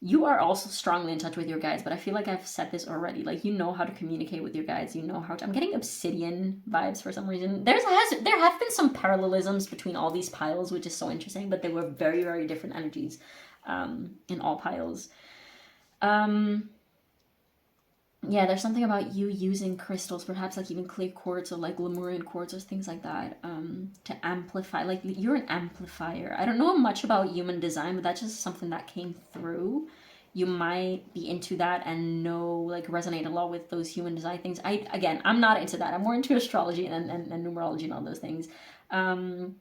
You are also strongly in touch with your guides, but I feel like I've said this already. Like, you know how to communicate with your guides. You know how to... I'm getting obsidian vibes for some reason. There have been some parallelisms between all these piles, which is so interesting, but they were very, very different energies in all piles. Yeah, there's something about you using crystals, perhaps like even clear quartz or like Lemurian quartz or things like that, to amplify. Like, you're an amplifier. I don't know much about human design, but that's just something that came through. You might be into that and resonate a lot with those human design things. I'm not into that. I'm more into astrology and numerology and all those things. But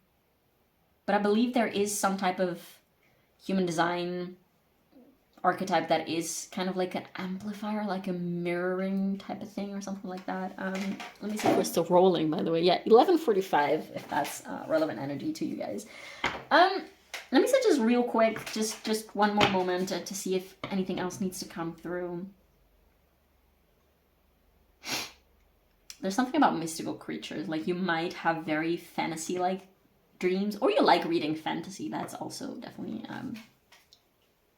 I believe there is some type of human design archetype that is kind of like an amplifier, like a mirroring type of thing or something like that. Let me see if we're still rolling, by the way. Yeah, 11:45, if that's relevant energy to you guys. Let me say just real quick, just one more moment to see if anything else needs to come through. There's something about mystical creatures. Like, you might have very fantasy-like dreams, or you like reading fantasy. That's also definitely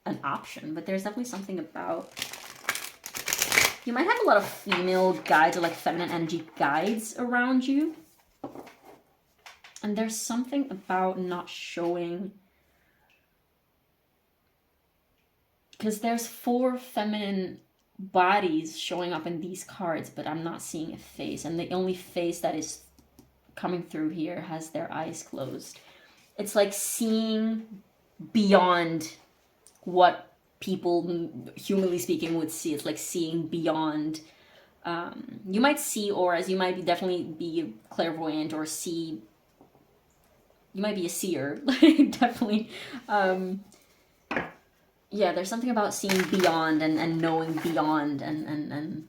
an option, but there's definitely something about, you might have a lot of female guides or like feminine energy guides around you, and there's something about not showing, because there's 4 feminine bodies showing up in these cards, but I'm not seeing a face, and the only face that is coming through here has their eyes closed. It's like seeing beyond what people, humanly speaking, would see. It's like seeing beyond. You might see auras. You might definitely be clairvoyant or see. You might be a seer, definitely. Yeah, there's something about seeing beyond and knowing beyond, and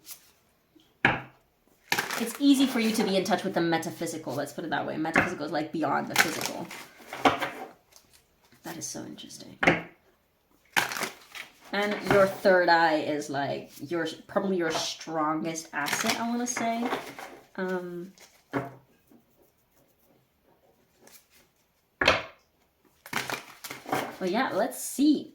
it's easy for you to be in touch with the metaphysical. Let's put it that way. Metaphysical is like beyond the physical. That is so interesting. And your third eye is like probably your strongest asset, I want to say. But yeah, let's see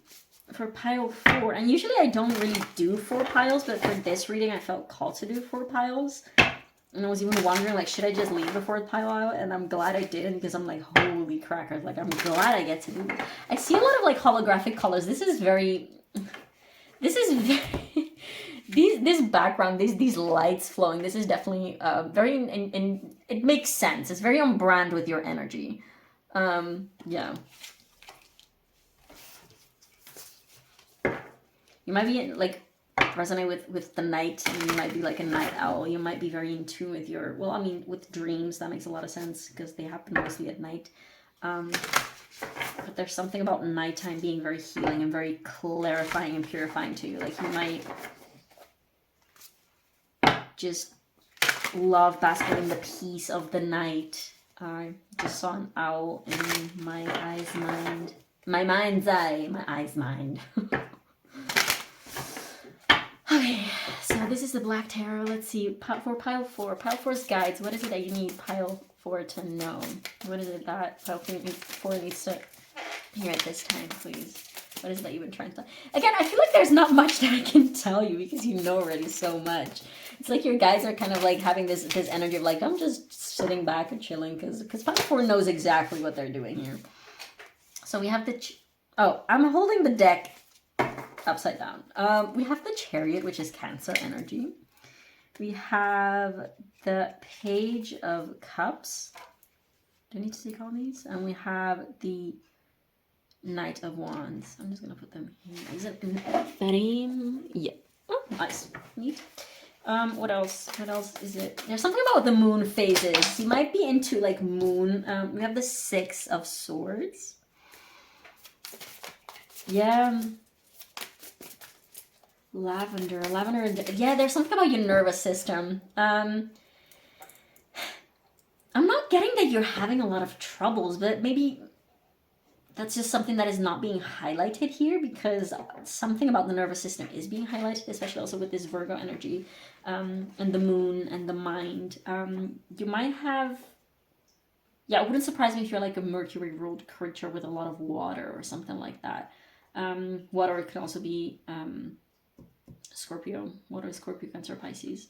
for pile 4. And usually I don't really do 4 piles, but for this reading I felt called to do 4 piles. And I was even wondering, like, should I just leave the 4th pile out? And I'm glad I didn't, because I'm like, holy crackers. Like, I'm glad I get to do this. I see a lot of like holographic colors. This is very... This is very, this background, these lights flowing, this is definitely very, and it makes sense. It's very on brand with your energy. Yeah. You might be like resonate with the night, and you might be like a night owl. You might be very in tune with your, well, I mean, with dreams. That makes a lot of sense because they happen mostly at night. But there's something about nighttime being very healing and very clarifying and purifying to you. Like you might just love basking in the peace of the night. I just saw an owl in my eyes mind. My mind's eye. My eyes mind. Okay, so this is the Black Tarot. Let's see, for Pile 4. Pile 4's guides. What is it that you need Pile 4 to know? What is it that Pile 4 needs to hear at this time, please? What is it that you've been trying to tell? Again, I feel like there's not much that I can tell you because you know already so much. It's like your guides are kind of like having this energy of like, I'm just sitting back and chilling because Pile 4 knows exactly what they're doing here. So we have the... Oh, I'm holding the deck upside down. We have the Chariot, which is Cancer energy. We have the Page of Cups. Do I need to take all these? And we have the Knight of Wands. I'm just gonna put them here. Is it in frame? Yeah. Oh, nice. Neat. What else? What else is it? There's something about the moon phases. You might be into like moon. We have the Six of Swords. Yeah. Lavender, yeah, there's something about your nervous system. I'm not getting that you're having a lot of troubles, but maybe that's just something that is not being highlighted here because something about the nervous system is being highlighted, especially also with this Virgo energy, and the moon and the mind. You might have, yeah, it wouldn't surprise me if you're like a Mercury ruled creature with a lot of water or something like that. Water could also be, Scorpio, water, Scorpio, Cancer, Pisces.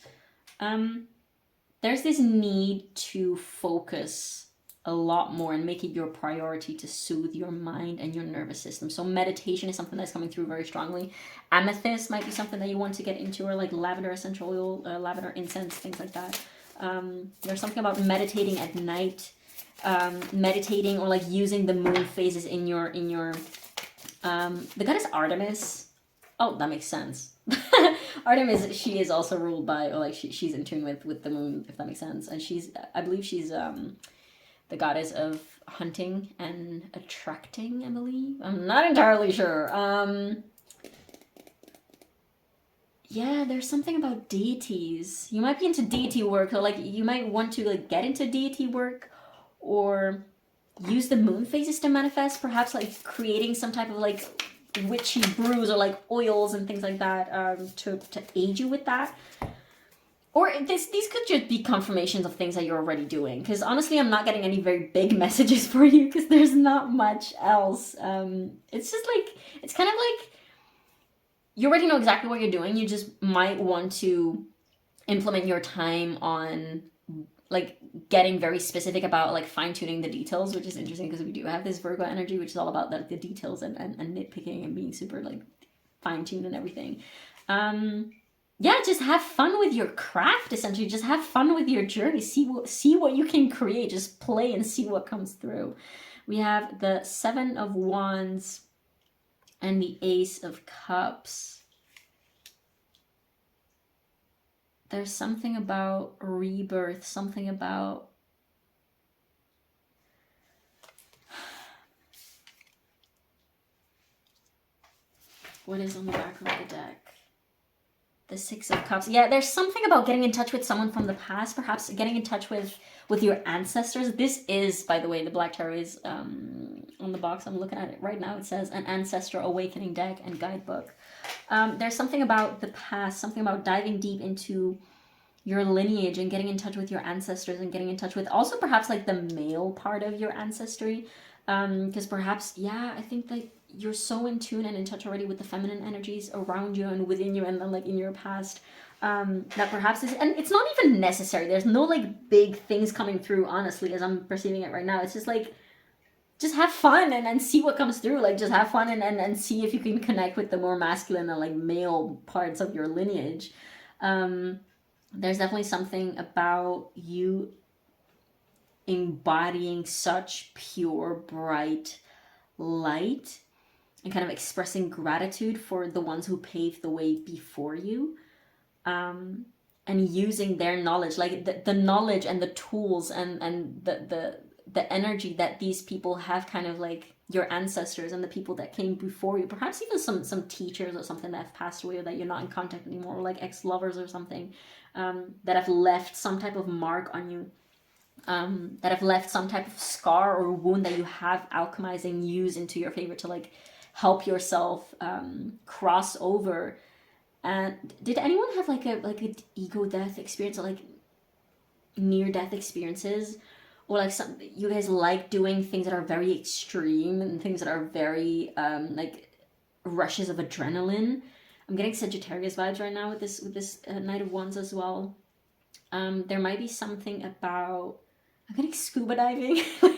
There's this need to focus a lot more and make it your priority to soothe your mind and your nervous system. So meditation is something that's coming through very strongly. Amethyst might be something that you want to get into, or like lavender essential oil, lavender incense, things like that. There's something about meditating at night, meditating or like using the moon phases in your the goddess Artemis. Oh, that makes sense. Artemis, she is also ruled by, or like she's in tune with the moon, if that makes sense. And I believe she's the goddess of hunting and attracting, I believe. I'm not entirely sure. Yeah, there's something about deities. You might be into deity work, or like you might want to like get into deity work, or use the moon phases to manifest, perhaps like creating some type of like witchy brews or like oils and things like that to aid you with that. Or these could just be confirmations of things that you're already doing, because honestly I'm not getting any very big messages for you because there's not much else. It's just like, it's kind of like you already know exactly what you're doing. You just might want to implement your time on like getting very specific about like fine-tuning the details, which is interesting because we do have this Virgo energy, which is all about the details and nitpicking and being super like fine-tuned and everything. Yeah, just have fun with your craft, essentially. Just have fun with your journey. See what you can create. Just play and see what comes through. We have the Seven of Wands and the Ace of Cups. There's something about rebirth, something about what is on the back of the deck? The Six of Cups. Yeah, there's something about getting in touch with someone from the past, perhaps getting in touch with your ancestors. This is, by the way, the Black Tarot is on the box. I'm looking at it right now. It says an Ancestor Awakening deck and guidebook. There's something about the past, something about diving deep into your lineage and getting in touch with your ancestors and getting in touch with also perhaps like the male part of your ancestry. Because perhaps, yeah, I think that you're so in tune and in touch already with the feminine energies around you and within you and then like in your past, that perhaps is, and it's not even necessary. There's no like big things coming through, honestly, as I'm perceiving it right now. It's just like just have fun and see what comes through. Like, just have fun and see if you can connect with the more masculine and like male parts of your lineage. There's definitely something about you embodying such pure, bright light and kind of expressing gratitude for the ones who paved the way before you. And using their knowledge, like the knowledge and the tools and the energy that these people have, kind of like your ancestors and the people that came before you, perhaps even some teachers or something that have passed away or that you're not in contact anymore, or like ex-lovers or something, that have left some type of mark on you, that have left some type of scar or wound that you have alchemized and used into your favor to like help yourself cross over. And did anyone have like an ego death experience, or like near death experiences, or like some, you guys like doing things that are very extreme and things that are very like rushes of adrenaline? I'm getting Sagittarius vibes right now with this Knight of Wands as well. There might be something about, I'm getting scuba diving, like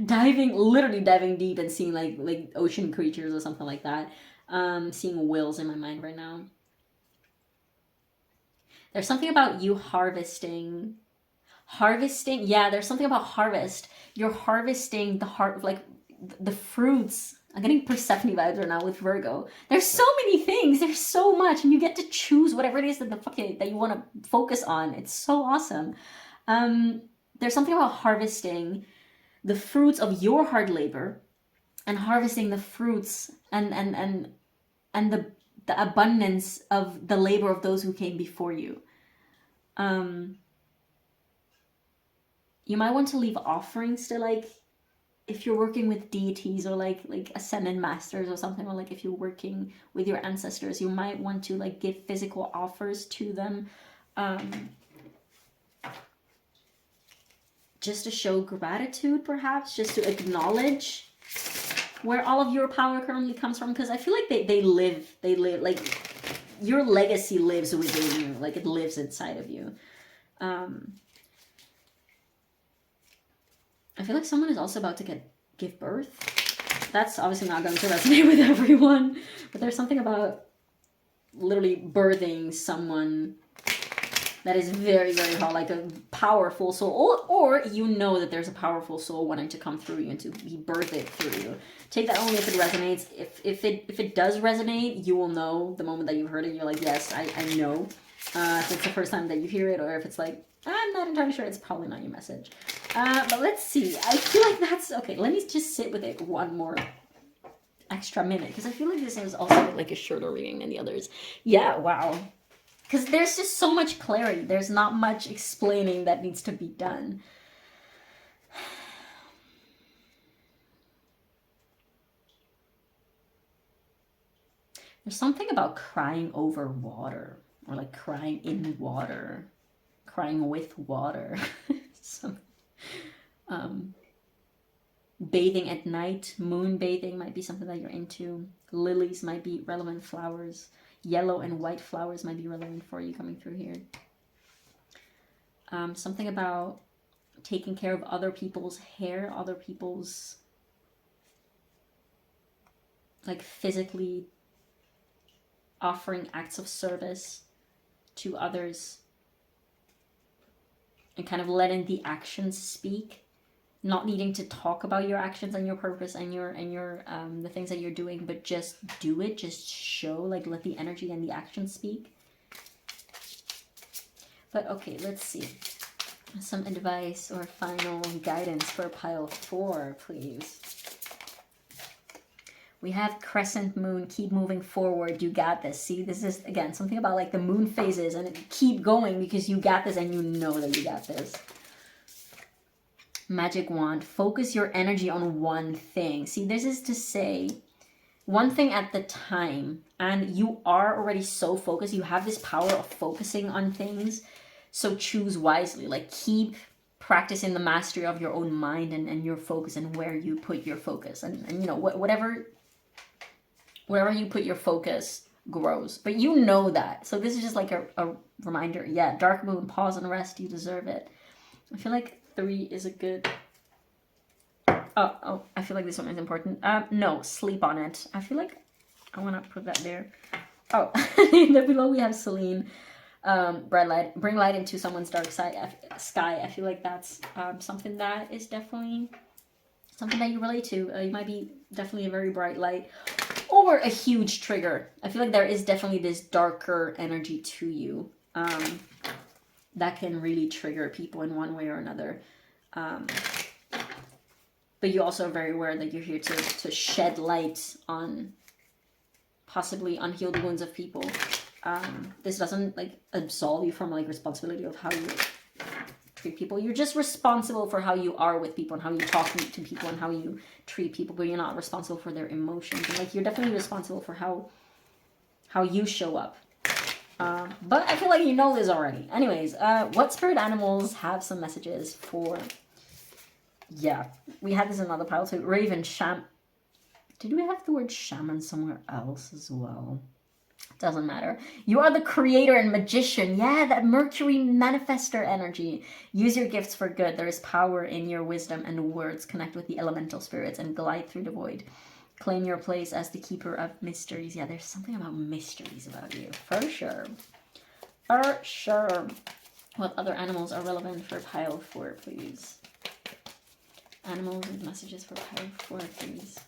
diving, literally diving deep and seeing like ocean creatures or something like that. Seeing whales in my mind right now. There's something about you harvesting. Yeah, there's something about harvest. You're harvesting the fruits. I'm getting Persephone vibes right now with Virgo. There's so many things. There's so much, and you get to choose whatever it is that you want to focus on. It's so awesome. There's something about harvesting the fruits of your hard labor, and harvesting the fruits and the abundance of the labor of those who came before you. You might want to leave offerings to, like, if you're working with deities or like ascended masters or something, or like if you're working with your ancestors, you might want to like give physical offers to them, just to show gratitude, perhaps just to acknowledge where all of your power currently comes from, because I feel like they live like your legacy lives within you, like it lives inside of you. I feel like someone is also about to give birth. That's obviously not going to resonate with everyone, but there's something about literally birthing someone that is very, very hard, like a powerful soul, or you know that there's a powerful soul wanting to come through you and to be birthed through you. Take that only if it resonates. If it does resonate, you will know the moment that you heard it. You're like, yes, I know. If it's the first time that you hear it, or if it's like, I'm not entirely sure, it's probably not your message. But let's see. I feel like that's okay. Let me just sit with it one more extra minute, because I feel like this is also like a shorter reading than the others. Yeah, wow. Because there's just so much clarity. There's not much explaining that needs to be done. There's something about crying over water, or like crying in water, crying with water. Bathing at night, moon bathing might be something that you're into. Lilies might be relevant flowers. Yellow and white flowers might be relevant for you coming through here. Something about taking care of other people's hair, other people's, like physically offering acts of service to others, and kind of letting the actions speak, not needing to talk about your actions and your purpose and your the things that you're doing, but just do it, just show, like let the energy and the action speak. But okay, let's see. Some advice or final guidance for pile 4, please. We have crescent moon, keep moving forward, you got this. See, this is, again, something about like the moon phases, and keep going because you got this and you know that you got this. Magic wand, focus your energy on one thing. See, this is to say one thing at the time, and you are already so focused. You have this power of focusing on things, so choose wisely. Like, keep practicing the mastery of your own mind and your focus and where you put your focus. And you know, whatever you put your focus grows. But you know that. So this is just like a reminder. Yeah, dark moon, pause and rest. You deserve it. I feel like 3 is a good Oh, I feel like this one is important. No, sleep on it. I feel like I want to put that there. Oh, then below we have Celine. Bring light into someone's dark sky. I feel like that's something that is definitely something that you relate to. You might be definitely a very bright light or a huge trigger. I feel like there is definitely this darker energy to you that can really trigger people in one way or another. But you also are very aware that you're here to shed light on possibly unhealed wounds of people. This doesn't like absolve you from like responsibility of how you treat people. You're just responsible for how you are with people and how you talk to people and how you treat people, but you're not responsible for their emotions. And like you're definitely responsible for how you show up. But I feel like you know this already. Anyways, what spirit animals have some messages for? Yeah, we had this in another pile too. Raven, Did we have the word shaman somewhere else as well? Doesn't matter. You are the creator and magician. Yeah, that Mercury manifester energy. Use your gifts for good. There is power in your wisdom and words. Connect with the elemental spirits and glide through the void. Claim your place as the keeper of mysteries. Yeah, there's something about mysteries about you. For sure. For sure. What other animals are relevant for pile 4, please? Animals and messages for pile 4, please.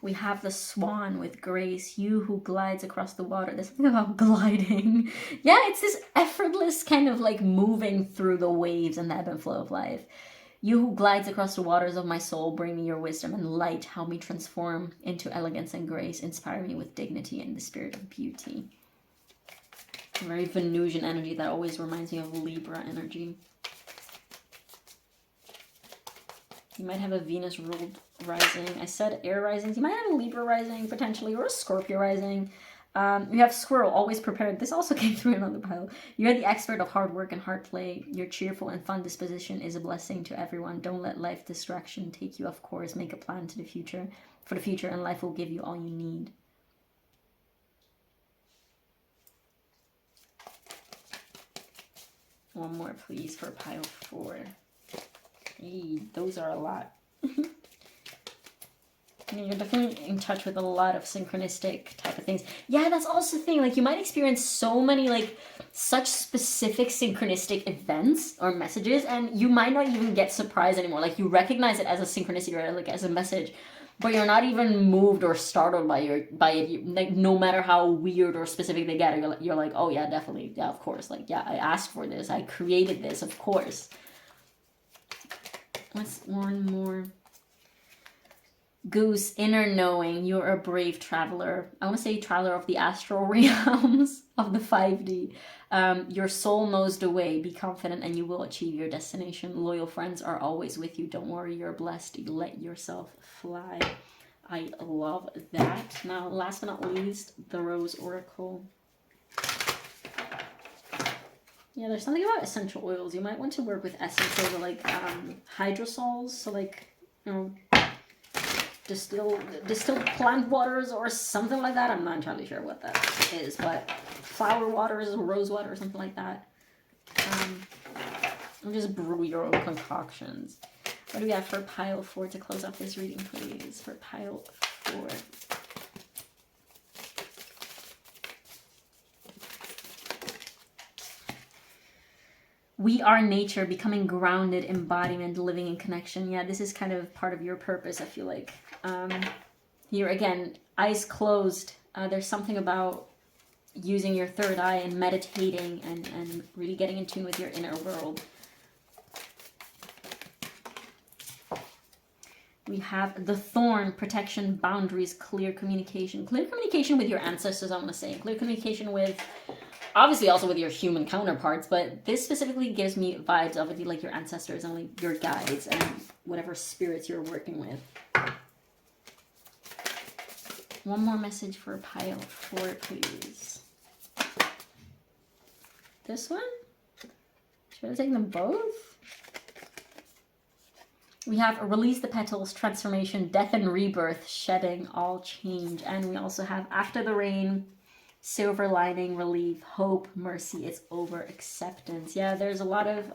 We have the swan with grace, you who glides across the water. There's something about gliding. Yeah, it's this effortless kind of like moving through the waves and the ebb and flow of life. You who glides across the waters of my soul, bring me your wisdom and light. Help me transform into elegance and grace. Inspire me with dignity and the spirit of beauty. Very Venusian energy that always reminds me of Libra energy. You might have a Venus ruled rising. I said air risings. You might have a Libra rising potentially, or a Scorpio rising. You have Squirrel, always prepared. This also came through another pile. You're the expert of hard work and hard play. Your cheerful and fun disposition is a blessing to everyone. Don't let life distraction take you off course. Make a plan for the future, and life will give you all you need. One more, please, for pile 4. Hey, those are a lot. You're definitely in touch with a lot of synchronistic type of things. Yeah, that's also the thing. Like, you might experience so many, like, such specific synchronistic events or messages, and you might not even get surprised anymore. Like, you recognize it as a synchronicity or, like, as a message, but you're not even moved or startled by it. Like, no matter how weird or specific they get, you're like, oh, yeah, definitely. Yeah, of course. Like, yeah, I asked for this. I created this, of course. What's one more? Goose, inner knowing. You're a brave traveler. I want to say traveler of the astral realms of the 5D. Your soul knows the way. Be confident and you will achieve your destination. Loyal friends are always with you. Don't worry, you're blessed. Let yourself fly. I love that. Now, last but not least, the Rose Oracle. Yeah, there's something about essential oils. You might want to work with essences or like hydrosols. So like, you know, distilled plant waters or something like that. I'm not entirely sure what that is, but flower waters, rose water, or something like that. And just brew your own concoctions. What do we have for pile 4 to close off this reading, please? For pile 4. We are nature, becoming grounded, embodiment, living in connection. Yeah, this is kind of part of your purpose, I feel like. Here again, eyes closed. There's something about using your third eye and meditating and really getting in tune with your inner world. We have the thorn, protection, boundaries, clear communication. Clear communication with your ancestors, I want to say. Clear communication with, obviously also with your human counterparts, but this specifically gives me vibes of it, like your ancestors and like your guides and whatever spirits you're working with. One more message for pile 4, please. This one? Should I take them both? We have release the petals, transformation, death and rebirth, shedding, all change. And we also have after the rain, silver lining, relief, hope, mercy. It's over, acceptance. Yeah, there's a lot of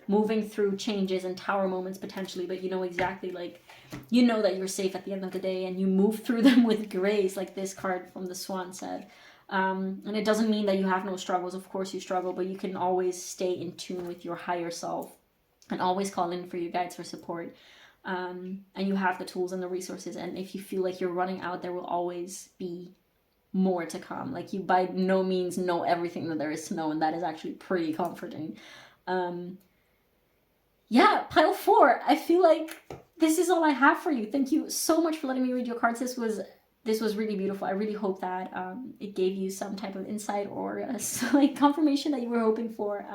moving through changes and tower moments potentially, but you know exactly, like, you know that you're safe at the end of the day, and you move through them with grace, like this card from the Swan said. And it doesn't mean that you have no struggles. Of course you struggle, but you can always stay in tune with your higher self and always call in for your guides for support. And you have the tools and the resources, and if you feel like you're running out, there will always be more to come. Like, you by no means know everything that there is to know, and that is actually pretty comforting. Yeah, pile 4, I feel like this is all I have for you. Thank you so much for letting me read your cards. This was really beautiful. I really hope that it gave you some type of insight or like confirmation that you were hoping for.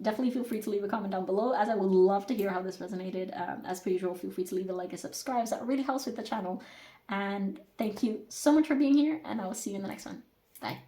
Definitely feel free to leave a comment down below, as I would love to hear how this resonated. As per usual, feel free to leave a like and subscribe. That really helps with the channel. And thank you so much for being here, and I will see you in the next one. Bye.